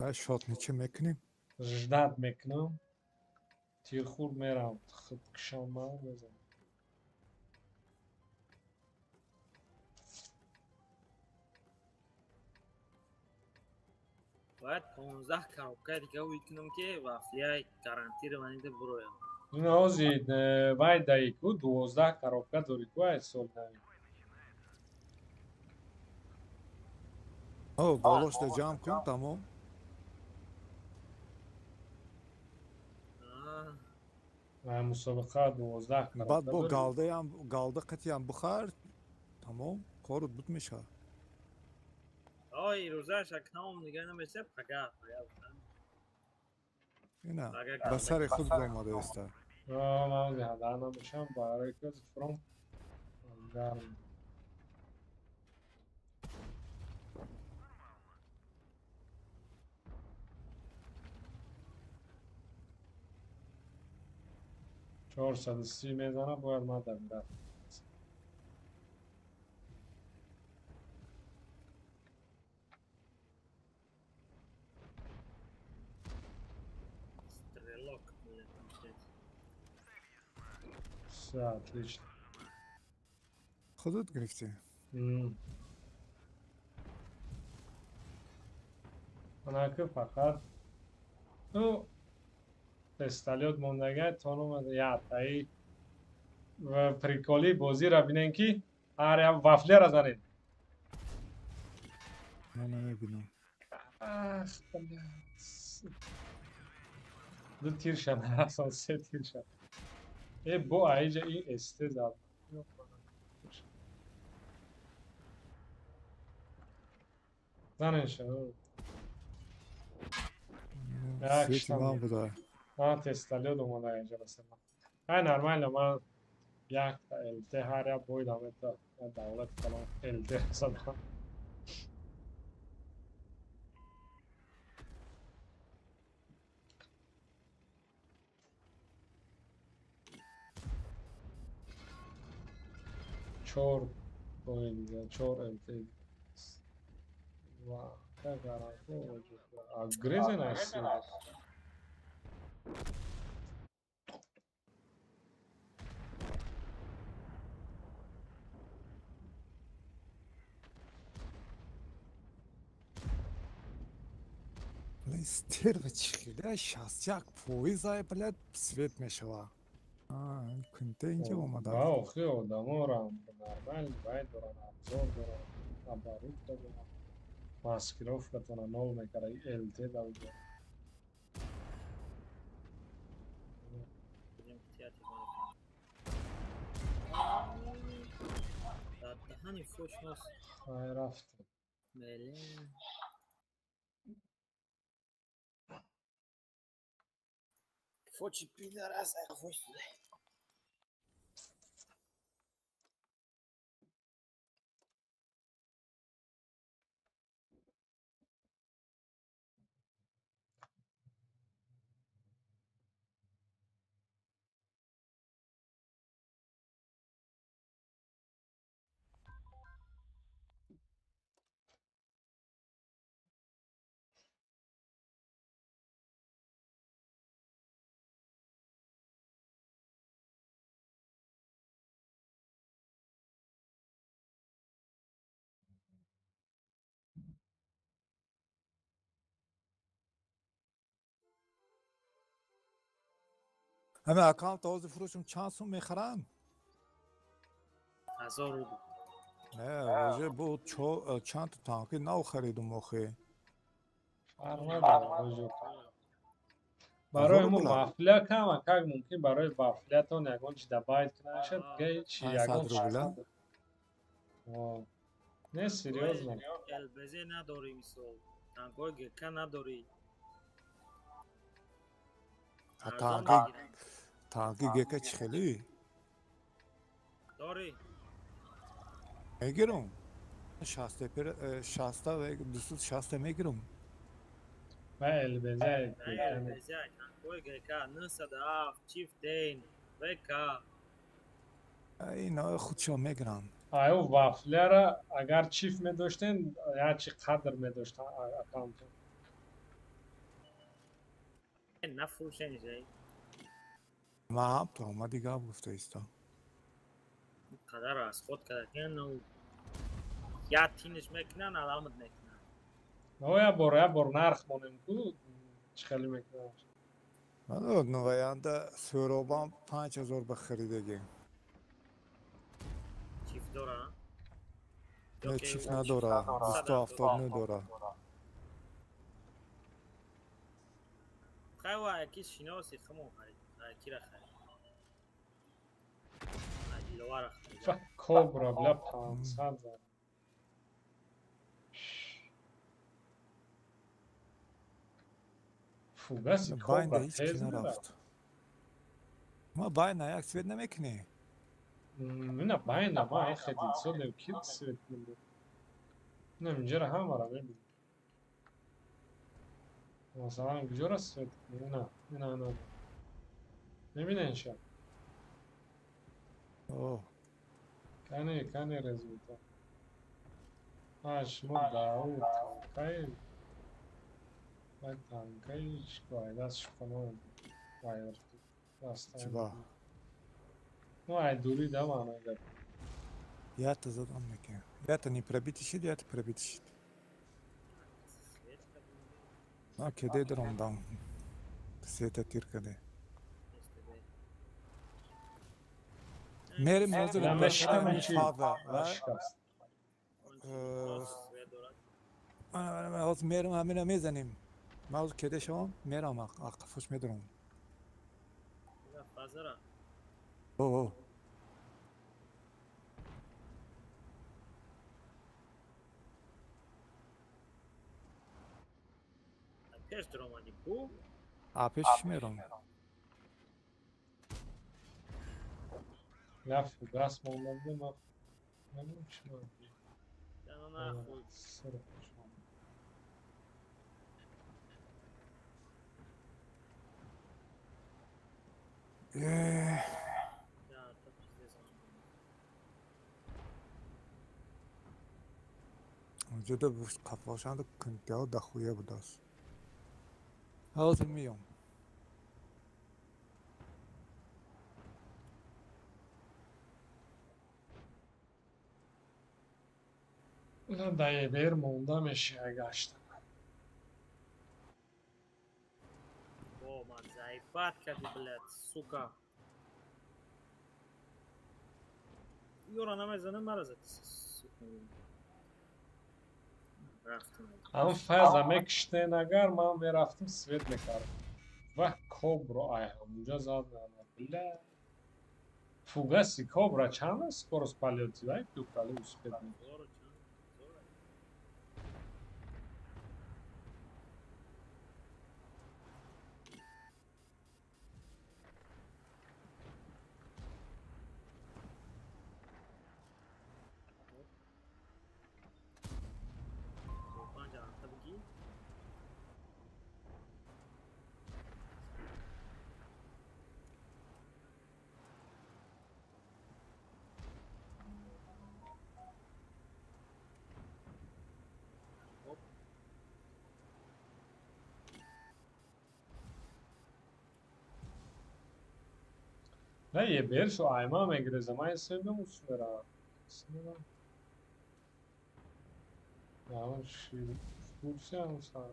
و شات نیچه میکنیم جداد میکنم تیر خورد میرم خط کشم بزن. باید 15 کاروکای دیگه وید کنم که وافلیای گارانتی رو منیده برویم. Nozi vay dayıku 12 karoka doriku ay soldan. او بالاش ده جمع کن تمام و مسابقه 12 بعد karoka با doriku. گالده قطعی هم بخار تمام کارت بود میشه آی روزش اکنام دیگه نمیشه پگاه اینه به سر خود آماده است Mağazi hadana bişam barayı kız from garm. 430 میزنه باید ما در میرم. Стрелок, блядь, блядь. Все, отлично. خودت گرفتی. اونا که فقط تو تستالیوت موندگه تانو مده یا تایی و پریکولی بازی را بینن که هر وافلی را زنید. من نمیبینم. آخ بلد. دو تیر شد اصلا 3 تیر شد. ای با ایجا این استه زد. زنش شد. سیتی من بوده. تستالیوت اومده اینجا مثلا. های نرمال من یک تا الته هر یا باید همه تا دولت کنم الته رسدم. چور باید 4 الته و که گرانتو وجود داره. گریزن هستی. Стерва чихля шастяк поизай блядь свет мешава. Kunte اینجا اومده. با خیلی آدما را نرمال باید دارن ابزار دارن اباروت دارن ماسکروف کتونه نول میکره الته دارن Будем احتیاطی کنیم. دهنی فوش ناس. خیلی رفته بله. فوچی پیدر از فوش شده. همه اکانت تازه فروشم چند سوم میخرن؟ 1000 روبل. نه واجه بود چند تا تانکی نو خریدم مخی. فرق نداره وجود برای مو وافله کم که ممکن برای وافله تون یکون چی دبایت کنه شد که چی یکون 500 روبله؟ نه سریوز من البزه نداری مثل تانکوی گکه نداری. تانکی گکه چی خیلی؟ داری؟ میگیرم. شاسته و 260 میگیرم. و البزه البزه تانکوی گکه نصد آف چیفتین وکا. اینا خودشو میگیرن. آیا وافله را اگر چیف می داشتین یا چی قدر می داشتن اکانت نفروشن جای. ما هم تو ما دیگه گفته ایستا. قدر از خود کردن و یا تینش میکنن علامت میکنن. یا بار نرخ مونیم کو چی خیلی میکنن من نویانده سوروبان 5000 بخریدگی. چیف داره؟ نه چیف نداره. 270 نداره. خیلی یکی شناسی خمو خرید. یکی را خرید. لوا را خرید. کوبرا بلا 500 زن فوگاسی باین کوبرا هیچ کی تیز نرفت. ما باین یک سوید نمیکنی. نه باین ما این خیلی سودم کیت سوید کنیم نه اینجا را هم را ببین مثلا اینجا را سوید کنیم نه نمیدن شد اوه Кане резултат. Шумо Давуд танкай вай танкай чикоай дастш канон вайрти дастан. چبا Ну ай дури давана гап. Я то задам мекем. Я то не пробитишит, я то пробитишит. Свечка bilmiyorum. Ha kededir ondan. Sete tirkade. İşte be. Merim hazır Ja beşten mešam fazla. Aşkast. Az merim hamine میزنیم. ما از کده شما میرم اقفش میدرم. Fazla. اوه Peş dromani bu. آپش میرم. Laf gaz monladı mı? Ne bu şu an? Ben ona koy. Sırf şu an. Ya tabii ki de zaman. اونجا دو کفاشان دو کنده ها دخویه بوداست. حاضر میام. Ulan dayı verme ondan eşeğe kaçtım. О, man заебать как блядь, сука. Yora namazını marazat. Сука. Raftim. Ama fazla mekşte nagar man ve raftım svet mekar. Vah kobra ayağım. Uca zadana. Bля. Фугаси кобра чана скорость полета, да? Тюкали успетно. Zor can. Zor. Zorbanca tabii ki. Hop. Ne ye bir şu ayma megre zaman sevdim usvera. Sınıra. Ya şu kursiyan sar.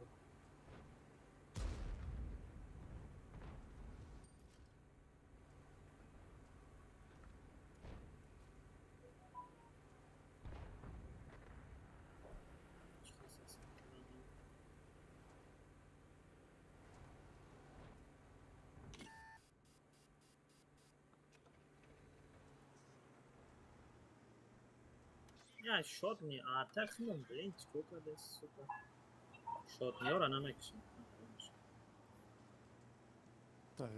Ya shot не, а так ну, блин, сколько здесь, сука. Shot не ora namek için.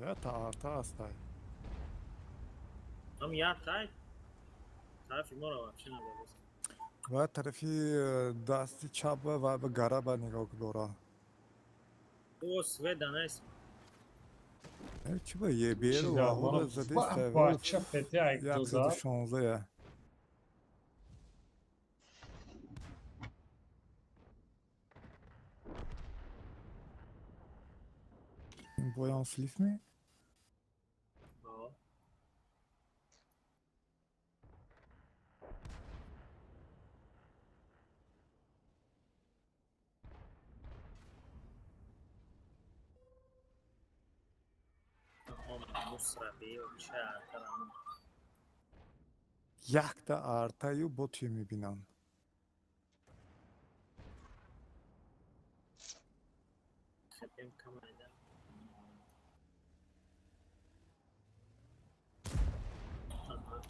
یا تا آرتا است. Tam ya tay. Tarafı mora вообще надо было. و طرفی دستی چپ و به گرب نگاه دورا. O sve danes. چی با یه بیر و Çizer آهو bana زدیش تا bahçe feti ayık یک doza. 116 این بویان سلیف می؟ Ja. Ama Musrafi o çağıran. یک تا آرتایو بوتی میبینن. Hepim kamerada. Aha.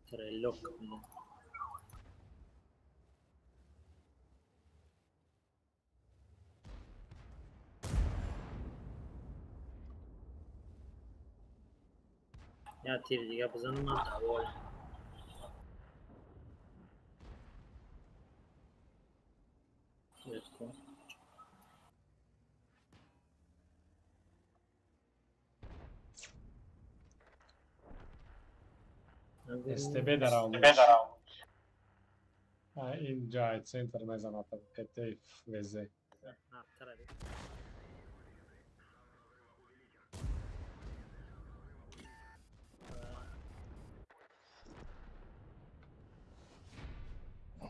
Trellok. Ya tiri دیگه بزنم من دوال. Let's go. استبه در آموش اینجا سنتر میزنه تا پته وزه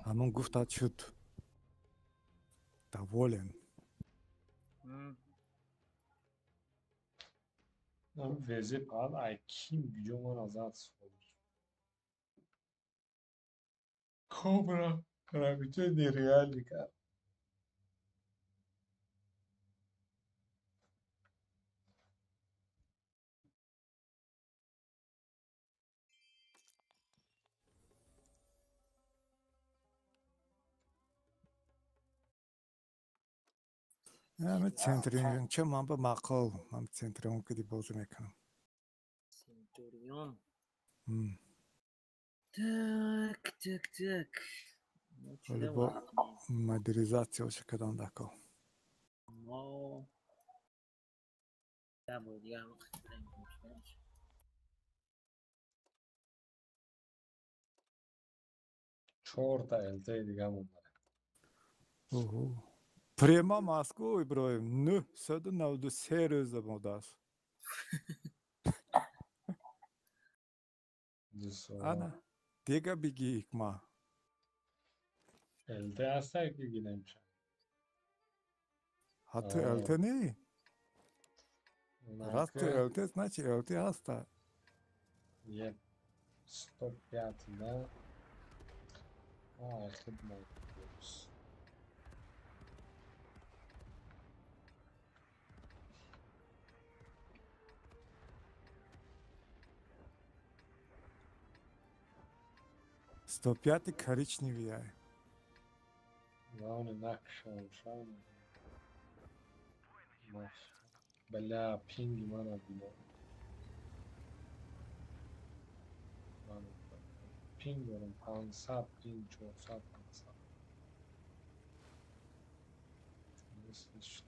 همون گفت شد доволен. هم وزه پاد ایکیم بیجو من ازاد سوالش کامرا کرابیتو نیریالی کرد همه центре چه من به مقال من центре اون کدی بازی میکنم. سنتوریون ام. تک ولی با مدرنیزاسیون کدام دکو. ما یا بود دیگه هم خیلی مشکل چهار تا الته دیگه مونده اوه. پریما ماسکو ابراهیم نه 193 روز مونده است. انا دیگه بگی ما الته هسته که گیده میشه حتی الته نی راست که الته значи الته هسته یه ستوب پیاتیده خدمت دیوز стопяти коричневые. Главное нақша ушам бля пинги мана бино пинг дорам 500 пинг 400 500 نیستش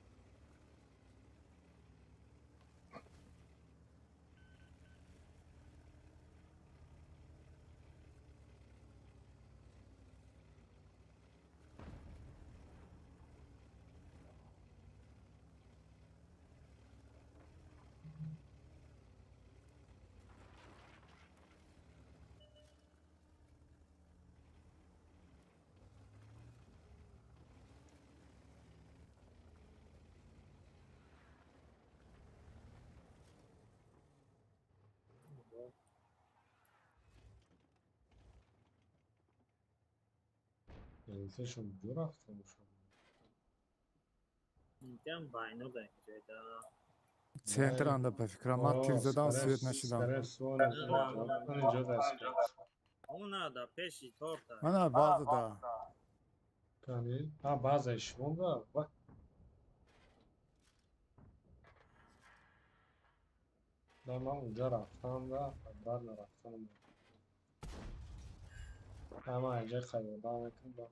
التشون دو رفته میشون میگم باینو ده جدا центр анда по фикрам من تیر زدم سویت نشیدم. سپره سوال اینجا دست اونا دا پیشی تورتا انا bazı da کنی ها بازش مونگا و نه من اونجا رفتم و بعد نرفتم اما اینجا خیابان میکنم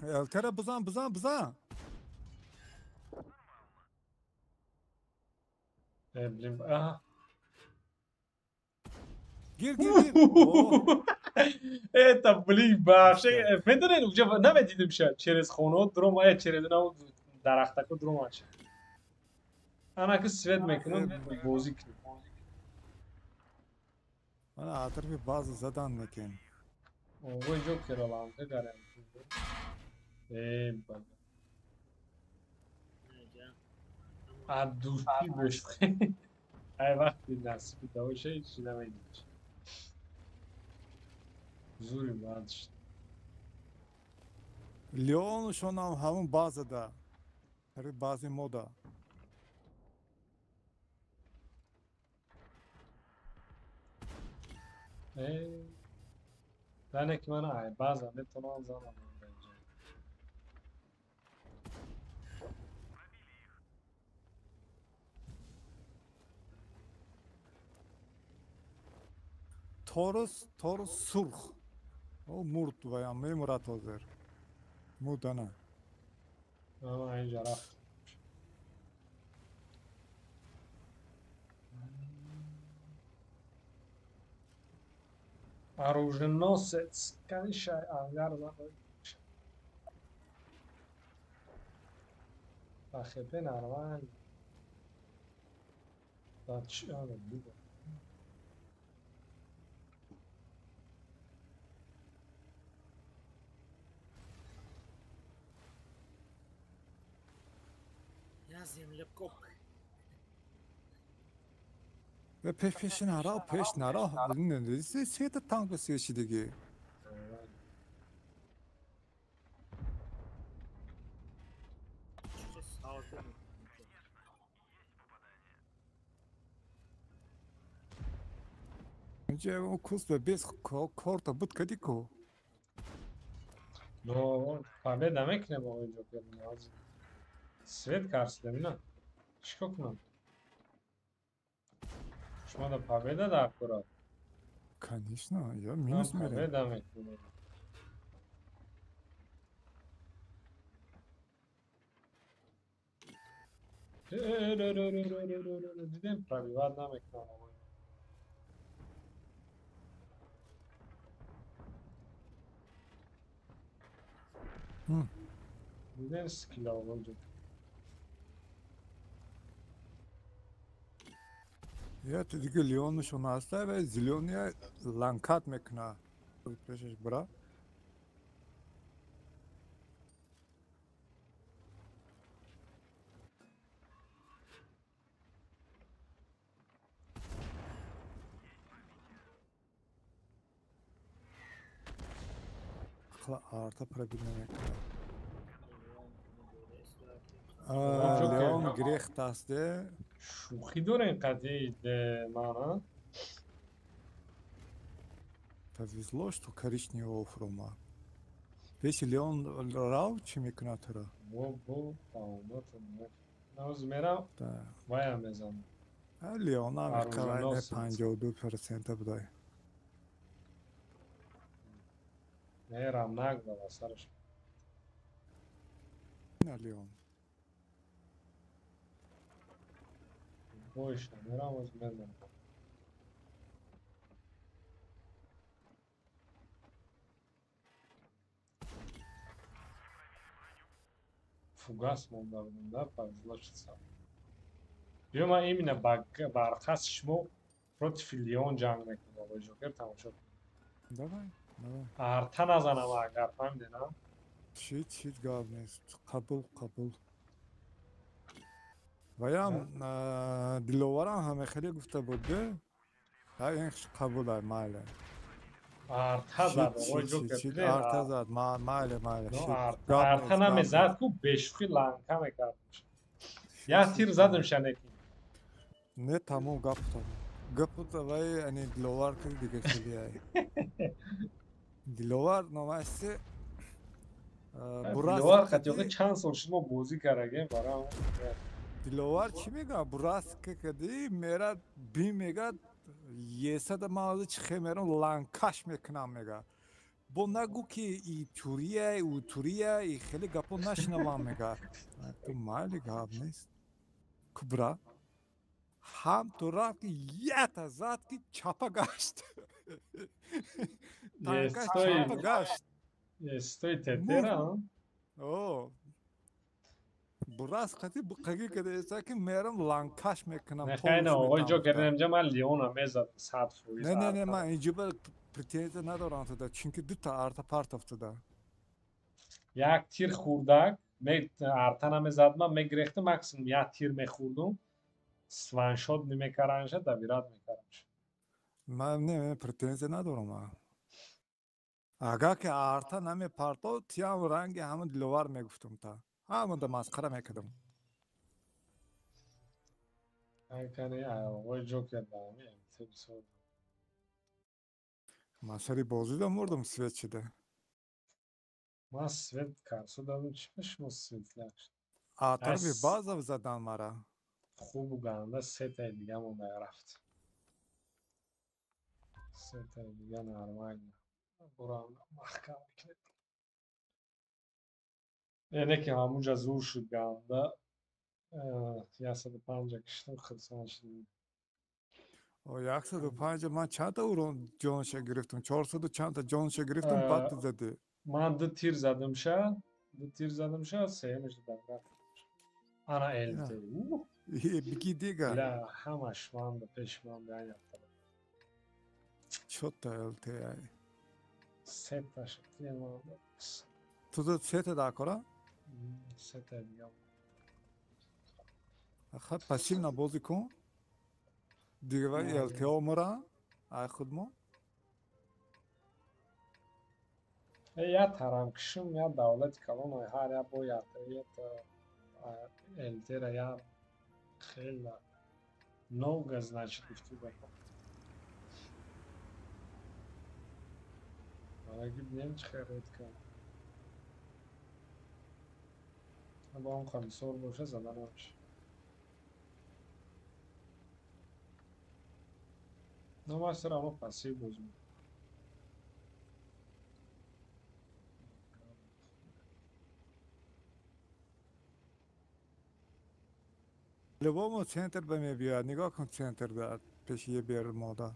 التره بزن بریم آه گیر اوه. Eita, بلی باشه بدونین اونجا نمیدیدیم شاید چرز خونه درو ما چرز نمو درخت کو درو ماشه انا که سوید میکنم بازی کنیم من اطرافی bazı زدن میکن. اونگو اینجا کرالام که گرم بله عبدوشی بشخی ای وقتی نصیبی داوشه هیچی نمیدیم زوری باید شد لیونشون هم همون bazı da. Her bazı moda. زنه که من ای بازم نتونم زنم Torus surh. O murt veya memurat ozer. Mudana. اما اینجا رفت Оруженосец. Конечно, ангар забыл. Пахепе нормально. Зачем было? Я землекоп. Ve peşin ara, peşin ara. Ne sete tank ve seçideki. Что сауты? Önce o kurs ve biz korta but kadiko. Но победа мекне бо Джокер назад. Свет карсда мина. Что к нам? Шма да победа да аккурат. Конечно, я Нам минус мере. победа мекне. Dedim пробивать нам экран. Hı. Dedim skill olacak. Ya tediki Leon'u şunu hasta ve Zilyon'a lankat mekna. Peşiş bıra. Arta prabilmemek. Leon Grech tasde. شوخی داره این قضیه مانا Повезло, что коричневого хрома. Весь Леон рау чемикнатора. بو تعاملات نوز میرم Да. وای میزنم Leon Amerika'da Arujanosis. 52% buday. میرم نگذارم سرش Ne Leon? بویش میرم از میزنم فوگاس مونده بودم در повезло شد سر بیا من ایمینه برخص شما против لیون جنگ میکنم با جوکر تمام شد Давай, давай. ارتا نزنم اگر فهمیدی نه Çit gavnes. Kabul. Vayam dilovaran hame khali gufta bude. Ha این قبول های ماله. ارتا زد آقای جوکر چیت دیدی آرتا زد ماله ارتا نمیزد کو بشوخی لنکه میکرد یا تیر زدم شنکی Ne tamam gapta. Gapta vay hani dilovar kız dige khali ay. Dilovar nomasi دیوار خطیقه چند سال شما بازی کرده برام दिलोवार छिमेगा बुरास के कदी मेरा भी मेगा ये सद मावज छे मेरा लांकाश में खनामेगा बो नगु की ई चुरिया उ तुरिया ई खली गपो नशना वामेगा तो माले गाबनेस kubra ham turak ya tazat ki çapa gaşt tanka çapa gaşt Estoy tetera o Buras kati bu kagi kadar ki meram lankaş meknam نه خیلی آقای جوکر نمیجا من لیون میزد 100 فویز Ne man icibel pretenze ندارم تو da çünkü dü ta arta part of da. یک تیر خوردک ارتن میزد من میگرفت مکسیموم یک تیر میخوردم سوان شد نمیکردنش دا ویراد میکردنش Man ne pretenze ندارم ha. Aga ki arta nami parto tiyam rangi hamın dilovar meguftum ta. Hamın da maskara mekadım. کنی آقای جوکر دارمی تبسود Masari bozu da vurdum Sveç'de. ما سویت کارسو دادم چی بشه ما سویت لکش Atar bir bazı zadan var ha. خوب و گنده سه تا دیگه مون رفت سه تا دیگه نرمال برام محکم کرد اینه که همونجا زور شد گنده 150 کشتم خلصان شدیم 135 من چند تا اون جانش گرفتم 400 و چند تا جانش گرفتم بعد زده من دو تیر زدم شا. دو تیر زدم شا. سهمش دادم رفت. Ana elte. بگی دیگه La همش من به پشمان بیان چوت تا الته سه تا شد یه ما تو سه تا داکارا سه تا دیگه خب پاسیم نبازی کن دیگه وای الته عمره ای خودمو یا ترام کشم یا دولت کلون هر یا باید یا الته را یا خیلی много значит گفتی بکن اگه نمیشه خرید کنم با هم خالی سور باشه زدن همش نماستر اما پسیو بزن لبامو سنتر به می بیاد نگاه کن سنتر بیاد پیش یه بیر ماده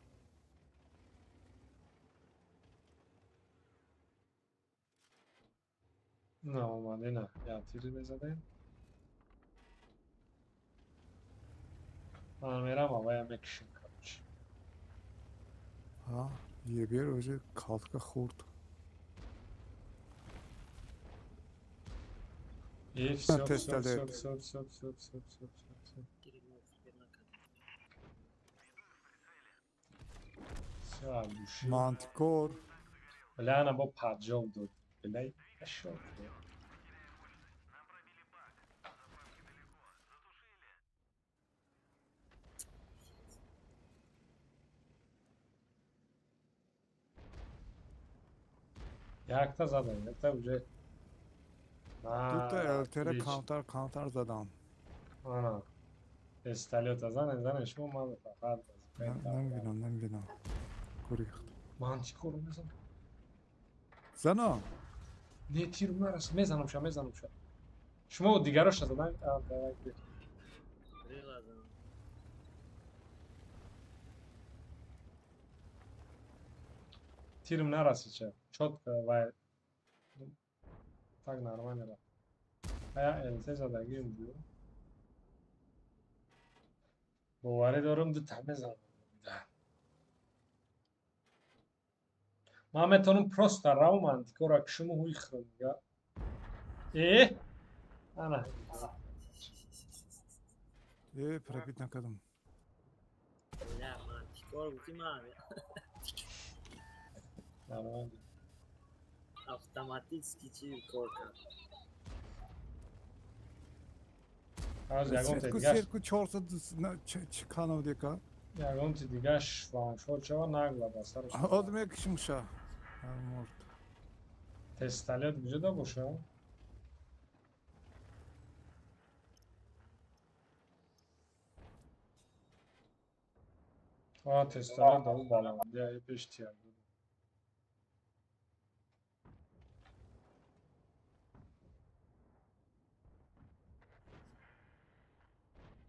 نه اومده نه یا تیری بزدیم من میرم آقای مکشن کارش ها یه بیر اوزی کالک خورد ایف نه، سوب تست سوب داده. سوب سوب سوب سوب سوب سوب سوب گوشی مانتیکور ولی انا با پجام داد بلی اشو یک تا زدم یک تا بجه دو تا التر کانتر زدم آنا استالیوت زنش من فقط نمیبینم گریخت مانتیکو رو بزن زنا نه تیر نرس میزنم شا شما دیگراش زدن تیرم نرسید چه چوت و tak نرمانه را ایا الته زدگی اونجور باوره دارم دو تمه زدم Mahmet onun prosta romantik olarak şunu uyuyorum ya. Ana. پرپیت نکردم نه من چیکار گفتی من Normal. автоматически چی کار کرد Az yagon سرکو tedigaş. سرکو 400 چه کانو دیگه Yagon tedigaş falan şol çava nagla basar. آدم یکیش موشه مرد Testalet gücü de boş ha. Testalet da bu bağlam. Ya hep ihtiyar.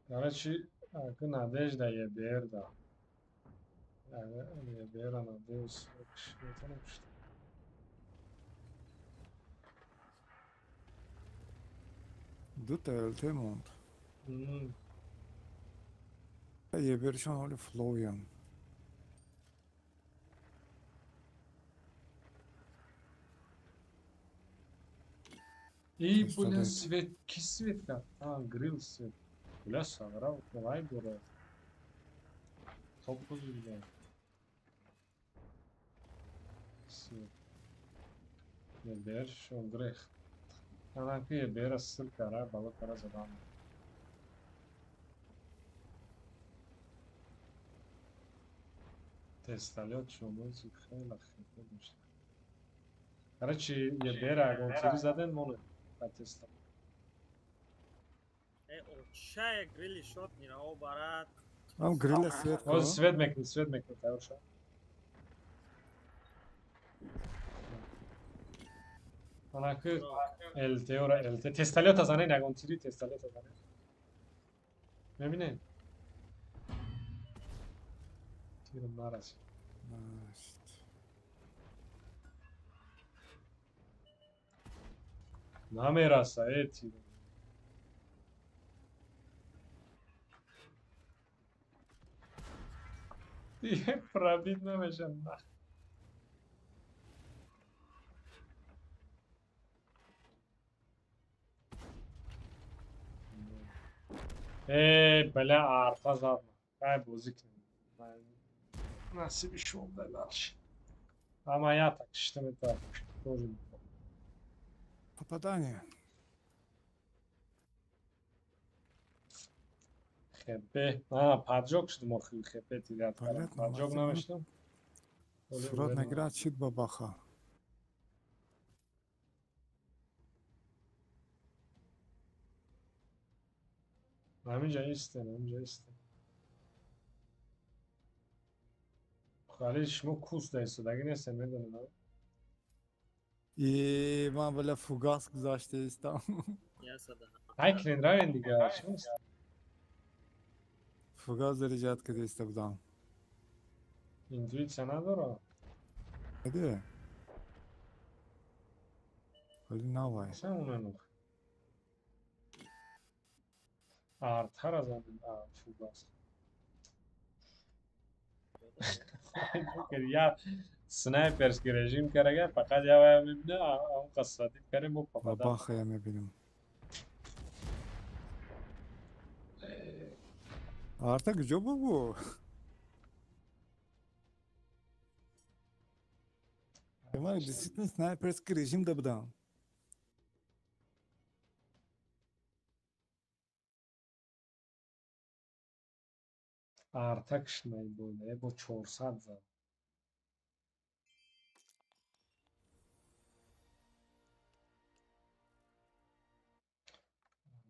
Короче, ако Надежда je Берда. Je Bera Надежда. Ne tanım işte. دو تا الته موند یه بیرشان حال فلویم И, Тесталет. блин, свет, ки светка? Грил свет. Бля, саграл, давай, дура. Топ бля. Свет. Je Ber, šo greh. Onaki je Bera srkara, balo kara zadam. Testalet şunu zıkhela khete düştü. Короче, je Bera agon zaden monu. Testalet. او چه گریلی شات میره او برات هم گریل سویت O svet mekni tavşa. Onaki elte ora elte. Testalet azane nagon tiri testalet azane. میبینه تیرم نرسید. نشت. نمیرسه تیرم. دیگه پرابید نمیشه. نه. بله آرتا زد. काय بازی کنیم. نصیبی شوم دلارش. Ama yatak işte mi tak. Тоже. Попадание. خبه. پاجوک شدم آخه خبه تیریت کردم. Понятно, پاجوک Мартин. نمیشتم. Сурат наград чит бабаха. همینجا ایسته. همینجا ایسته. خالی شما کوس دایسته. دیگه نیسته میدونم. И man böyle fugas گذاشته ایستم. Yasada. هایکلین راین دیگه. چی نیست؟ Fugas заряжать کرده ایسته بودم. اینتویت نداره. Hadi. ولی نوای. اصلا اونو آرتر از آن فوگاس. یا سنایپرز که رژیم کرده فقط یا میبینه اون قصاتی کنیم و پاپادا. باباخه یا میبینیم. Artık jobu bu. Kemal disiplin sniperski rejimde budam. آرتکش نیبونه با 400 زد.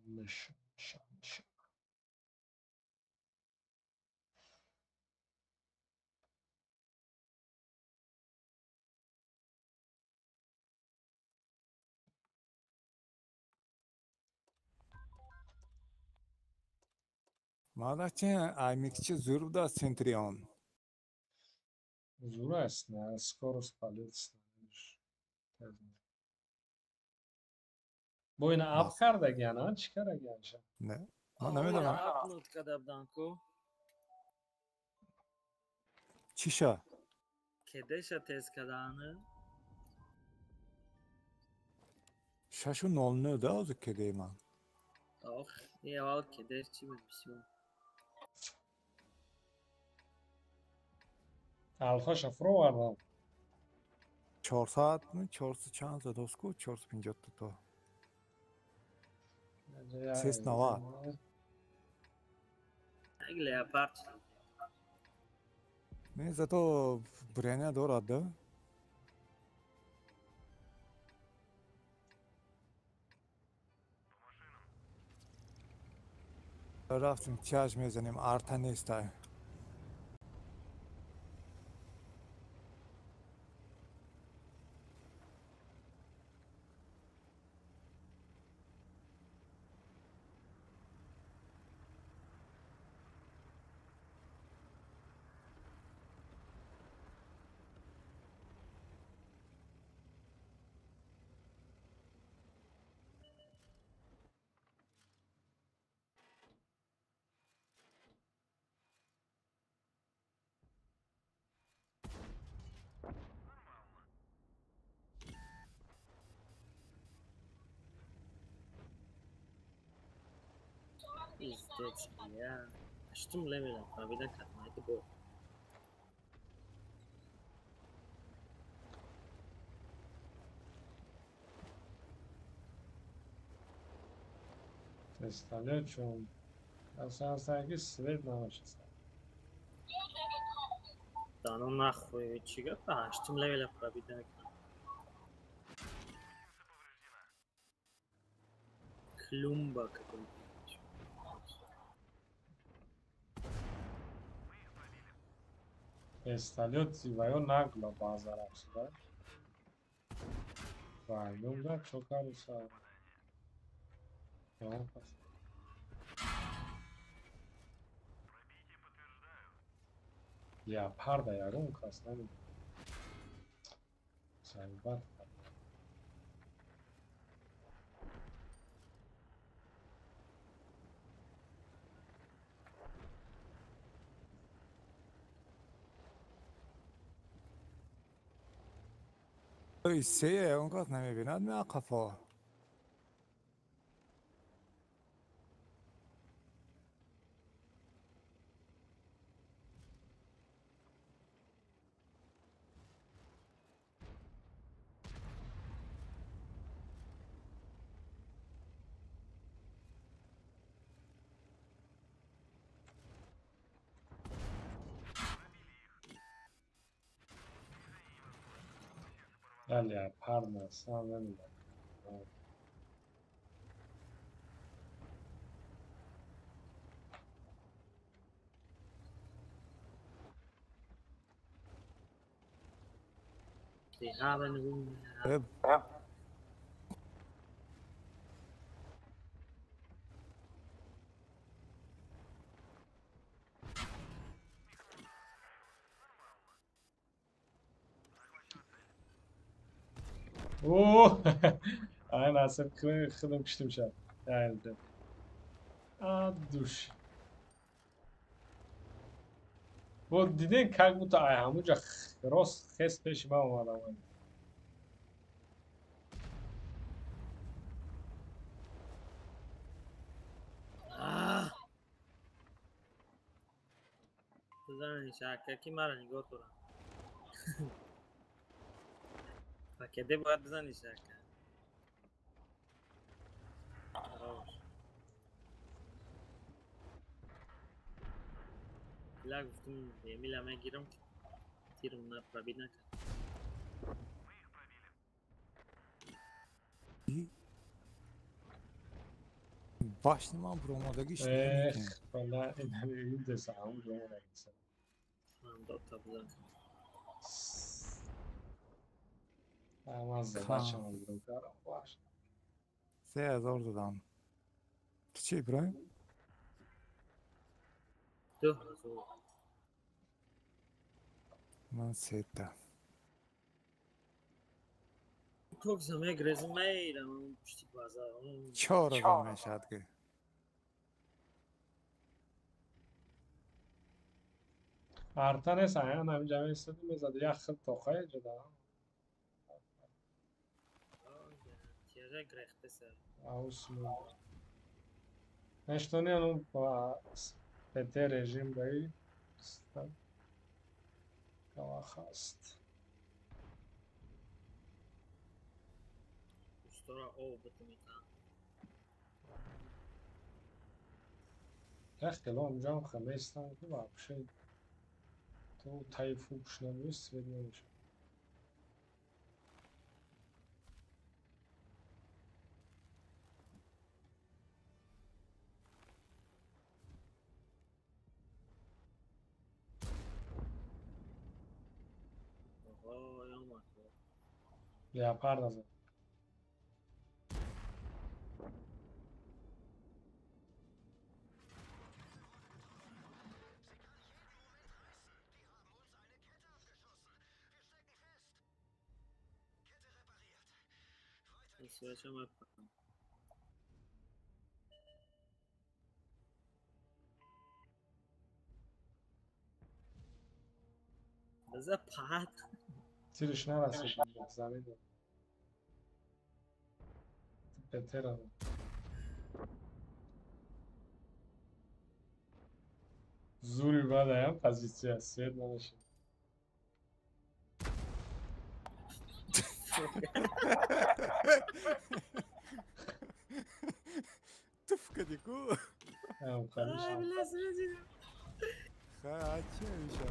نشان. Madakçı IMX'çi zürb da Centurion. زور است نه اسکورس پالیت است. با این آپ کرده گیانا چی کرده گیانش؟ Ne? Ben nemiyorum. Upload kadar danko. Çişa. Kedesha tez kadanı. Şaşı nolunu da azık kedeyim ben. Oh, ya al kedeş çi bilmişim. Alfa şafro var lan. 4 saat mi? 4 çan za dosku 450 to. Ses nava. Egle yapart. Ne zato brenya dor adı. رفتیم چشم میزنیم آرتا نیست. İzdet ya. Açtım level'e. Kabiden katmaydı bu. Представляю, что он. Aslında sanki Svet namaçız. Dano nahvoy çiga. Açtım level'e kabiden. Klumba какой. Estaliot zivayı nagla bazı araçlar. Vayonga çok arısa. Tamam pas. Leoparda yarım kas ne bileyim. Sayıbat. ایسه اونقدر نمیبیند نه قفا. Ya leoparda sana ne bileyim. Die haben room. Oo. Aynen asıl kılım kıştım şu an. Yani de. Aa duş. Bu dedin kalk bu ta ayağımıca rost kes peşime olmadan. Ah! بزنن شهکه کی مرا نگاه تو را فکده باید بزنی شهکه بلا گفتم امیل همه گیرم که تیرم نپربی نکن Başlamam bromadaki neydi? Valla iyi de sağım zaman ayısı. من دو تا بزن Amaz da başlamam durum karam var. 3000 دادم. چی ابراهیم؟ 2000 من 3 تا. çok zaman grezim میرم پشتی بازار 4000 میشد که. Artan sayın amcam istedim zaten yakın tokaya ceda. تیره گرخته سر Ausmu. Nešto ne ono pa PT režim da i kao hast. دوستا او بتونیدم Ehtelo amcam khamestan ki вообще то тайфуш на месте видно. آقا یا ما Leopard da. اسمش هم بذار پهد Tirish neresi zamin. Petera. Zuri badaya pozitsiya svet nanashi. Tufka diku. Hem kanish. Kaçı میشه.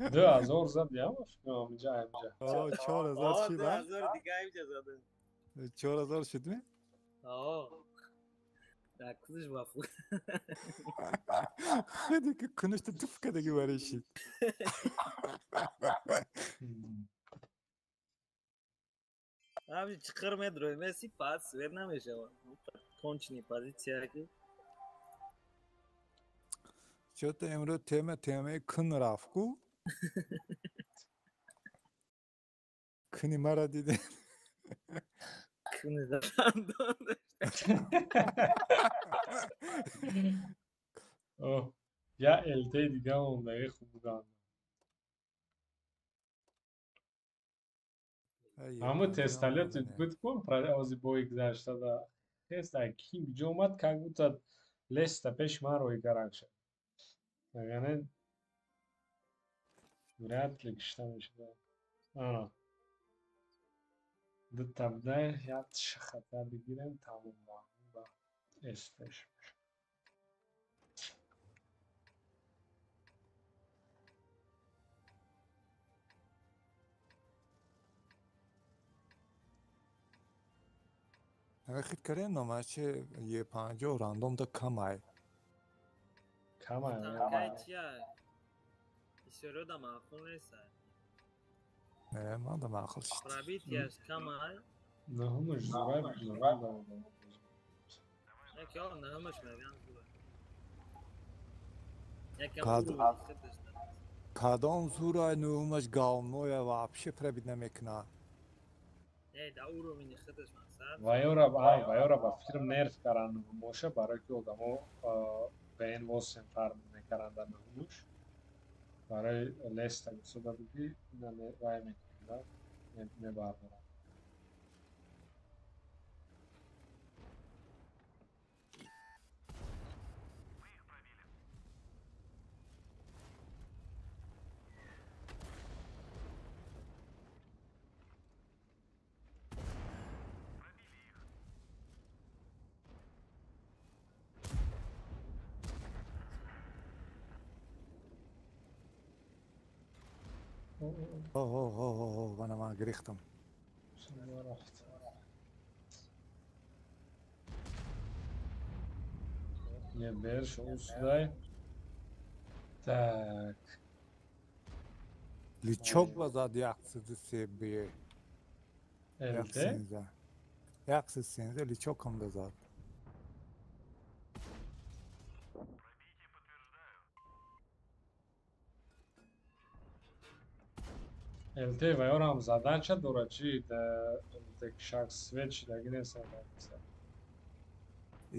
2000 zad ya amca amca. 4000 چی داد؟ 2000 دیگه اینجا زده 4000 شد می؟ آه در کدش وافو خیلی که کنشت tufka دیگه برشید. abi çıkarmıyor Messi pas vermemiş ama konçni pozisyonu ki Что-то امروز تمه کن رفت کو کنی مرا دیده Kını da random. Oh. Ya eldeydi ya ondayı خوبگان. Ama testalet بود کن از بوی گذشته دا تست کیم جومت که بود لست پیش ما روی کاران شد. یعنی برات لگشته میشه. آه. دو تبدیل یا خطر بگیرم تمام با استش. خیلی کردن نماشه یه 50 راندوم دا کم ای Kama Tankayt ya. İsoro da makul neyse. نه من دا معقل شد Probit ya kamay. ne olmuş zor da. Ya ki o ne olmuş megan zor. Ya ki Kad- o خدش. کدام زورای نومش گاونوی вообще пробить نمیکنه Ne da uro mini خدش مثلا. Vayora ba film nerf karan moşa baraki odamo beğen vosen farm ne karanda olmuş. Baray lesta suda bigi ne vay mekanda ne barbara. اوه وانا ما گریختم Sonra rahat. Ne ber şu usuday. Tak. لیچوک بزاد یک سوزو سی بیه یک Elde. سینزه یک سوز سینزه لیچوک هم بزاد Elde Vayora ham zadan çad doraçi de tek şark switch de yine sen.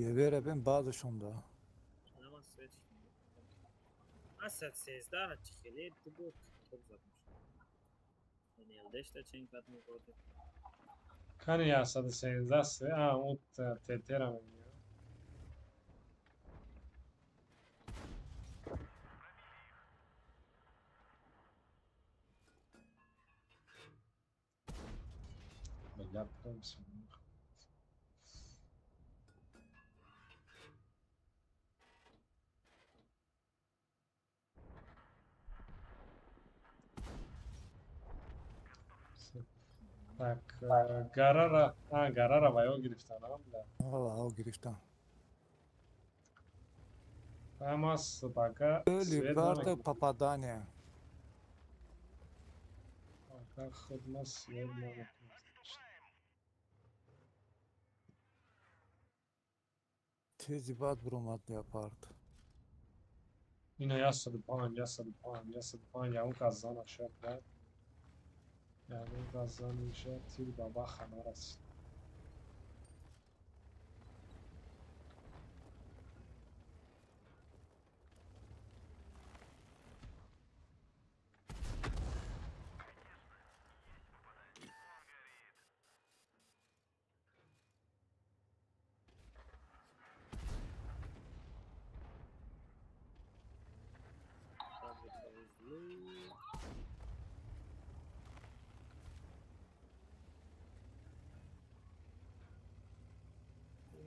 یه بیره بین بعضشون دا Ama switch. Asat 13 çıkılı bu çok uzatmış. Yani elde işte çenk atma koydu. Kani ya sad senzas ut tetera mı? Yaptım şimdi. Tak, Garara Vayo گرفتن آه او گرفتم Ama baka لیبرت پاپادانیا Baka خدمت سوید نمید. تیزی بعد برومد لیپارد Yine yasladı puan ya اون kazan aşağı kadar. Yani kazan aşağı tir baba xanaras.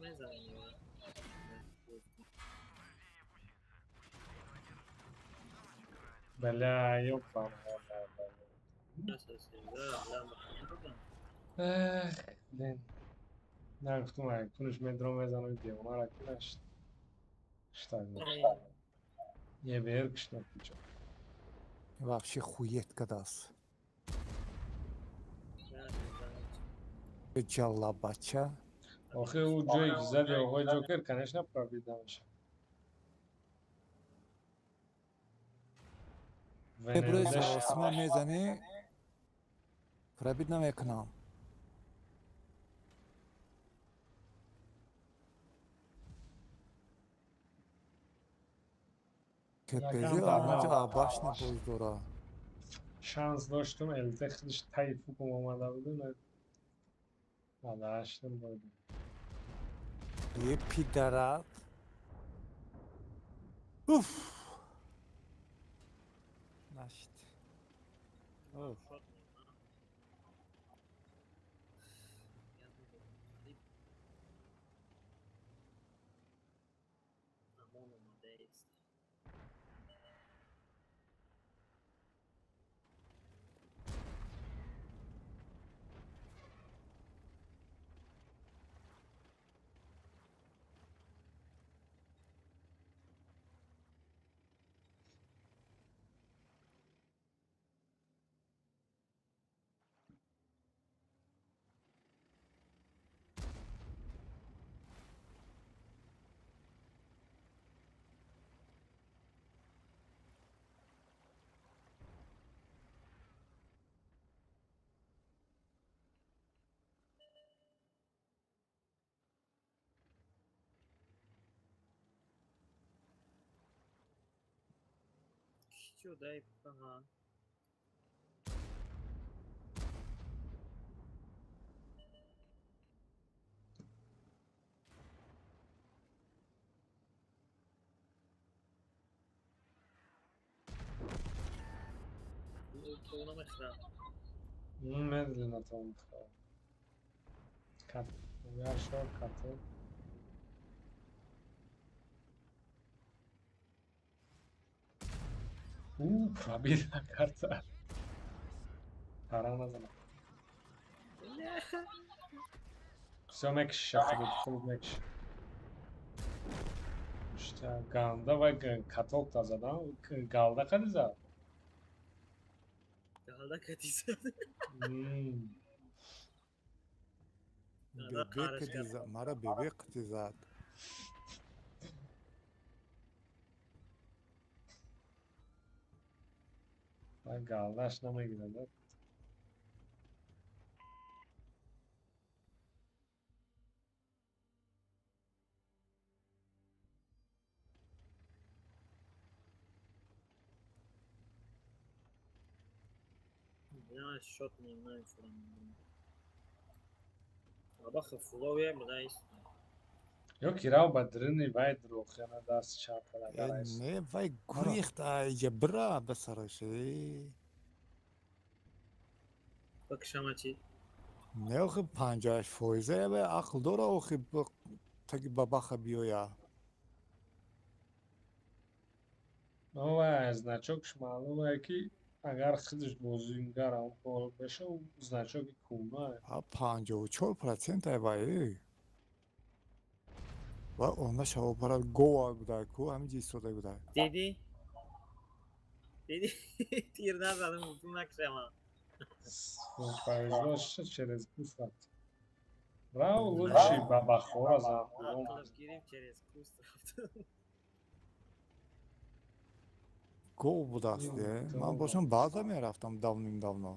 Ne zaman ya? Bela yok bana. Nasıl sevdi? Lan bakın. Ben ne gittim ay konuşmaya devam ezanı diye ona rakılaş. İşte ye bir kışnak bıçak. вообще хует кадас جالا بچه آخه او جایی که زد آقای جوکر کنش نپرابید نمیشه. ابروی ونلدش سراسیمه میزنی پرابید نمیکنم کپیزی یکم آمینجا فقط آباشن بوز دورا شانس داشتم الته خودش تایفوکم اومده بوده نه داشتم بوده یه پیدرت اوف نشت اوف شات می‌کنم. یادم بیاد. امان اومده است. شده فقط تو اونو میخرم. اون مدل نتام بخواه کت ویار شو کتو او پرابیر نکرده پرا نزنم نه. все مکش شفید خوب مکش işte ganda ve katok da zaten galda kadı zaten. Daha da kötü zaten. Daha ببیک karışık. دیزا مرا ببیک دیزاد Ben galda aşlama gidelim. Ya shot neyim falan. Ama Flovia mı da ist. Yok kira badrini vay drokhana das çarpala garais. نه وای گریخت ایجا برا بسرشی Bakışama çi. نه آخه 50 فویزه و عقل داره آخه تاکی بابا بیویا Ama az znaczokش معلومه ki اگر خودش بازیگر هم فعال بشه و znaczok کونه 54% وای و اون شما برای گوه بوده کو همینجی ایستاده بوده Dedi. Dedi. Tirden zaten uzun akşama. производство через куфат. Bravo лучший бабахора за Atılıp girip çerez kusturaptım. گوه بوده است من باشم بعدا میرفتم داونیم داونا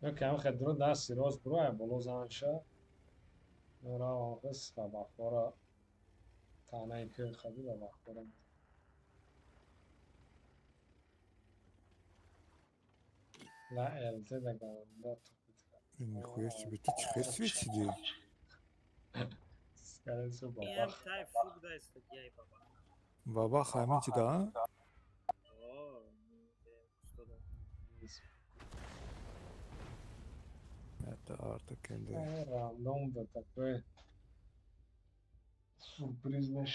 Yok hem خدرو دست راست برو بالا زنشه را آقاس بابخورا تانه که خدی بابخورا لا الته دگرنده تو این خویش چی به تو چی خیلی سویچیدی سکره سو Yem بابخ tay fuk da ist gay baba. بابا همین چی ده Oo. Что да. Это artık kendi Random da такой сюрпризный.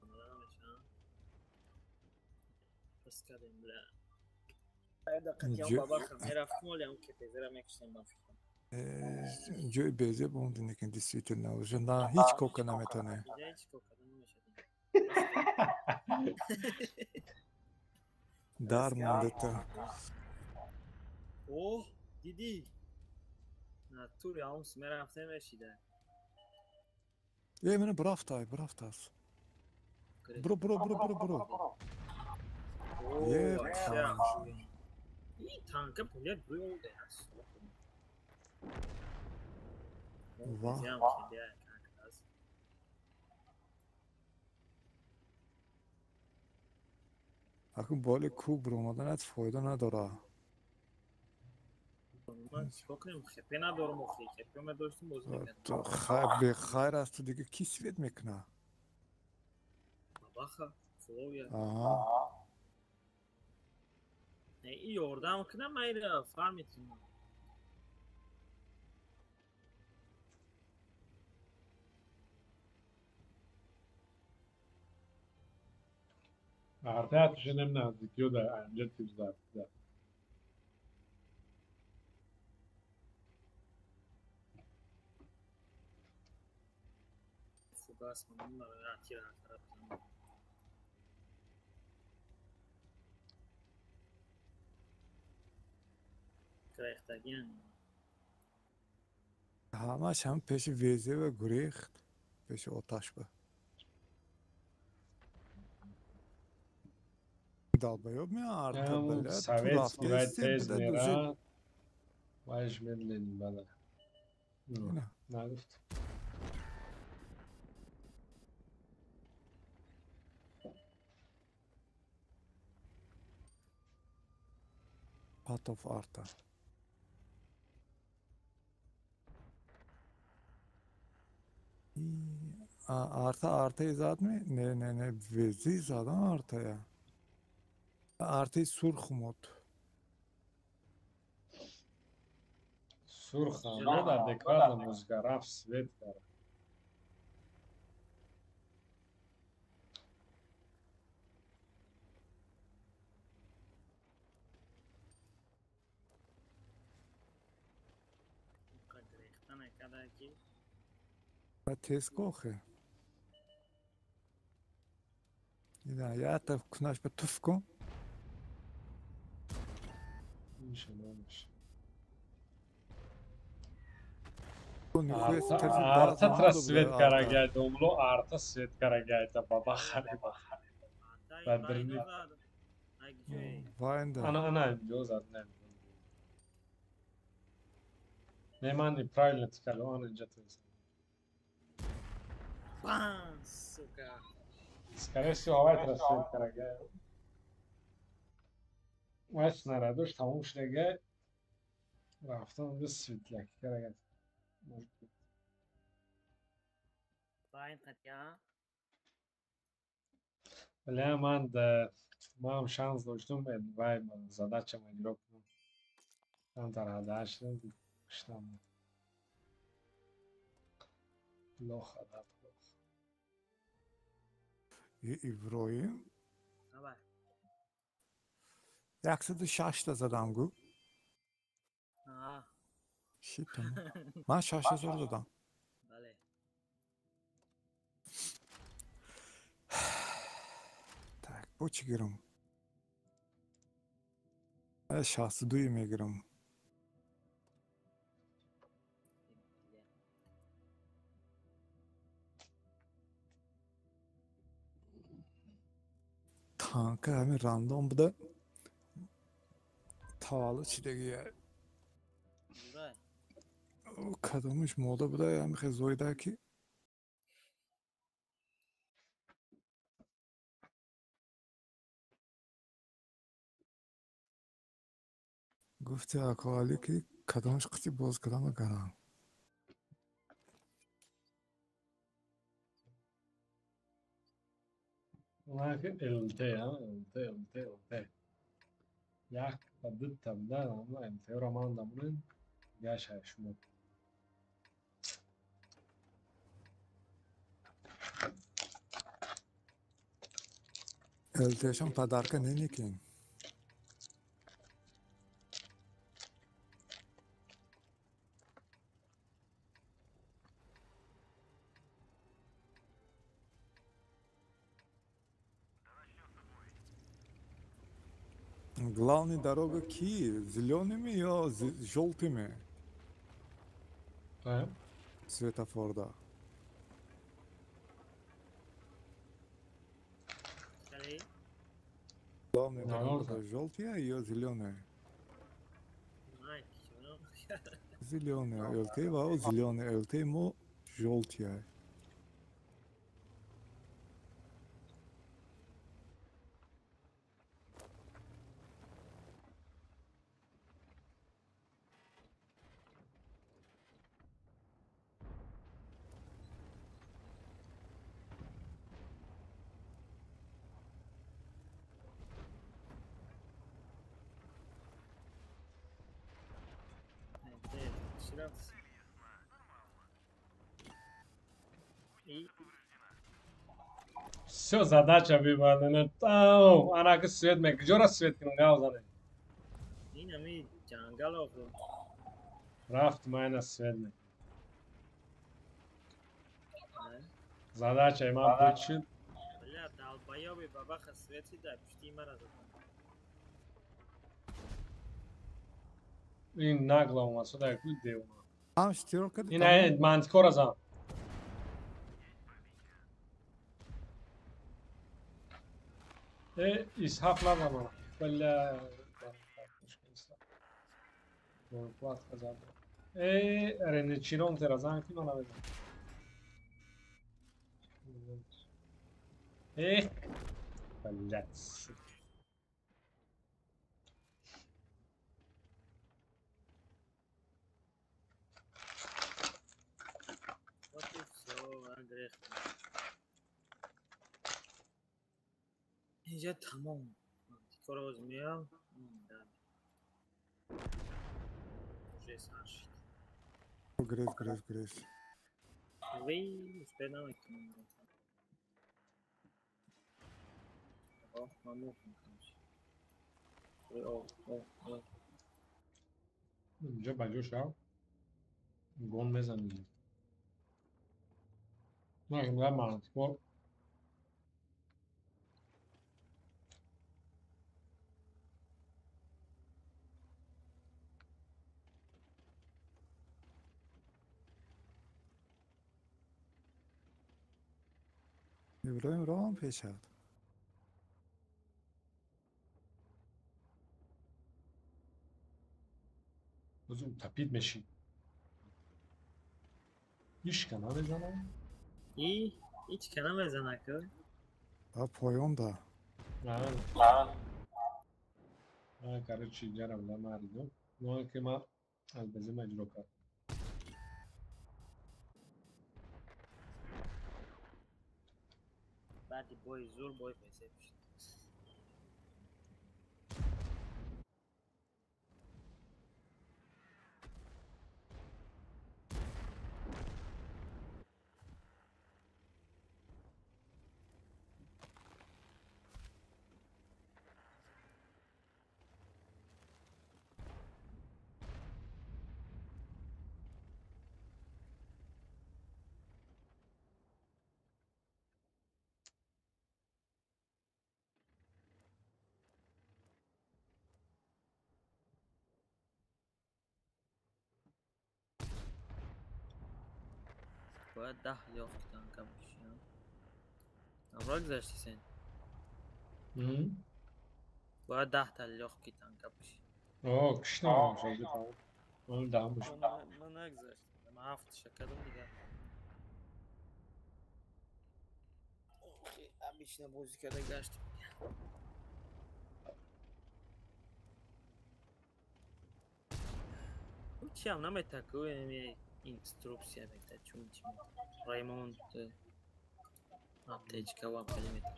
Anlamış ha. Pes kadem la. هذا قد يوم بابا خميرة في مول يوم كيف يزرع مكشن ما في جوی بیزه بوندینه که دیسیتر نوشه نه هیچ کوکه نمیتونه إذا هيك كوكا ده مش هتنفع. Darmonda. اوه دیدی نه تو اون سمه رفتن رشیده Ey meni biraftas. Bro. اوه Yep, چه tamam. خوبی این تانکه پولیت روی اون هست Vah. هم خیلی kanka az. Akın böyle کوب رو اومدن از فایده نداره. من چیکار کنیم خپه ندارم اخی خپه من داشتیم بازی میکردم تو به خیر از تو دیگه کی سوید میکنه؟ بابا فلویا آها. نه این یاردم کنم میره فهمیتیم Artık önemli dikiyor da önce tüzler. فوگاس من راتی را طرف کریختگین همش هم پیش ویزه و گریخت پیش آتش به دال بیاب می آرتا Hem بله تو Sovetski رفته ve سی tez بده دوزی mera vajmedlin bana. اینه نگفت. پاتوف آرتا آرتا زاد می؟ نه ویزی زادن آرتا یا آرتا سرخ مود Surxanda da dekada muzgaraf svet var. کریختن کده کی و تیز کوخه اینه یا تا کناش به توف کن میشه نمیشه. نیخوی Arta طرف باز arta tra نموده بوده svet آرتا karagayda umlo arta svet karagayda baba khali baba. تا این Badrni. باید زد اگه جوی واینده Ana imjoz adnan. Nemani правильно ткало ana inja tez. بان сука Скорее всего, авай свет карагай. Вась нарадош тамом шудага рафтан унда светлак карагай. باین قطعا ولی ما هم شانس داشتم وای задача ما اجرا کنم. من در حد شدم کشتم. لخ عدد لخ. ابراهیم خبر 106 تا زدم گو آه شیت تمام من 6000 دادم بله tak bu چی گیرم 62 میگیرم تانکه همین راندوم بوده tavalı çileği جورای o kadınmış moda bile yani خیلی گفتی اکوالی که کدامش قطی باز کدام گرم ما که الته ها الته. یک بدت تبدأ نعمل الته رمان دمون گاش هشمت. التشم پدرکه نمیکن Главная дорога Киев. Зелеными и желтыми Ага. светофорда. Şöyle Главная Ну, дорога да. желтая и зеленая. Nike şunu. Зеленая ЛТ var, зеленая ЛТ mu желтая. Evet, şirat. İyi. Все, задача выполнена. Тау, она как свет, мы где раз свет кинул, зане. Yine mi cangal oldu? Рафт майна свет. Ha? Задача имам получит. Bля, dalbayobi baba hasreti de pişti maradı. Ин нагло у нас сюда как люди. Там шестерка. Ин ай мантикора зам. إسحاق لازم ولا плат казал. Ренечирон теразан кино на веза. Блядь. Вот и все, Андрей. İyice tamam. Skoro uzmuyor. Да. Уже сашит. Грыз. Вы успели найти. О, маму, короче. О. اینجا بجا شب گون بزنیم نه که میگم منطقه İbrahim Rahman peşat. بزرگ تپید میشی هیچ کنه بزنم İyi. Hiç kenemezsen akıl. Ha poyon da. نه короче جرم لمردم نه که ما البته مجرو کرد بعدی boy zor boy pese pişti. باید 10 یافتن کم بشیم. امرا گذاشتی sen. باید 10 تا یافت کم بشیم. اوه کشنه هم شده تمام اون دهم بشم من نگذاشتم. من 7 شکلم دیگه. همیشه بازی کرده گشتیم. Hiç anlamadım ki instruksiya میده چون چی رایموند apteczka łapie میده.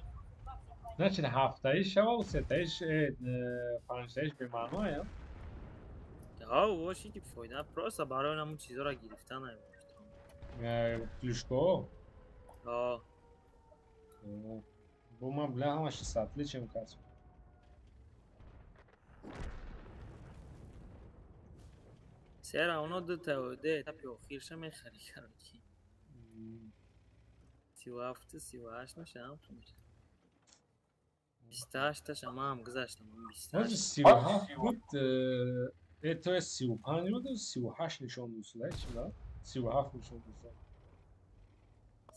نه چه هفتهیش شب و ستهیش پنجتهیش به معنا یا ها واشی که فایده پروسا برای همون چیزا را گرفتن نمی‌دونم. پلوشکو ها bu meblağ همش سطلی چه میکرد سر اونا دو تا ده تا پیاخیرش میخری کرکی 37 38 میشه هم میشه 28-таш амаам гузаштам. حاجی 28. 37 بود تو 35 بود و 38 نشان دوست چی بود؟ 37 نشان دوست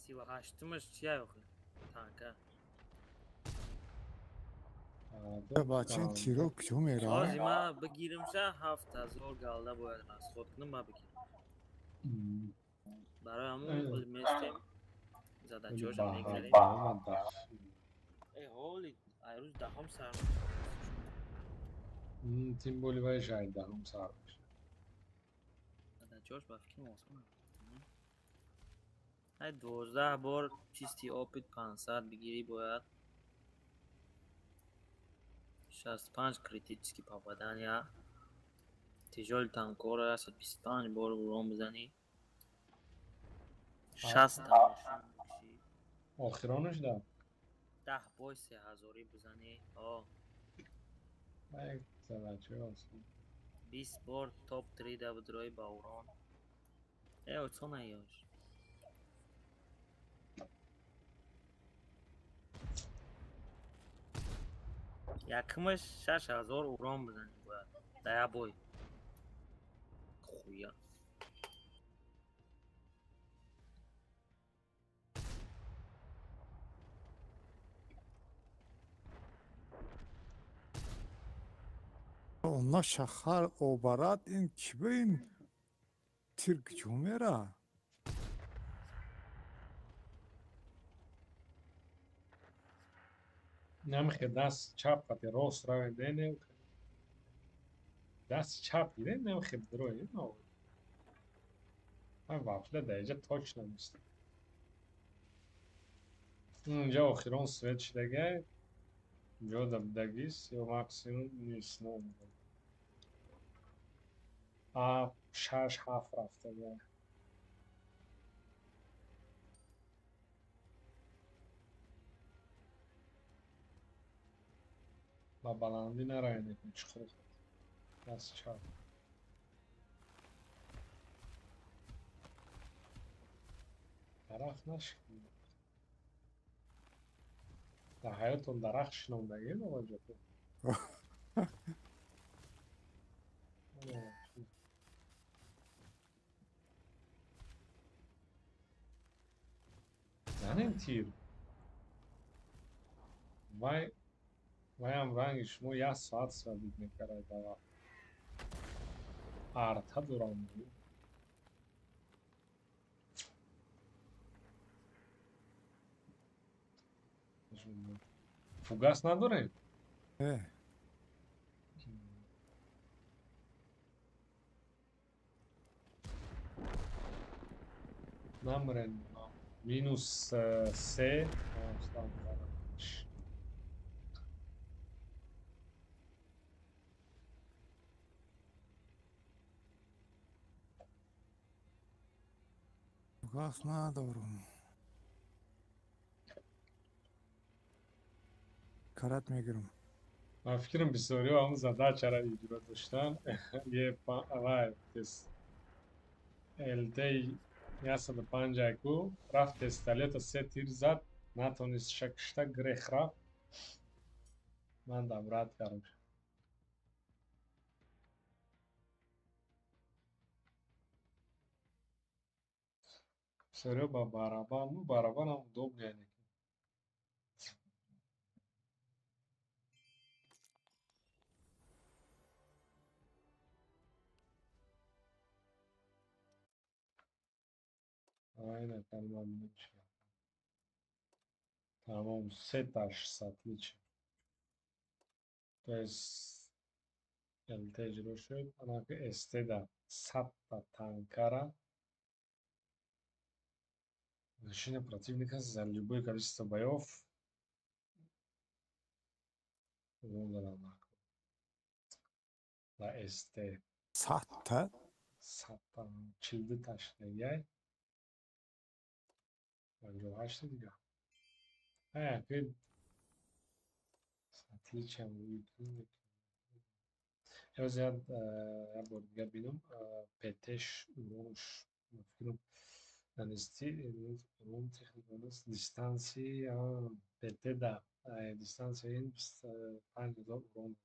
38-тумаш чия ёхи? Танка. бачин тиро кҷо мера? Ҳозир ман бигиримша 7000 галда бояд расход кунам, ман бигирам. Барои ҳамун пул местем задачаҳоша мегзарем. ҳоли айрӯз даҳум сар تیم بولی باید شاید دهم سر بشه задачаҳош ба фикрам осон аст. ай 12 бор чисти опит 500 бигирӣ бояд. 65 критически попадания. тижоли танкора 125 бор урон бизанӣ. 60 тамошин бикшӣ. آخرانش دم 10 бой 3000 бизанӣ. یک زدچه آسان 20 бор топ 3 да бидроӣ ба урон. осон аёш. якмаш 6000 урон бизанӣ бояд. Да як бой. хуя. онҳо шахар обарад ин киба ин тир кҷо мера? نمیخه دست چپ قطع راست رو نمیخه دست چپ گیره نمیخه دروی نه من وفله دیگه تاچ نمیستم اونجا آخران سویت شدگه اینجا دبدگیست یا مکسیموم نیست نمیده شش هفت رفته گه با بلندی نراینه که چخور خود دست چپ درخت نشکن در حیاتون درخت شنوندگی نواجه کن زنین تیر وای هم رنگش مو یه ساعت سوید میکره دوا آرتا دوران بود فوگاس نداره؟ نمرن مینوس 3 газ надорум. карат мегирам. من فکرم بسیاری و همون زده چرا ایجورا داشتن یه وای تست التی یه 105 اکو رفت تستالیه تا 3 تیر زد نتونست شکشته گریخ رفت من دم رد کردم بسیاری با برابان هم دوب گینه Aynen tamam hiç. Tamam set отлично. То есть тежро шуд, она эстеда сатта танкара. Решение противника за любое количество боев. La este сатта сатта чилди ташлagay. Панҷоҳашт дига. Кӯ отлично будет. Я зиад я бор дига бинам петеш уронш фикрам اون تخنیک دیستانسی پته ده دیستانسی این 25,000 برون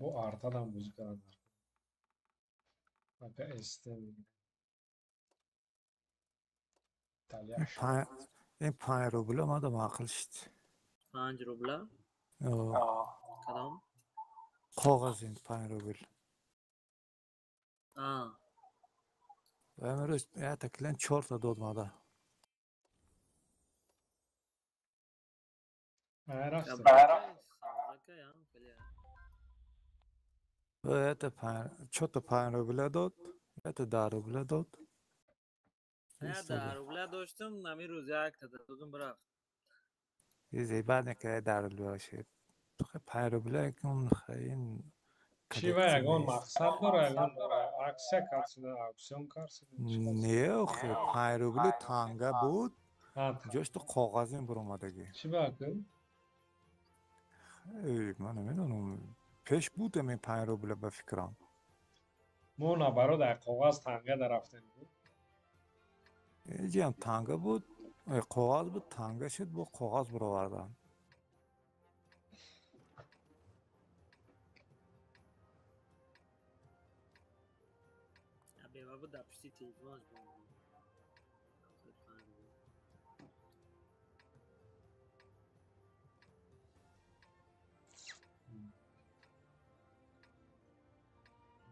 bu artadan müzik alanlar. Bak istemiyorum. İtalya aşağı. این 5 روبل اومدم عقل شد 5 روبله کدام کاغذ این 5 روبل و امروز یا تکلن 4 تا داد ماده رفتم. سازکه یا خیلی و یا تا 4 تا 5 روبل داد یا تا 10 روبل داد نه 10 روبله داشتم نمی روز یک تا دادم برفت یه زیبا نکه 10 روبل باشه 5 روبل کن خیلی چی و یگان مقصد داره یگان عکسه کرسیده اکسیون کرسیده نه آخه 5 روبل تانگه بود ها جاش تو کاغذین بر اومدگی چی باکن من نمیدونم پیش بودم این 5 روبل به فکرم مونا برای در کاغذ تنگه در رفتن بود اینجا هم تانگه بود کاغذ بود تانگه شد با کاغذ بر آوردن به بابا در پشتی تلفنش بود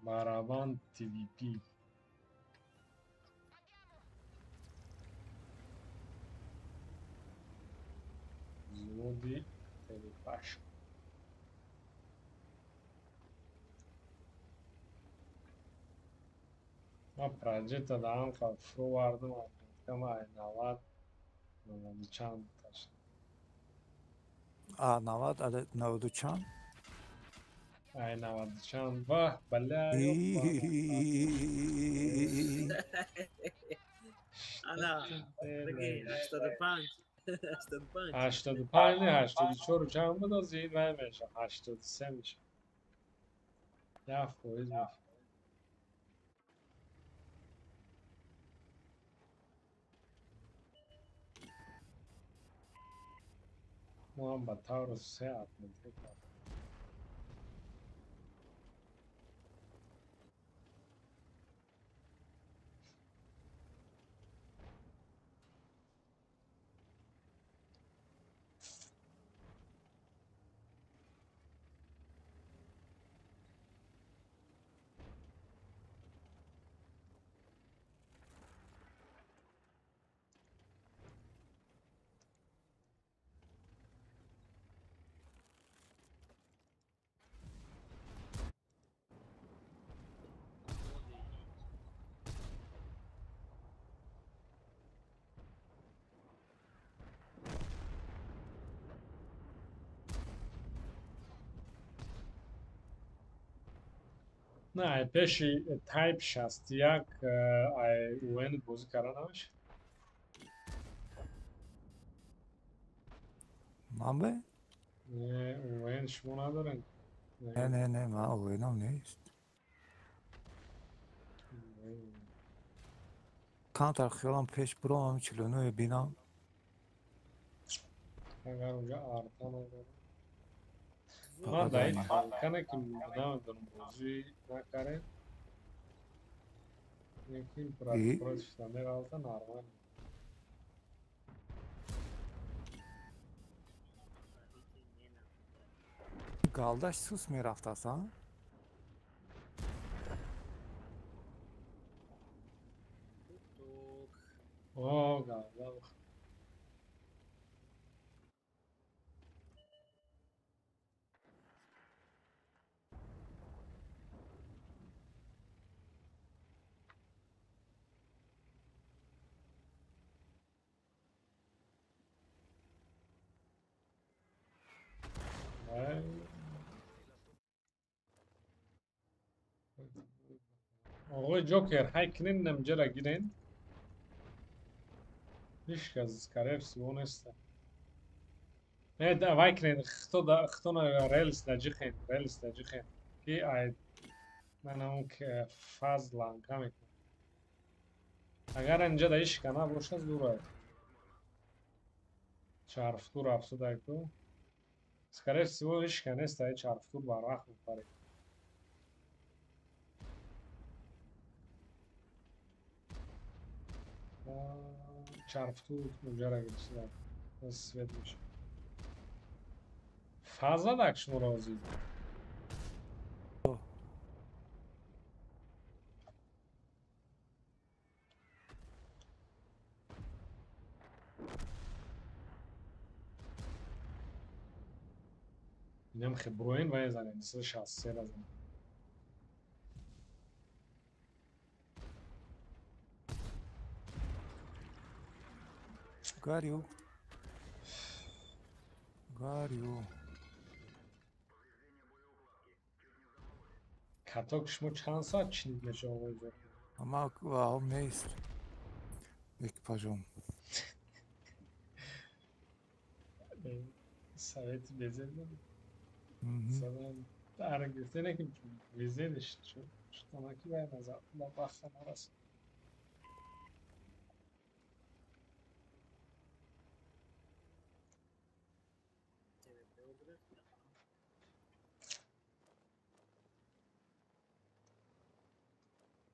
برابان تی وی پی زودی تلیپاش ما پراجیت دارم که فرو واردم کم ای نواد چند تاشت 90 92 چند ای نواد چند واه بله یوپا انا بگی 85 85 85 نه 84 چند بود از این رای میشه 83 میشه یا فویز میشه ما هم با طور ساعت منطقه نه پیشی تایپ 61 ای اوین بازی کردن نمیشه من به نه اوین شما ندارن نه من اوینم نیست کانتر خیالم پیش برو هم 49 بینم اگر اونجا آرتا ندارن ما دایید کنه که نمیدونم بازی نکره یکی پرات شدنه رالتا نارمال گالداش سوس میرفت اصلا اوه گالدا آقای جوکر هایکنین نمجرا گیرین هیچ کس کریر سیونسته نه دا وایکنین خطو ریلس دا جیخین کی آید من اون که فاز لانکا میکنم اگر اینجا دایش کنه باشه از دوره چارفتور افسوده کو скорее всего ish کنه استای چارفتور بر وقت میپره چارفتور اونجا را گرسیده از سوید میشه فازا دکشنو رازی اینم خبروین و یزنه دیسه شاسته رازم Горю. Горю. کتاکشمو چند ساعت چینید میشه آقای جا Ama wow, نیست. Ekipajım. سویت بزنیم Mhm. مثلا در گفته نه که ویزه داشت شما کی باید از با وقت نرسید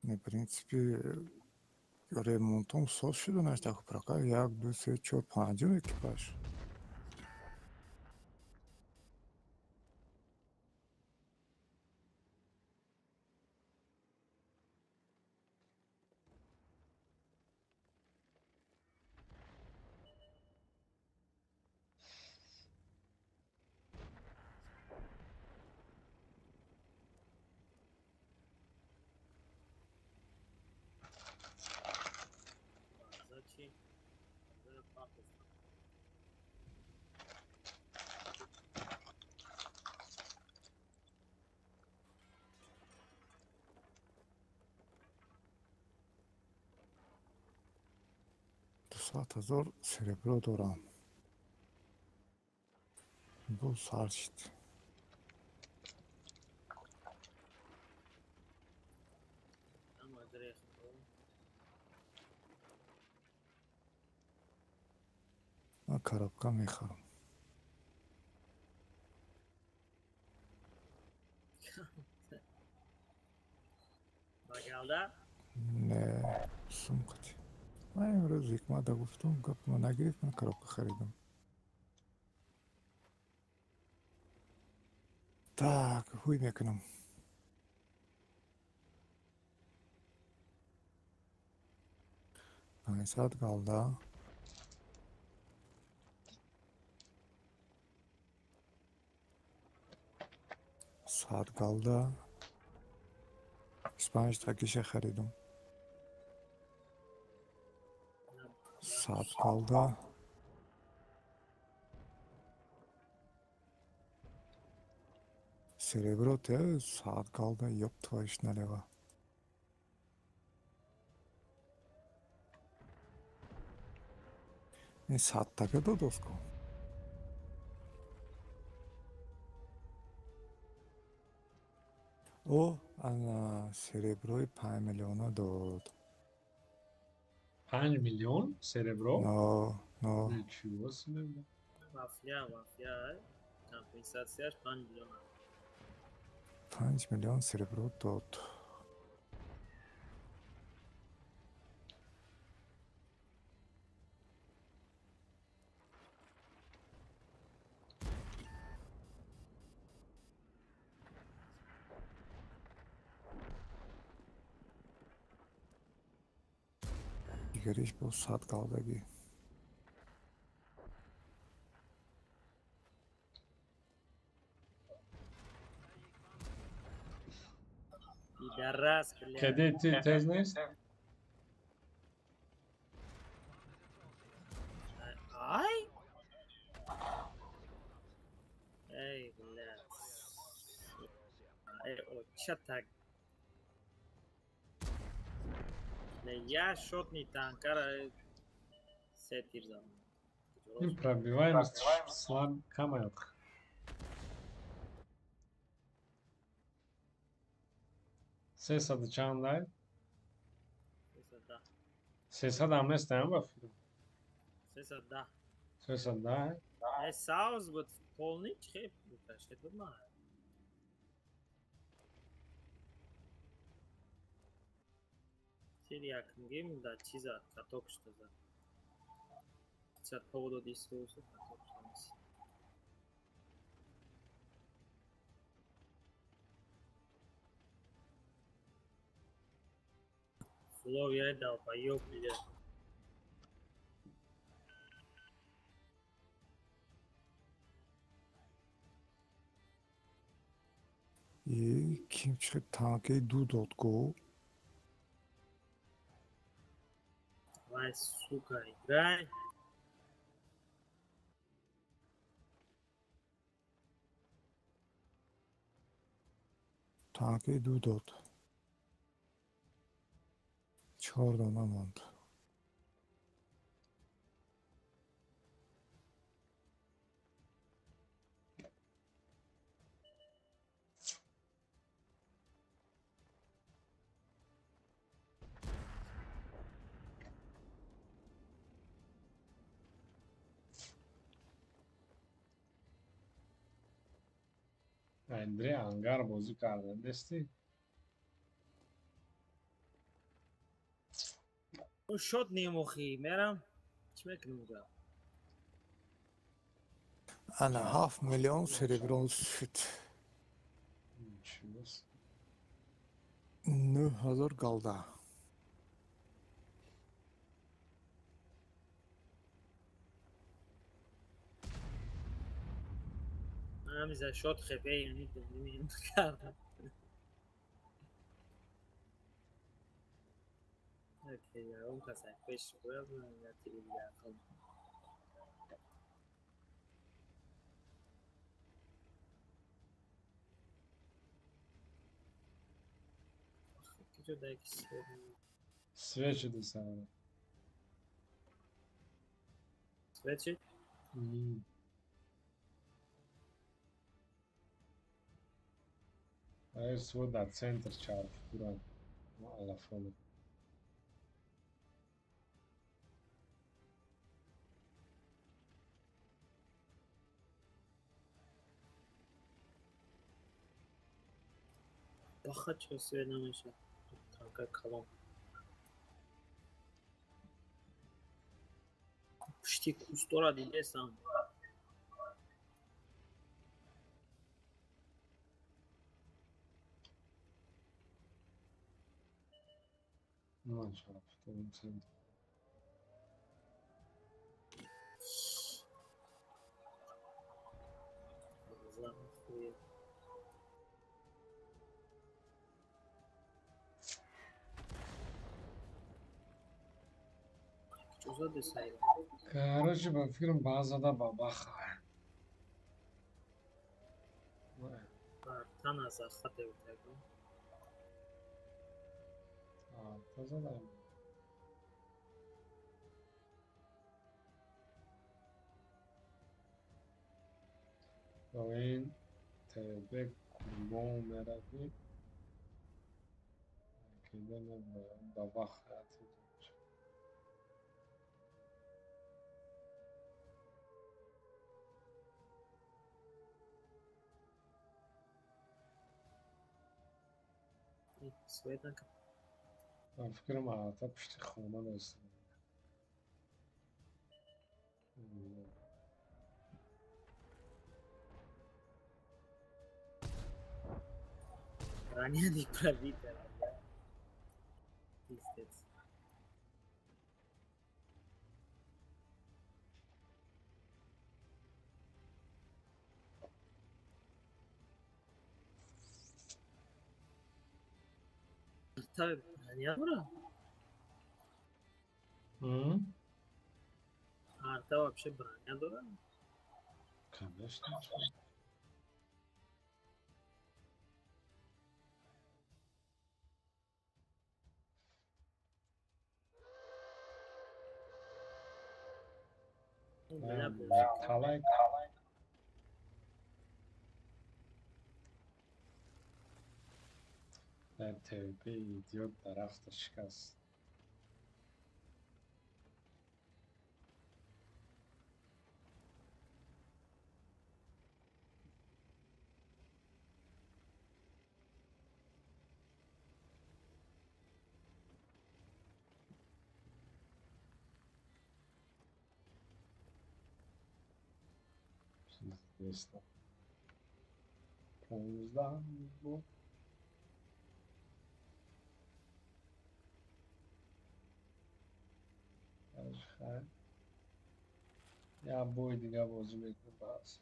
В принципе, ремонтом сос шуд так прака, як 2, 3, 4, 5 екіпаж. چی؟ پاکستان. دو ساعت هزار سربرو دارم. Bu sarıştı. Ama direkt من karabka میخرم. باگالده نه سمکتی. من امروز یک ماده گفتم گفت ما نگرفت من karabka خریدم. Так, хуй میکنم. پنج ساعت kaldı. Saat kaldı. İspanya'daki şey خریدم. Saat kaldı. Cerebro te saat kaldı. Yok твоиш налево. این сааttака да доско. او انا سربروی 5 میلیون داد. 5 میلیون سربرو نه چی واسه نمیدونم mafya kompensasyonu 5 milyon. 5 میلیون سربرو داد. دیگریش با saat kaldagi. بی‌درس کدی تز نیست ay ey بلاد ey o çatak ne ya shot ni tankara setir zaman این пробиваемость слаб камает 300 چند لای؟ 310. 300 هم نیستم با فیلم. 310. 310 ساوز بود polnik خیلی بود بود ما. Сири yakın game da çizer katok işte da. Çat povodo distosu katok işte. Flow ya da pa yok bile. Kim çıkıp tankı Dudotko. Vay suka играй. Tankı Dudot. 4 dana mand. اندری انگار بازی کردن دستی. O shot nemoxi meram. چی میکنم؟ Ana 500,000 serebron süt. چی بس؟ 9000 qalda. من هم از شات خپه یعنی نمیدونم کردم. اوکی یا اون کسایی پیش رو برم یا تیری بیارم. جدایی سویچ دوستم. سویچ؟ Adesso svoj da centar čar, kuran, alla fome. Baxa çözüyor neyse. Tanka kalan. Puşti kustora diyesem. Non čar, to je centar. Çözüyor desaydı. Короче, по фильм базада бабаха. Tana zahat evde. Тазадай. این تبه کلون مرده که دنم باباخ هاتی. Sweden ka. من فکرم آتا پشت خونه داشتم. Rania di pravita. Pistec. Tabii Rania bura. Arta вообще броня дура. Конечно. Талай. TVP idiot درخت شکست. Честно. 15 بود. خیر. یا بوی دیگه بازی میکنم باز.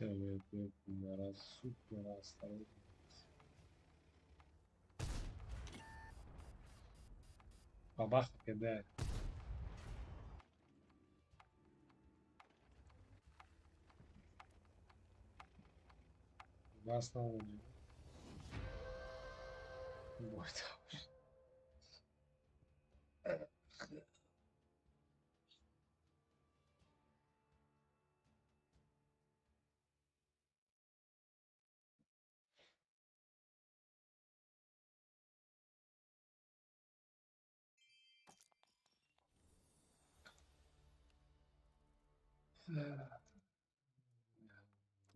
TVP bunlara süper hastalık. Baba kede. Bas ne oluyor? Boyda.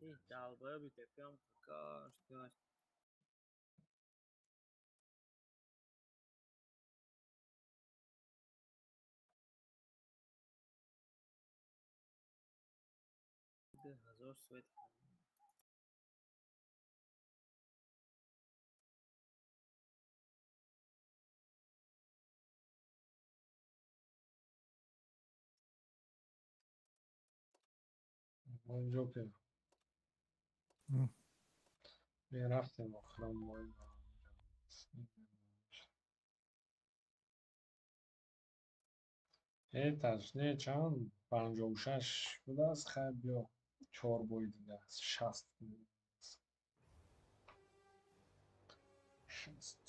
ای dalgaya bir tepem kaç. ده 1000 سوئد اونجا که م. رفتیم اخرام باید تشنه چند 56 بوده است خیلی بیا 4 بوی دیگه است 60 بوده است 60.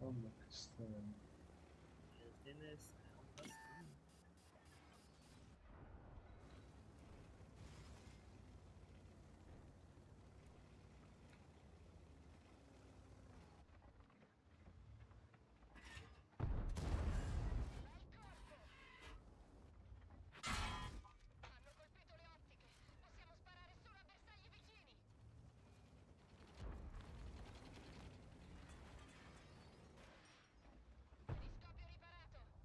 Olmak istedim. Deniz olmaz. Hanno colpito le ottiche. Possiamo sparare solo a bersagli vicini. Periscopio riparato.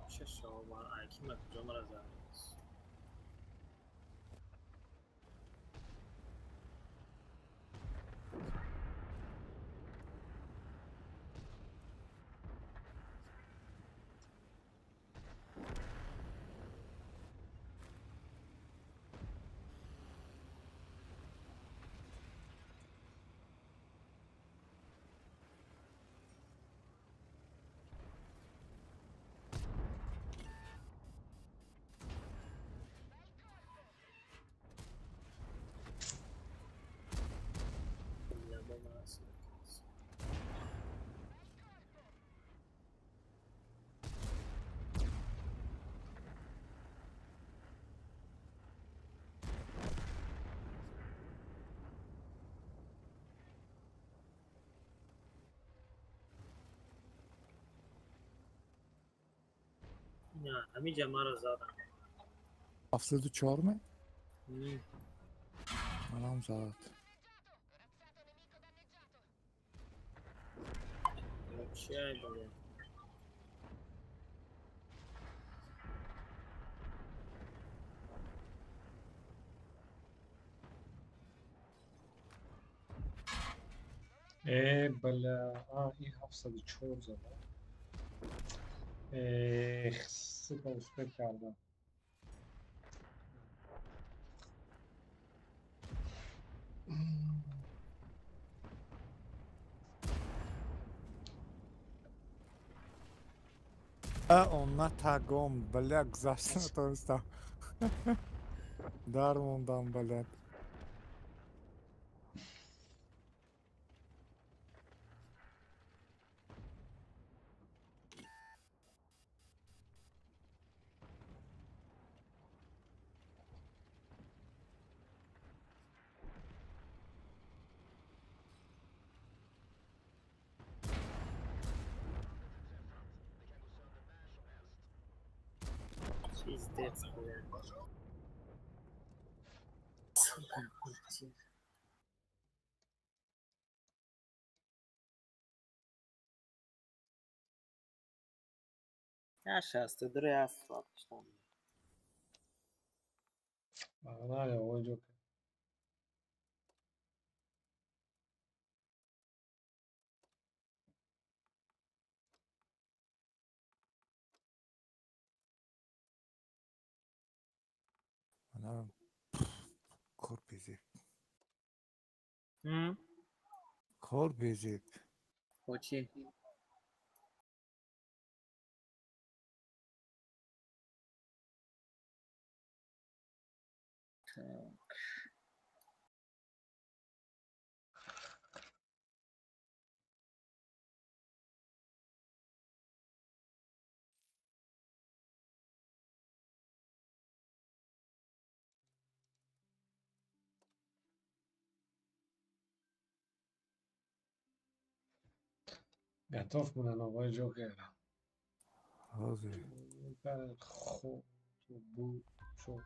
چه شما ایکی من کجا مرا زد با من اصلا نه همینجا مرا زدن 74 mi? نی. Anam zat. چی ای بابا بله این 704 زدم. سپا اسپر کردم. Ona tagom, bля, гзашно to stał. Darmon dam, bля. چیز دیت نه 62 هست وقتشتم نه ya o yok. Anam. Kor bezip. Kor bezip. با چی؟ готов мы на новый Джокер. حاضر. خوب تو بود شد.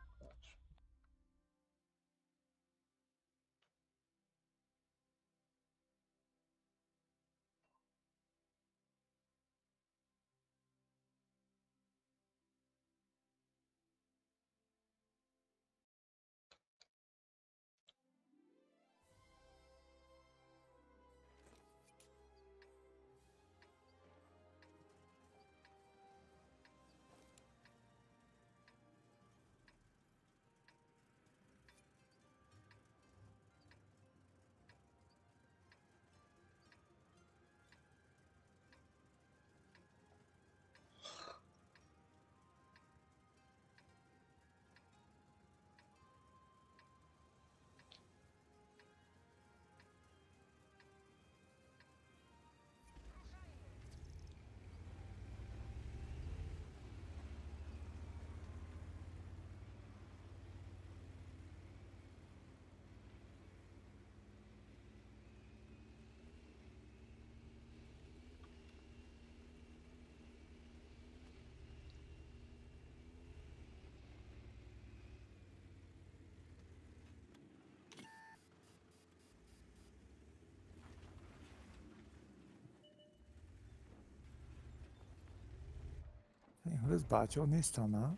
امروز بچه ها نیستن ها؟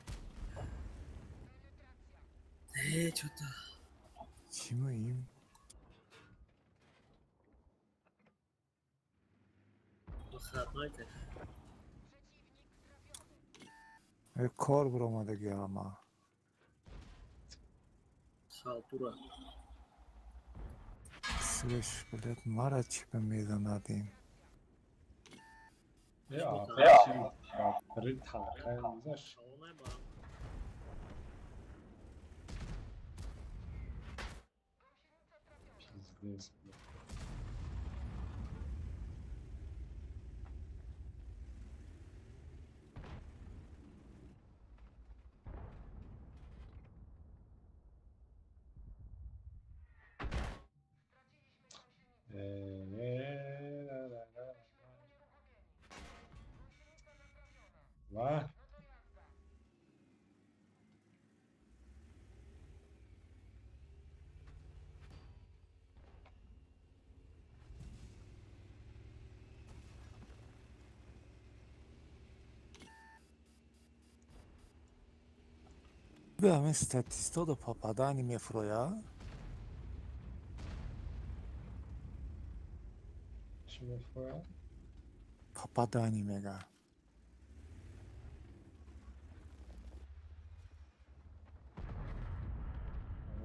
что-то. چی موییم؟ Выходной как کار برآمدگی همه. халтура. سرش بلد مرا چی به میزندیم. Ja, Britta, знаешь, Шалунай бам. пиздец. Va. به همین ستاتیستا do popadání میفرویا؟ Čo je tvoje? Popadání mega.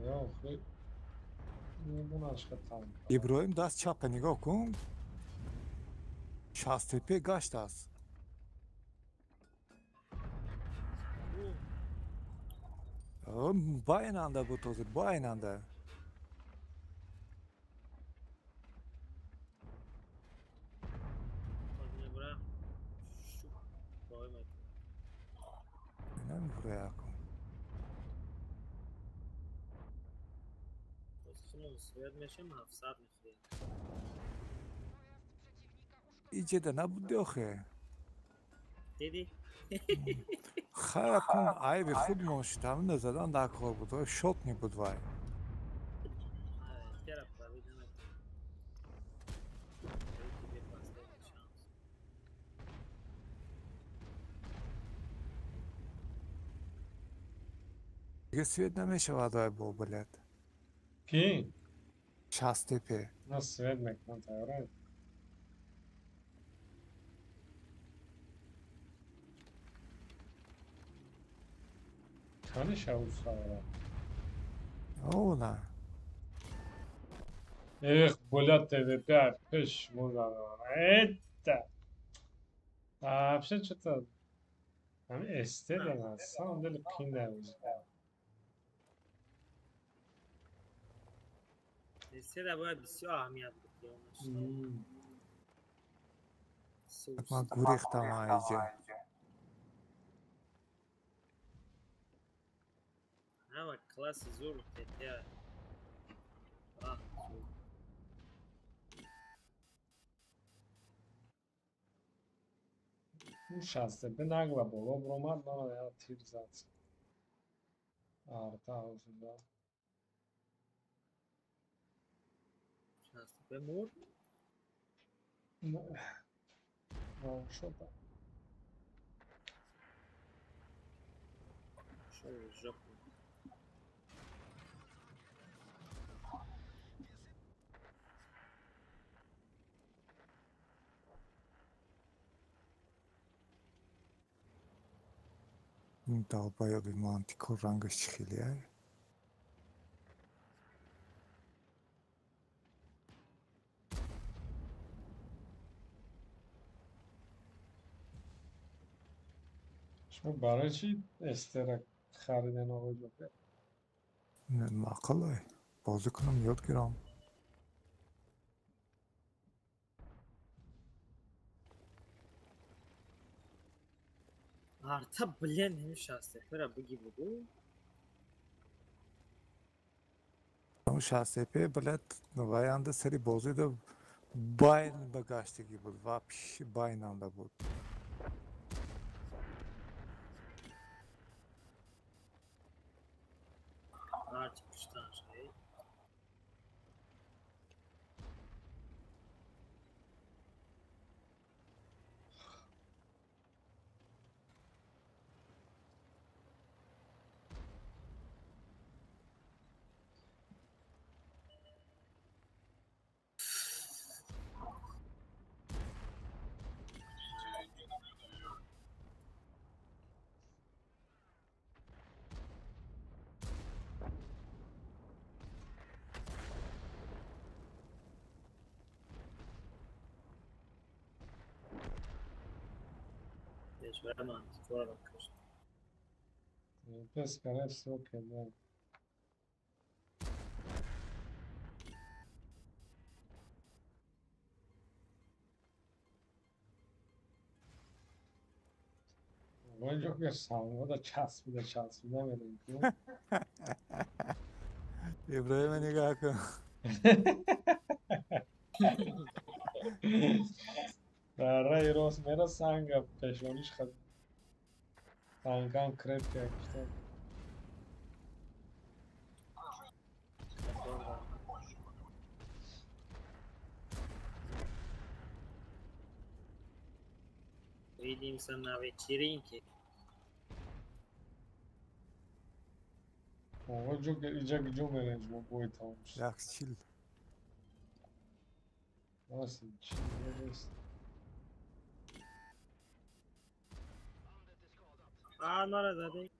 Jo, chuj. Nebo náška tam. İbrahim دست چپ نگاه کن. 60 تپه گشت است. با این anda bu tozu, با این anda. Возьми, бра. Щуп. Поймай. نمی buraya کن. Скинул свет мешем, а в сад не хрен. ایجه ده نبود آخه. Диди. خیلی کن عیب خود مشتم نزدن در کار بود. شوت نی بود وای. Теперь проведем это. Даю тебе последний шанс. دیگه سوید نمیشه وادای با بلد. Ki? 60 تپه. Nasıl vermek lan tayara? Hani şavuz tayara? او نه. Блядь, ТВП, почему надо? Это! А вообще что-то... Там эстеда на самом деле пиндец. Естественно, باید بسیار اهمیت بدی اونش. سوست. من گریختم ایجه. Ama klası zor tete. Ah zor. Nişaste به نقل بابا برامد من ya تیر زد artı ağzında. شناسته مرد Ne شد شو ژاپن این dalbayağı bir mantık ranga çıkıyor. شما برای چی استرک خریدن آقای جوکر؟ Ne makalı. Bozuk کنم یاد گیرم. Arta bilen hem şahsetler bugü bu. اون 60 بلد نوایانده سری بازی ده باین بگاشتگی بود و پیش باینانده بود. Artık 3 tane şey. Mecbur mantık var arkadaşlar. پس کنه سو کنه آقای جوکر سامو da چسبیده میریم که İbrahim نگاه کن. در رای راست میره سنگ پشونیش خد سنگان کرپ کرد Bildiğim sana ve çirin ki. آقای جوکر اینجا گجو میرنج با بوی تمامش Yaxşı chill. nasıl چی نیست Aa nerede değil?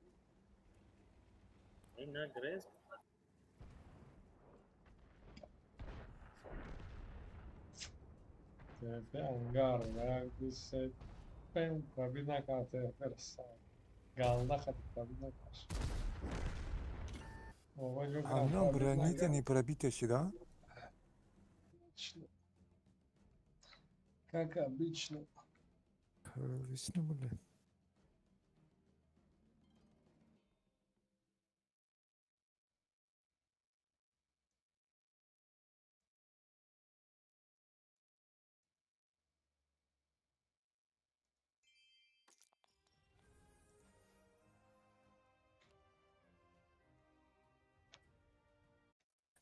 Ne grez? ترپه انگار و دوست بهم قبی نکرده فرستاد گالده خد قبی نکرد آقای جوکر Amram bırakmayı ne pробитеши да? Kanka обычно Вечно были.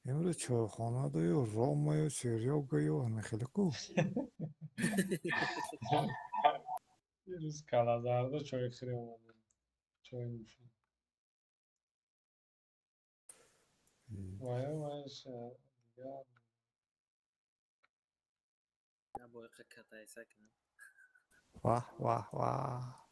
امروز چهارخانه دایو رامایو سریاگایو همه خیلی خوب. bir روز Kalazar'da çay kıramadım. Çay düşün. Vay vay şey. Ya Ne boy kakatay sakın. Vah vah vah.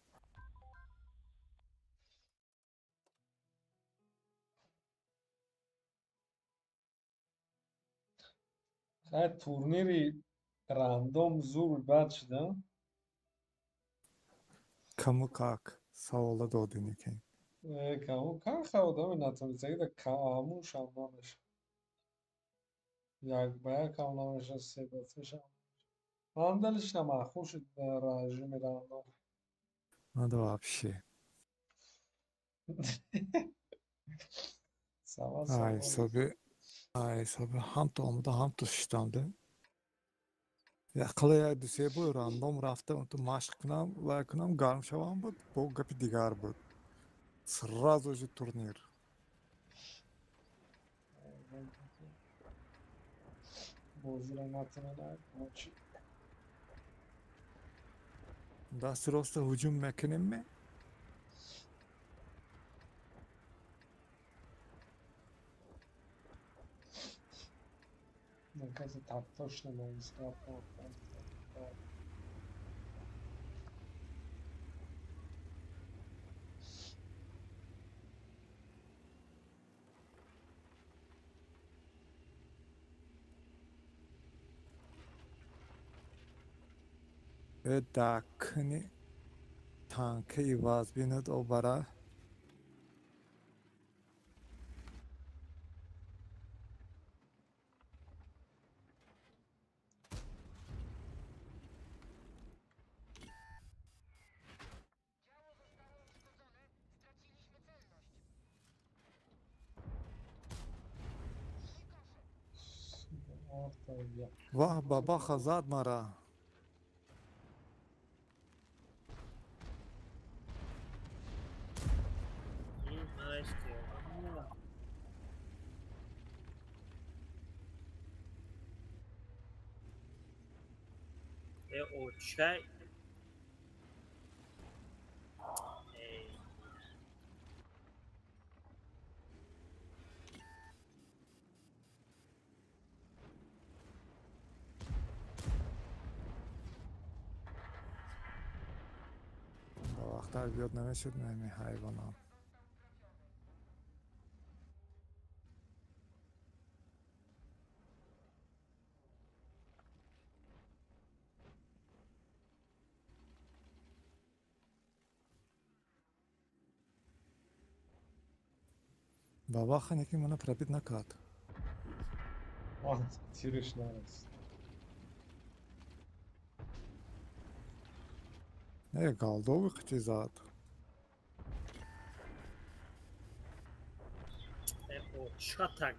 her turniri random zor bad şida. Kamu kak. Sağ ola doğdun iken. Kamu kanka odamı naturize de kamu şanlamış. Ya bayağı kamlamış sedatmış. Andalış nama hoş rajim random. Надо вообще. Sabah Ay sabah. sobie ham to olmadı ham to şiştandı. یقله دوسیه بود راندوم رفته اون تو مشق کنم و کنم گرم شوم بود با گپی دیگر بود سراز جو تورنیر بازی رو نتونه نکنه. دست راست هجوم میکنیم می Nekaz je točno ne izklapao. دکنی تانکی واز بیند او برا واه بابا خزاد مرا این همش که اوچای با وقت بیاد نمیشد نمی حیوانان بابا خنی که منو پرپید نکات تیرش نرسید. نه گالدو بختی زاد Очка так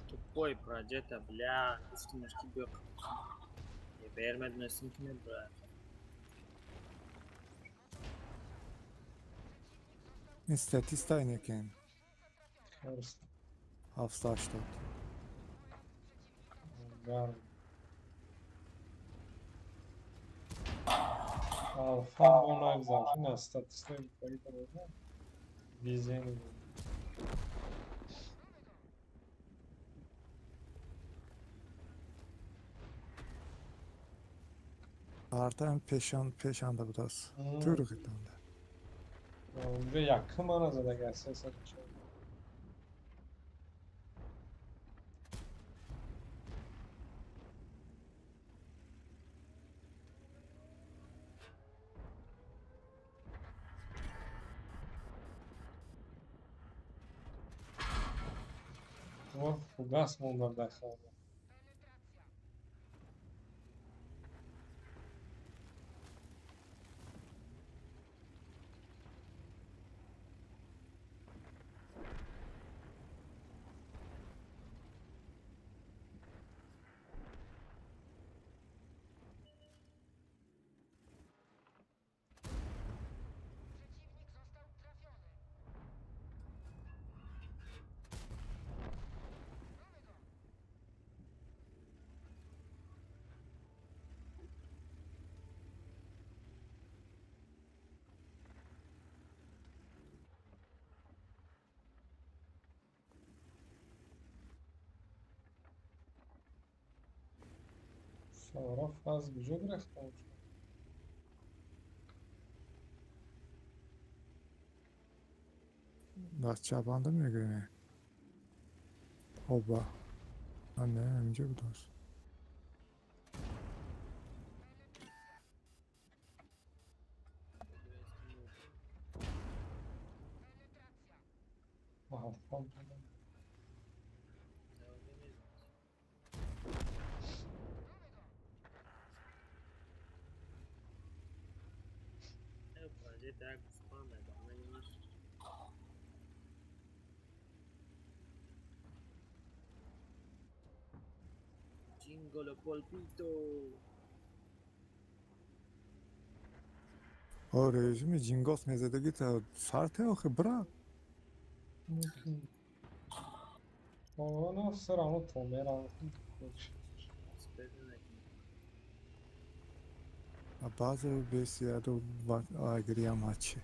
тупой проджета, бля, что мешки бёк. Я vermedi nasıl ki ne bra. این ستیستا اینه که Hırs. 780 Gar. Alfa Monarch zaten ne statüsüne yukarı kadar vizyonu. Artan peşanda bu das. Turu gittiğinde. Ve yakın bana da gelse satış. Oh, fugas mı onlar da kaldı? Sonra faz gücü bıraktım. Das çabanda mı göre? Oba. Anne önce bu das. Alfa. Projeto spam é bom, mas Chingolo polpito. رژیم جینگاس میزدگی تا سرته آخه برا Ona sırama tomera. بدون که بعض بسیار و آگری هم هچی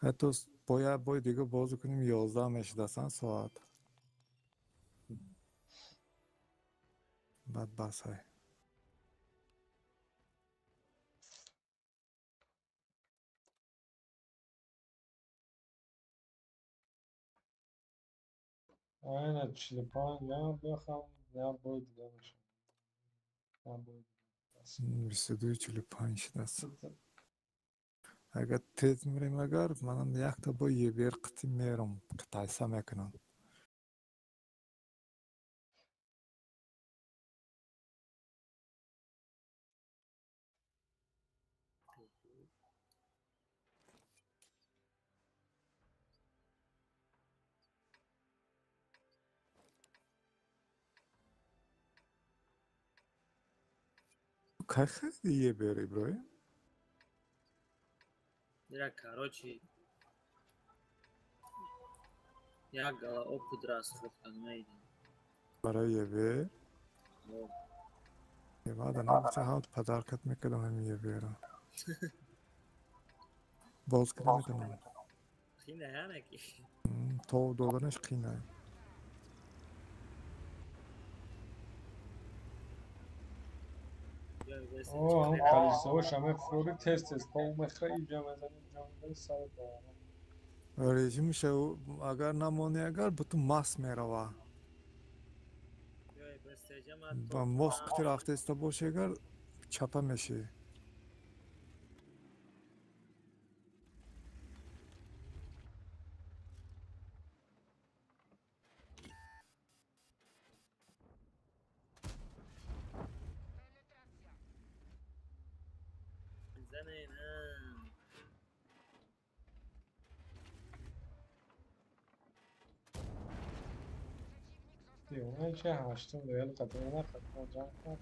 حتی باید دیگه بازو کنیم 11 میشدستن ساعت بعد بس های Aynen 45 ya بخوام ya boy دیگه میشه. Ya boy دیگه. 22-45 دست اگر تیز میریم اگر منم یک تا با یه بیر قطعی میرم قطعیسه میکنم که خیلی یه بیر ابراهیم Mira, короче, я опыт раз сфоткан میدیم. برای یه بیر یه بعد نمیشه هاوت پدرکت میکردم همین یه بیرم باز کنم میکنم خیلی نه که تو دادنش قینه هم کلیساوش همه فلوری تست است. تا اون خیلی جمع زنیم سر دارم. رژیمش اگر نمانی اگر به تو ماس میروه و موسقتی رفته است باشه اگر چپه میشه زنه نه دیونه چه هشتم ریال قطعه نخد جمع کرد.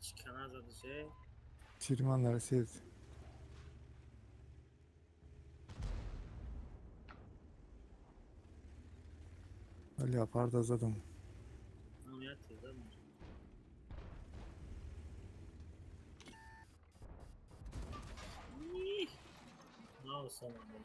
چیکار زده شه چیری من نرسید ولی اپرده زدم اونیت زدم نه سامان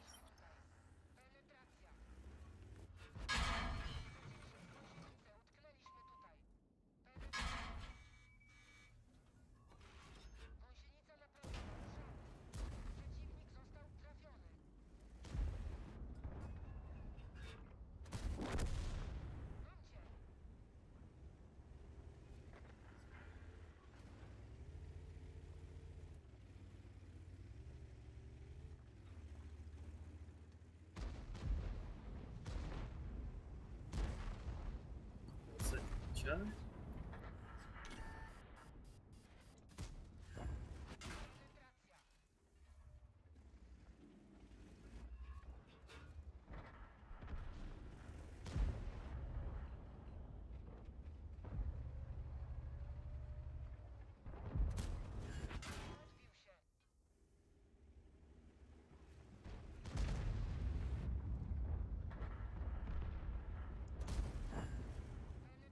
چه؟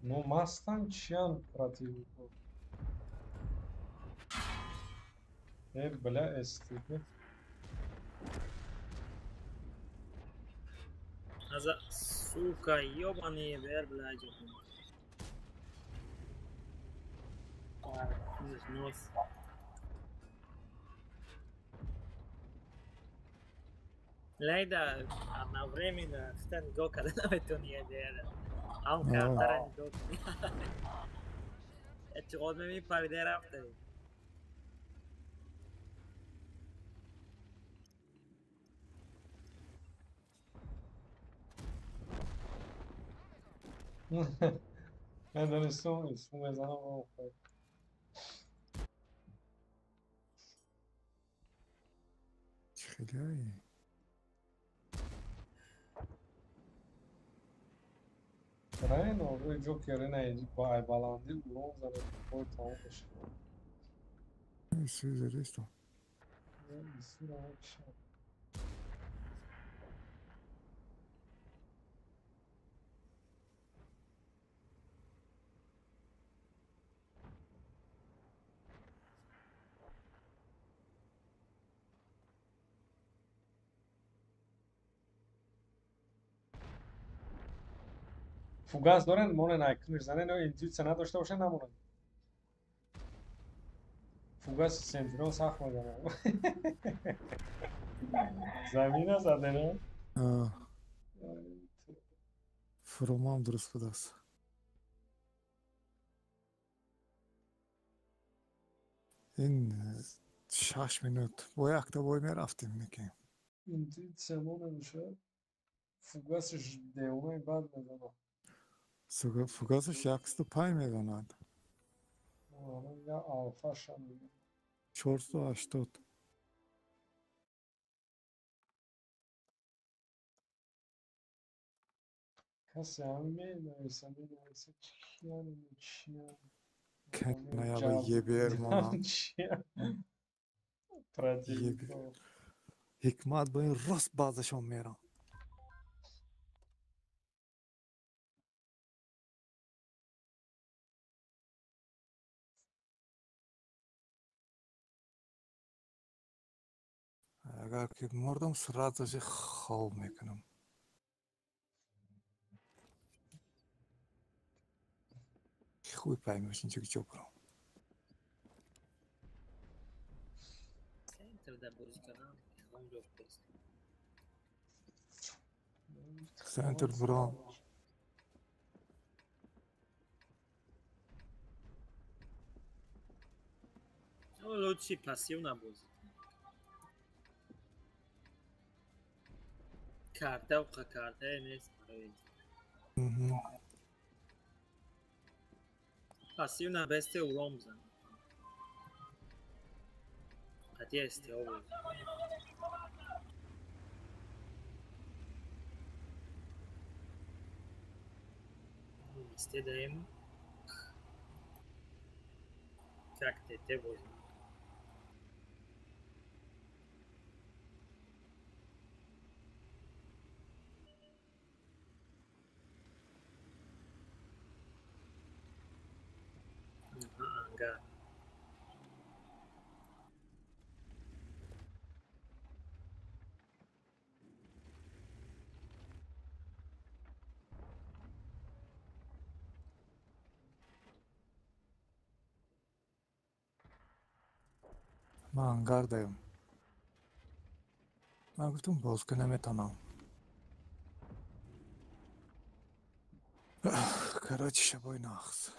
Ну мастан чьян противнику. Бля, эстеки. از сука ёбаный вер блядь нос Лейда одновременно стан го когда на это не делает هم کمترن دو اتقاد میمی پایده رفته من دانستم اسم بزنم و خب. خیلی Ryan orada Joker'in با aybalandı ulan zaten boy tamam başı. سوزه است. İsmi ama bir şey. فوگاس دارن مون نایک میزنن و اینتویت نداشته باشن نمونن فوگاس سنترون سخت میزنن زمین زده نه فرومان درست بوده است. این 6 minut با یک تا بای میرفتیم میکنیم. اینتویت سمون میشه فوگاسش دیونه بعد میزنن فوگاسش 105 میزند. یا آلفاش هم میگه 480. کسی هم می‌نویسه چی کنه یا یه بیر مانم. یه بیر. حکمت با این راست بازشون میرم. اگر که مردم سرعتش خواب میکنم. خوی پای میشین چه که برم. سنترda بازی کنم اونجا برسه. سنتر برام. حالا چی پسیو نبازی کرده و کرده نیست برای پسیو نبسته اورام زن قدیه استیاب بود istediğim karakterde bozma. Hangar. من انگار دارم. من گفتم باز که نمیتونم. کراچی شبای ناخص.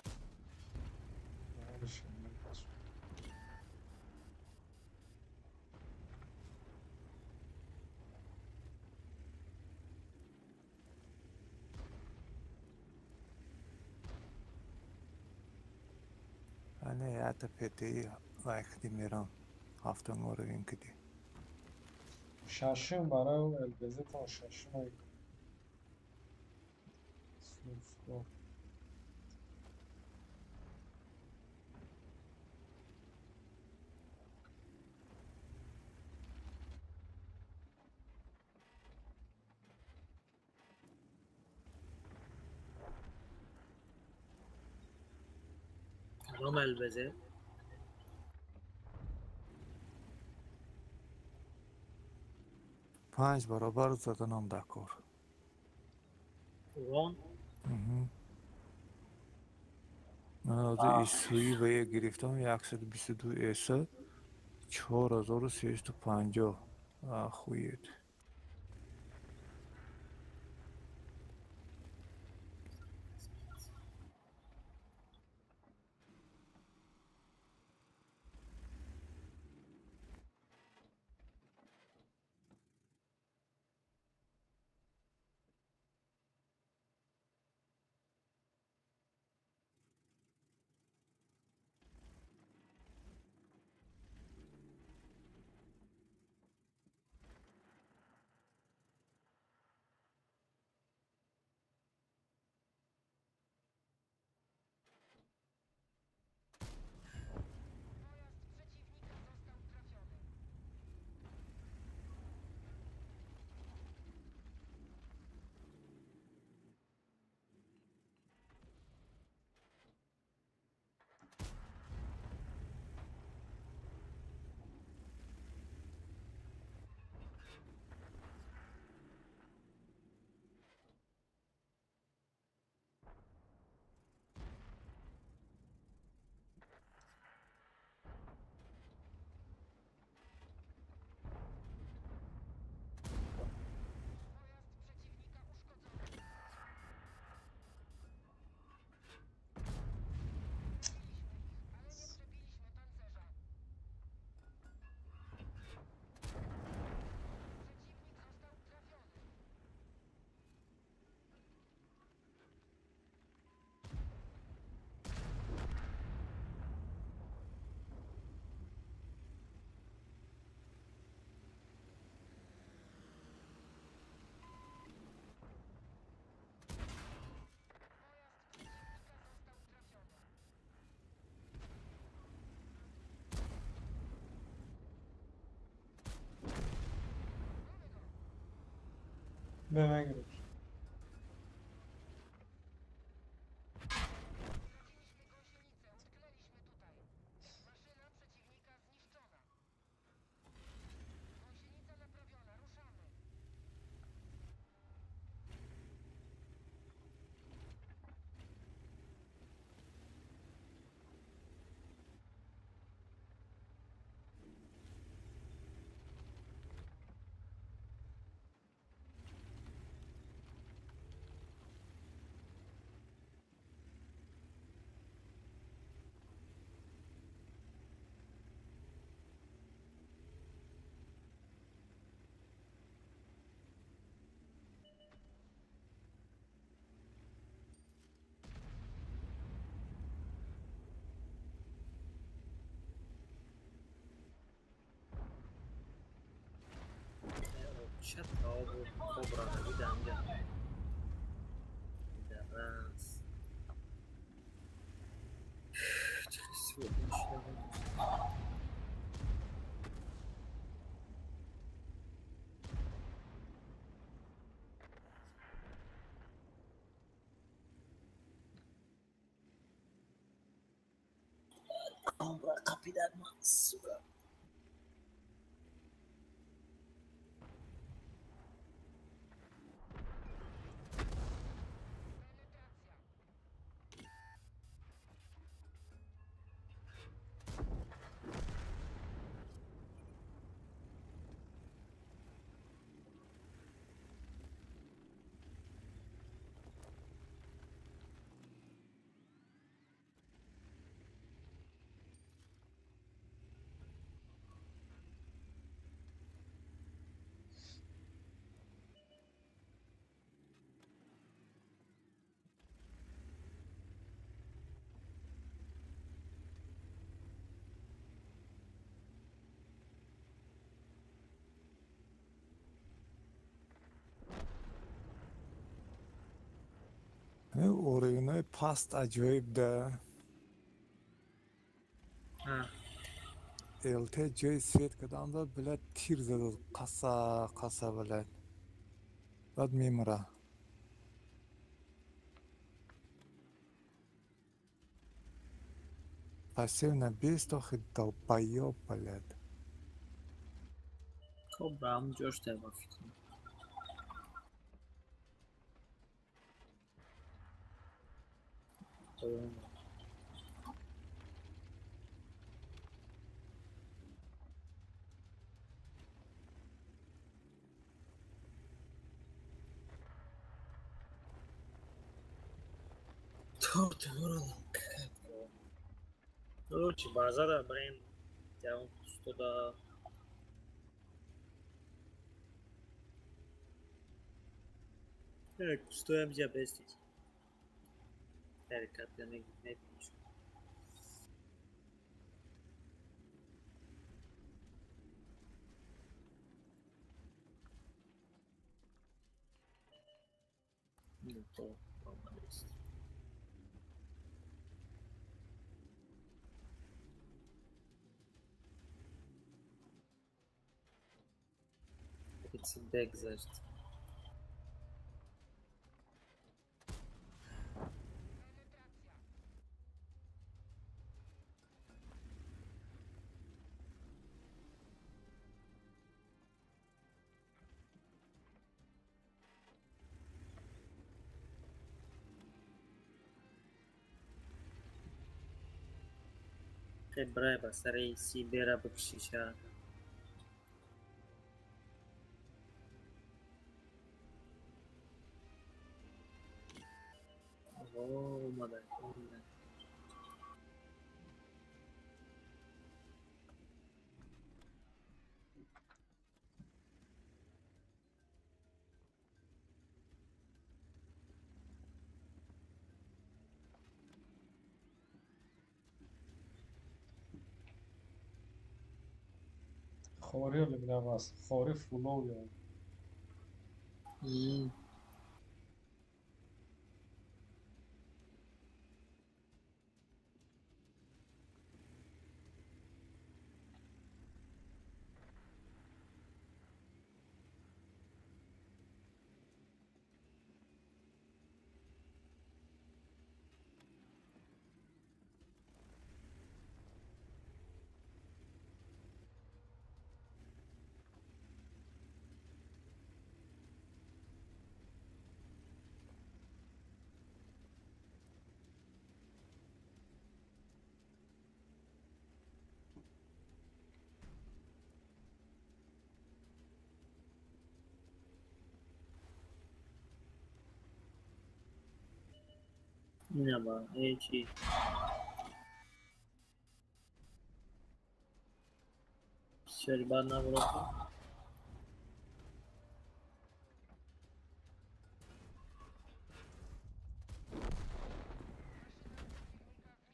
نه حتی پیتی وقتی میرم هفته مورد این کدی. شاشم برای البزه تا شاشم ای سوسکو کدام البزه 5 برابر زدنم دکار. اوران من از ایسویی به یک گرفتم 122 ایسا 4350. خویید. به من گرفت. چه تاب و کبرانوی دنجا درست چه سوق میشه کامرا kapıdan mansuka اورینای پاست عجایب ده. الته جای سویت کدام داد بلد تیر زد قصا قصا بلد بعد میمره پسیونه بیست آخه دو بایا بلد کبرا هم جوش تبا فکر Короче, базара, блин, тя что да... Стоям за бестить. Как я не пишу. Ну то, молодец. It's a big zest. Брайба, сарей Сибира бакшиша. О, мада. خوری رو ببینم از خوری فولو یا نه با چی بسیاری بد نبود.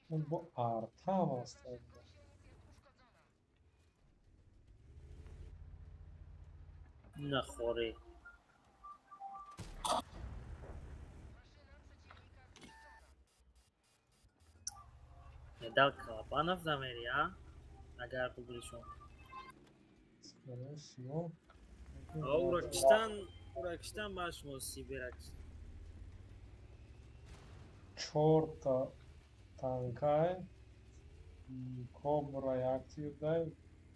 اون با آرتا هم هست. نخوری medal kapanov zameri ha agar publishon Скорее всего. Urakishtan baş mosi berak. Чорта танкай. Кобра активдай.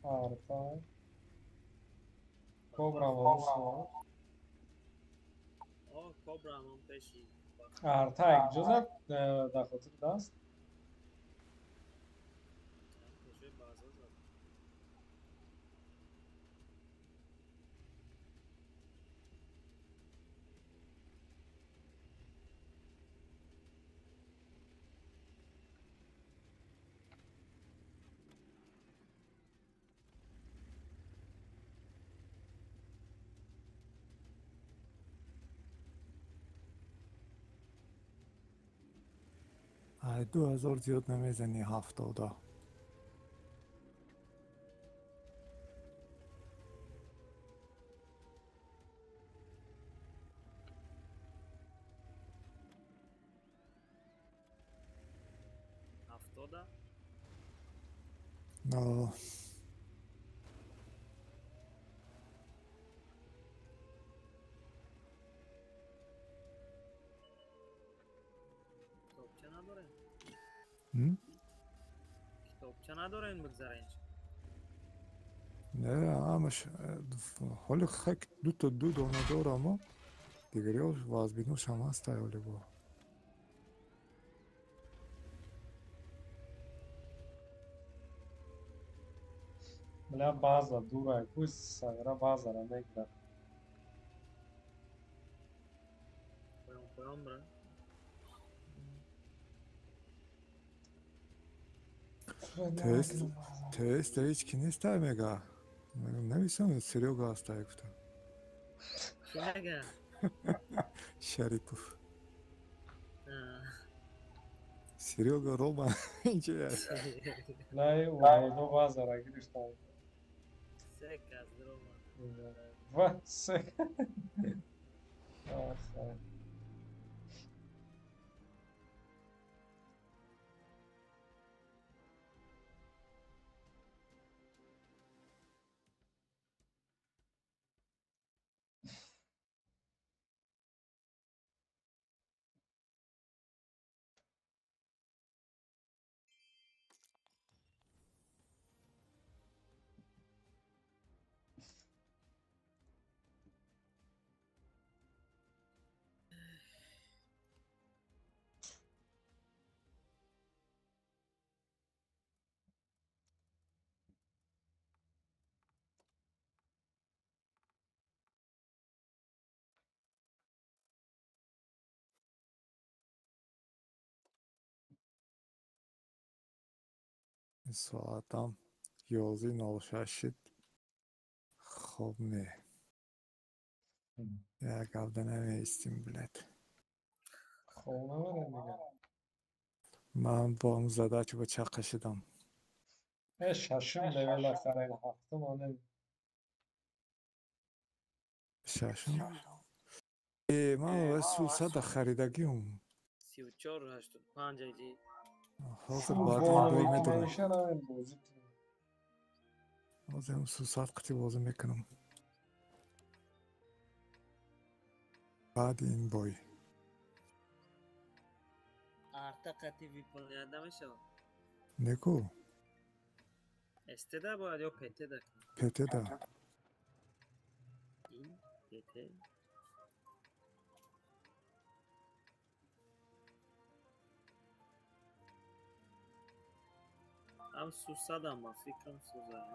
Арта. Кобра вошла. O Cobra hamon peşi. Арта یک جزء در خاطر دست. Peşi bazı zaten. ای 2000 زیاد نمیزنی 70. Haftada نه kitobcha نداره. هم؟ kitobcha نداره این بگذره اینجا. نه همش حالا خک دو تا دو دانه داره اما دیگری ها وزبینوش هم هست حالی با Бля, база дура, пусть сагра база ранекда. Koyam bura. تست هیچ کی نیست مگا نمیسم سریوگا هست گفتم Kim nege? شریپوف Ha. سریوگا روما اینجا Дай, уйду база рагириш там. Sek az Roma. Вот, Ага. ساعتم 11:06 خب نه یک هفته نمیستیم بلد خونه برن دیگه. من با اون زده چه با چقه شدم ششم لول آخر این هفته ما نمی ششم من باید 300 خریدگیم 34 85 ایدی. حاضر باید این بای میدونم میشه این بازی حاضر 300 قطی بازی میکنم بعد این بای Artı katı vipolyada mı şu? نگو Estede باید یا پته ده پته ده این پته هم سوسد ama fikrim suzar.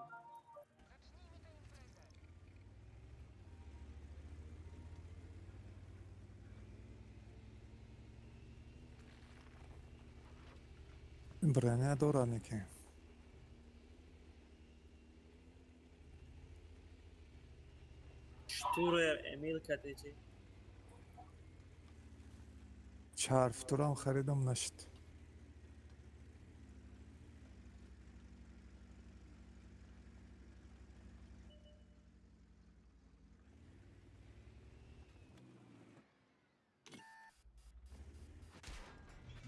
Brania do raniki. Shturer Emil Kateci. چرف هم خریدم نشد.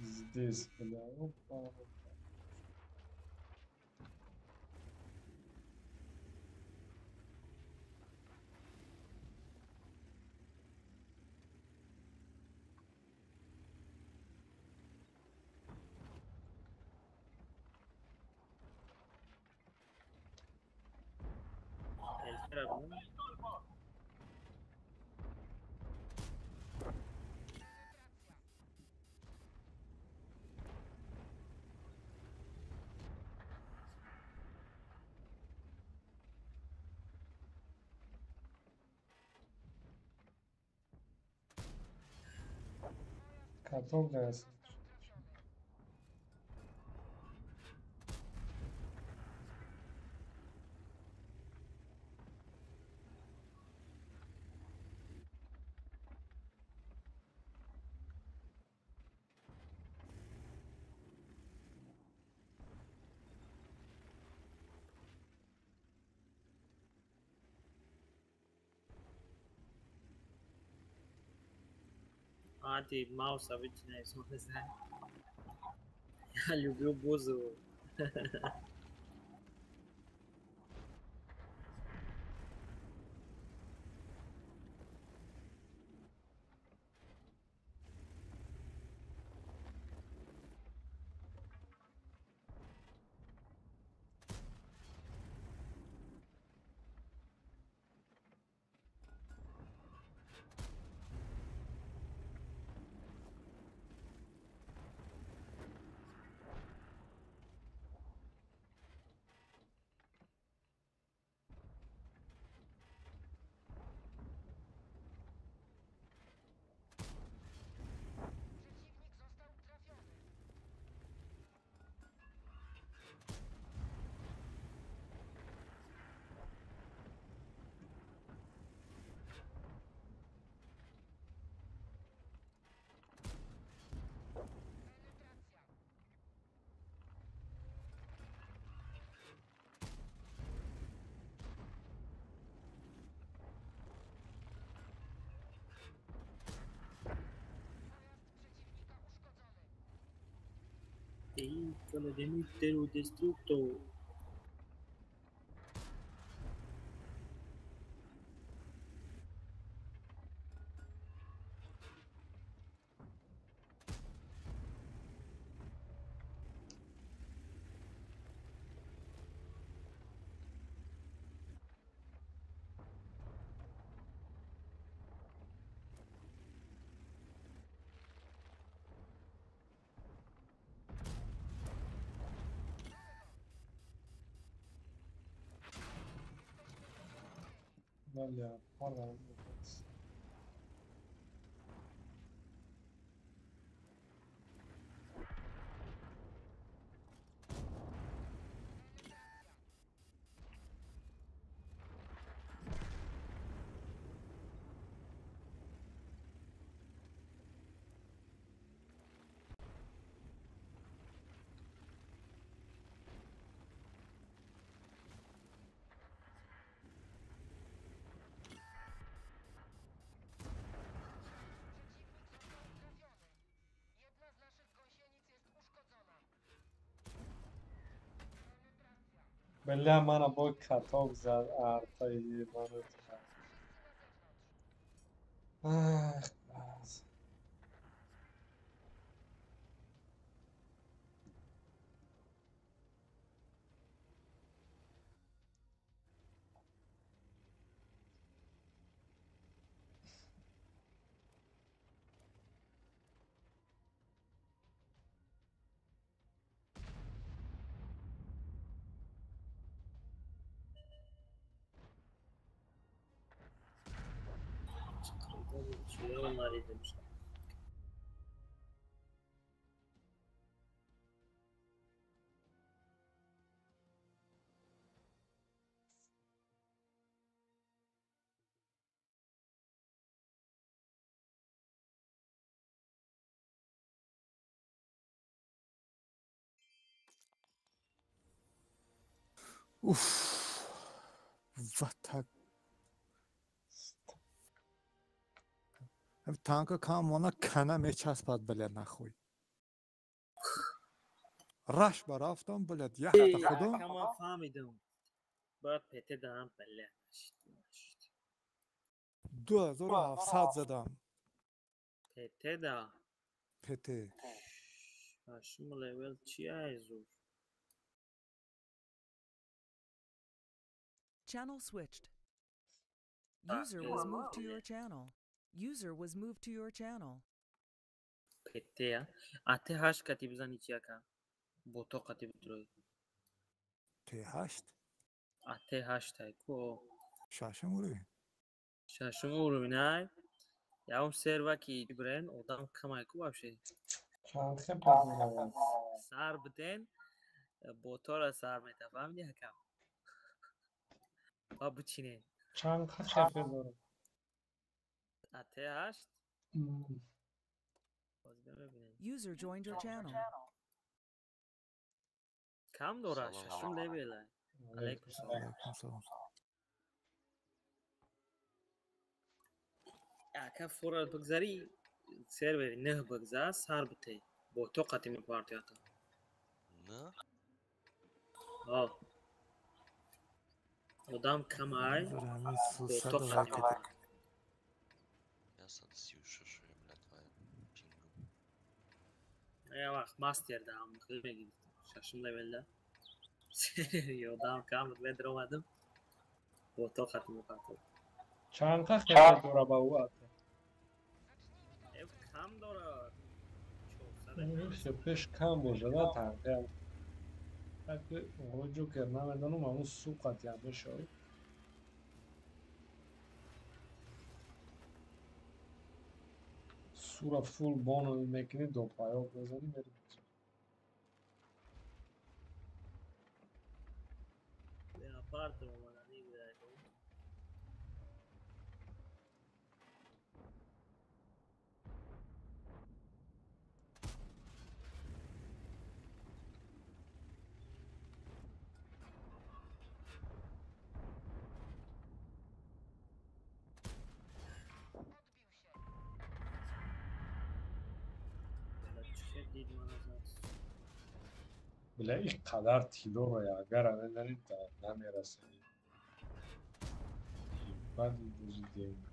Здесь, бля, опа. Elfer abi. Katok gelsin. А, ты Маус обычно смотришь, да? Я люблю Бузову. Przeciwnik został trafiony. Penetracja. Pojazd przeciwnika uszkodzony. Piccolo Demeter Destructo. Bля, пора. Przeciwnik został trafiony. Jedna z naszych gąsienic jest uszkodzona. Penetracja. Bля, mana boy katok za arta jebany. Wszyscy na zewnątrz. Ach, baz. Yorumlar izlemişler. اوف و tak. تانکا کام اونا کنه میچسبد بلد نخوی. راش برفتم بلد یه حتی خودم. کما فهمیدم باید پته دارم بله نشید 2700 زدم. پته دا پته. شما لیول چی ایزو Channel switched. Ah, User yeah. was moved to your channel. User was moved to your channel. پته یا ate hash kati bzani چی اکا بوتو kati بتروی T8. ate hash تای کو شاشم وری. شاشم اورو بینای یا اون سروا کی برن odam kamay کو باشه چند خیلی بدونه سر بدن بوتو را سر میتفهم دی هکم با بچینه چند خیلی داره ate hash باز ببینیم User joined your channel. کم داره سلام. ششم لیول علیکم سلام علیکم سلام. اکا فورا بگذاری سرور نه بگذار سر بته بوتو قتی می پارتی اتا نه ها odam kamay همین 300 بوتو لایک قتی می ده. پارتی я 136 блядь, твоя пингу. یا وقت ماستر دارم خیلی بگید ششم لیول ده odam کم بود در اومدم بوتو قتی می پارتی چند خیلی داره با او آته اف کم داره 400 این خیلیش کم باشه نه تنقیه اگه اونو جو کرنه میدانم اون سو قطعی همه شد سو را فول بانو میکنی دو پایه بزنی بریم به اپارت اومدنی بیاید چه دید من ازت بله این قدر تیلو رو یا اگر همه نرید نمیرسه بعد این روزی دیم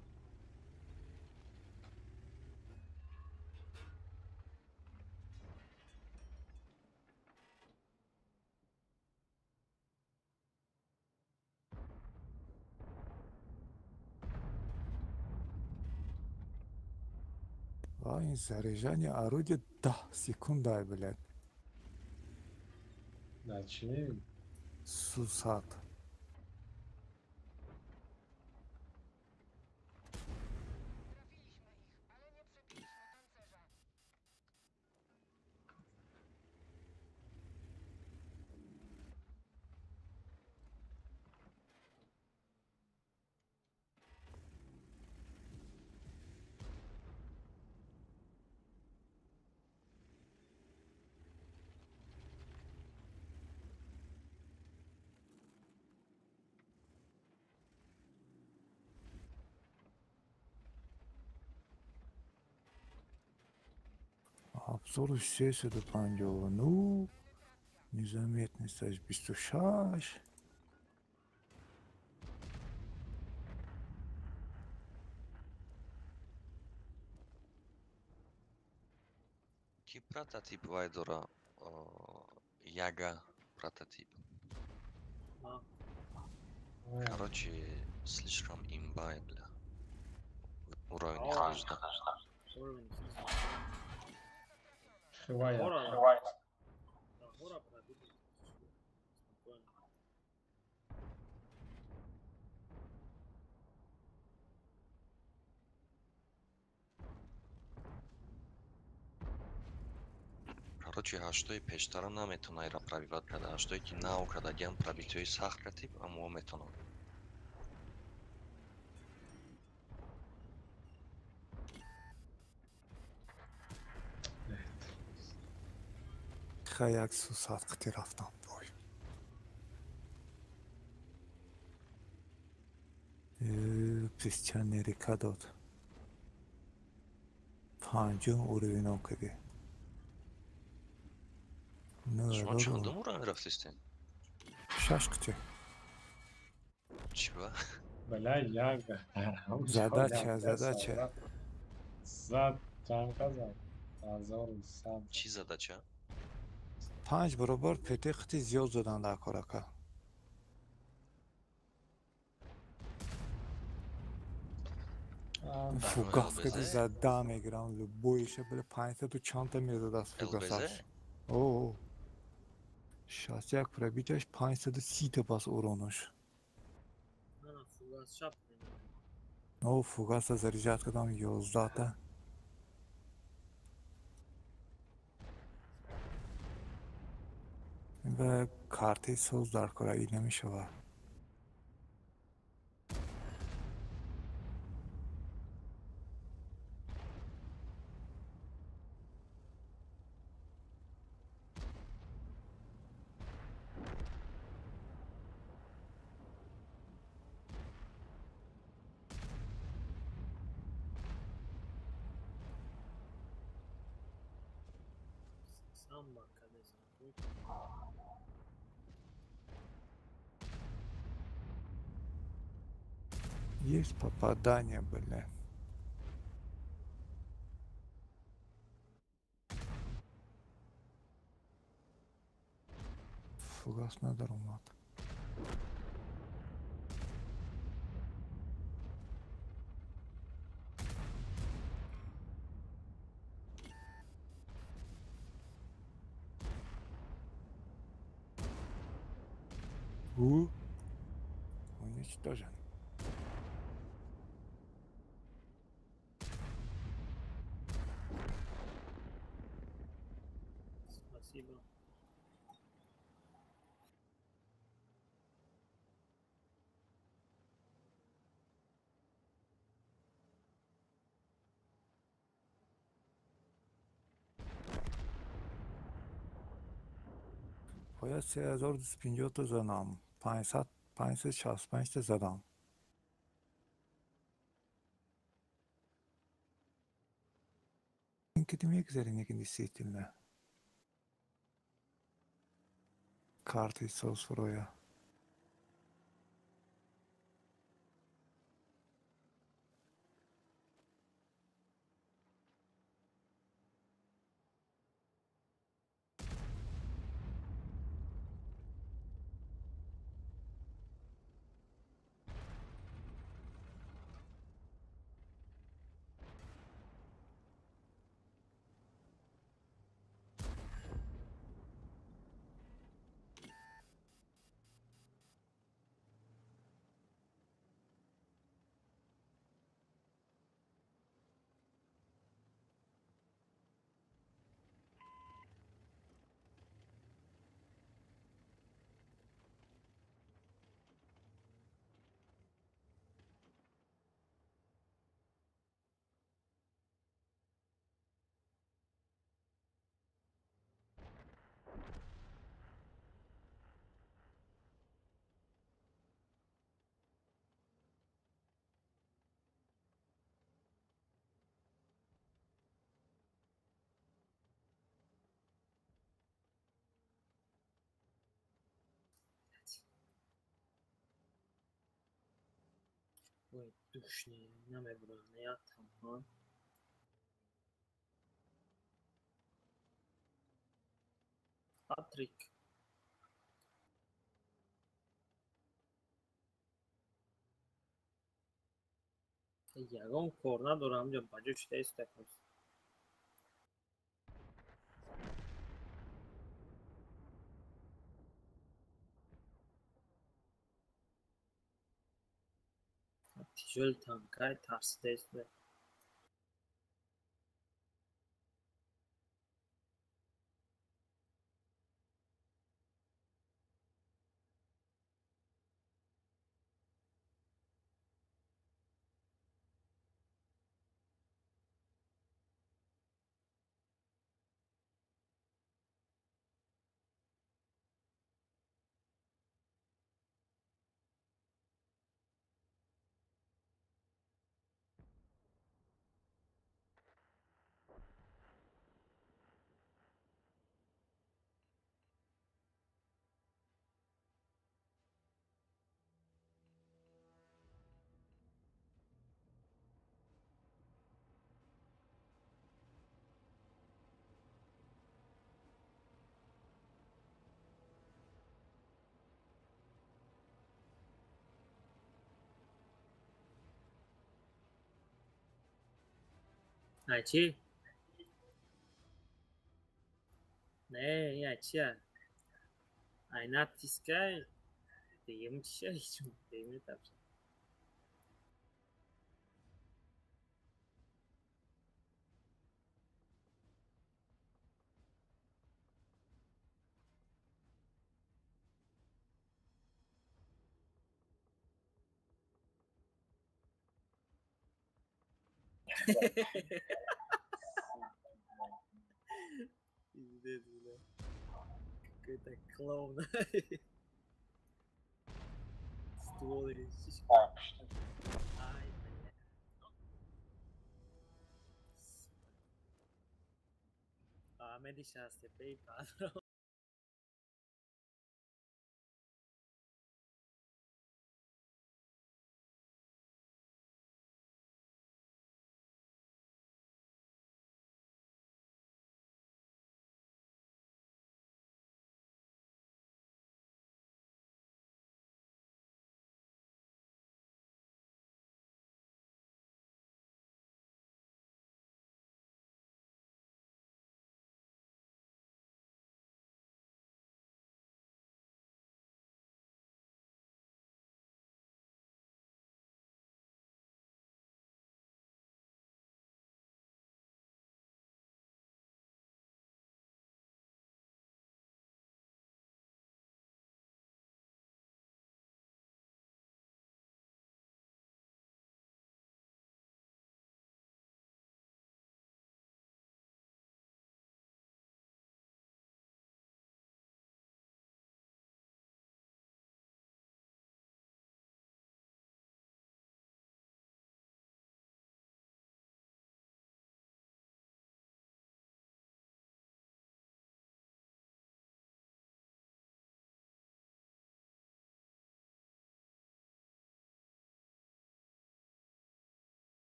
و این زرجانی عروض 10 سکند دای بلد. نه چی؟ 300. Trafiliśmy ich, ale nie przepiliśmy pancerza. ابزارش 359. نظامیت نیستش 26. Ки прототип Вайдора Яга прототип. ها Короче, слишком имба, бля. Уровень آه. каждого. برو ببین چیزی. خواهی Ahora para ti. Bueno. Короче, ҳаштои пештара наметонай ра пробивать карда. Ҳаштое ки нав кардагиам пробитиёи сахт кардиб, аммо метонам. خیلی 300 قطی رفتم. وای. پیسچن داد 50 اوروینو کدی نه شما داد چندم رو رفتیستین؟ شش چی با؟ بله یک هم زده چه زده چه زد چند زد 1100 چی زده چه؟ 5 برابر پتی خطی زیاد زدن در کارکا فوگاس کدی البزه؟ زده میگیرم بویشه بله 500 تو چانتا میداد از فوگاسش البزه؟ اوه شاست یک پربیتش 530 تا باز اورونش نه فوگاس شب کنیم. او فوگاس از ریجت کدام 11 تا این به کارتی سوز در کارایی نمیشه و Сам bakkada zaten. есть попадание, бля. Фугас надо румат. Уничтожен. Спасибо. باید 3250 تا زدم 565 تا زدم این کدیم یک زرین یکی سیتیل نه کارتی سوز فرویا Ой, душні, нами бране, я там, ها. Патрик. Ягон корна дорам ҷо баҷӯ шитаиста кус. Тижол танкай тарсидаиста. چی؟ نه این چیه؟ این نتیسکه دیگه چیه هیچ دیگه تبصره. Пиздец, бля. Какой-то клоун. Ствол или сиська. Ай, бля. Ahmet Şahstepe'yi padron.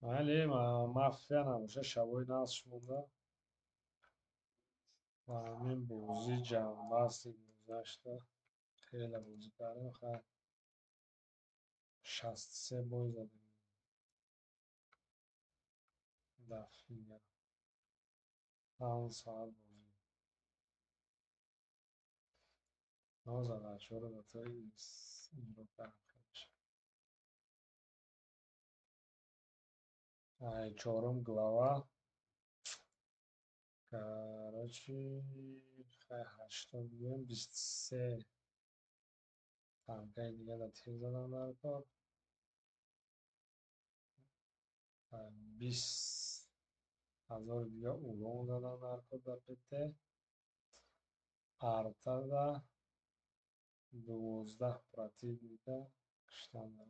ولی مافیا نباشه شبای نصف مونده و همین بازی جنبستی گذاشته خیلی بازی کرده خیلی 63 بای زدیم دفعه همون ساعت بازی نازه بچه ها رو به طوری این رو برمیشه ای چهارم گلاوه Короче, 81 23 танкай دیگه در تیر زدن در کار 20,000 دیگه اورون زدن در کار در پته ارتا 12 противника. Штандарт.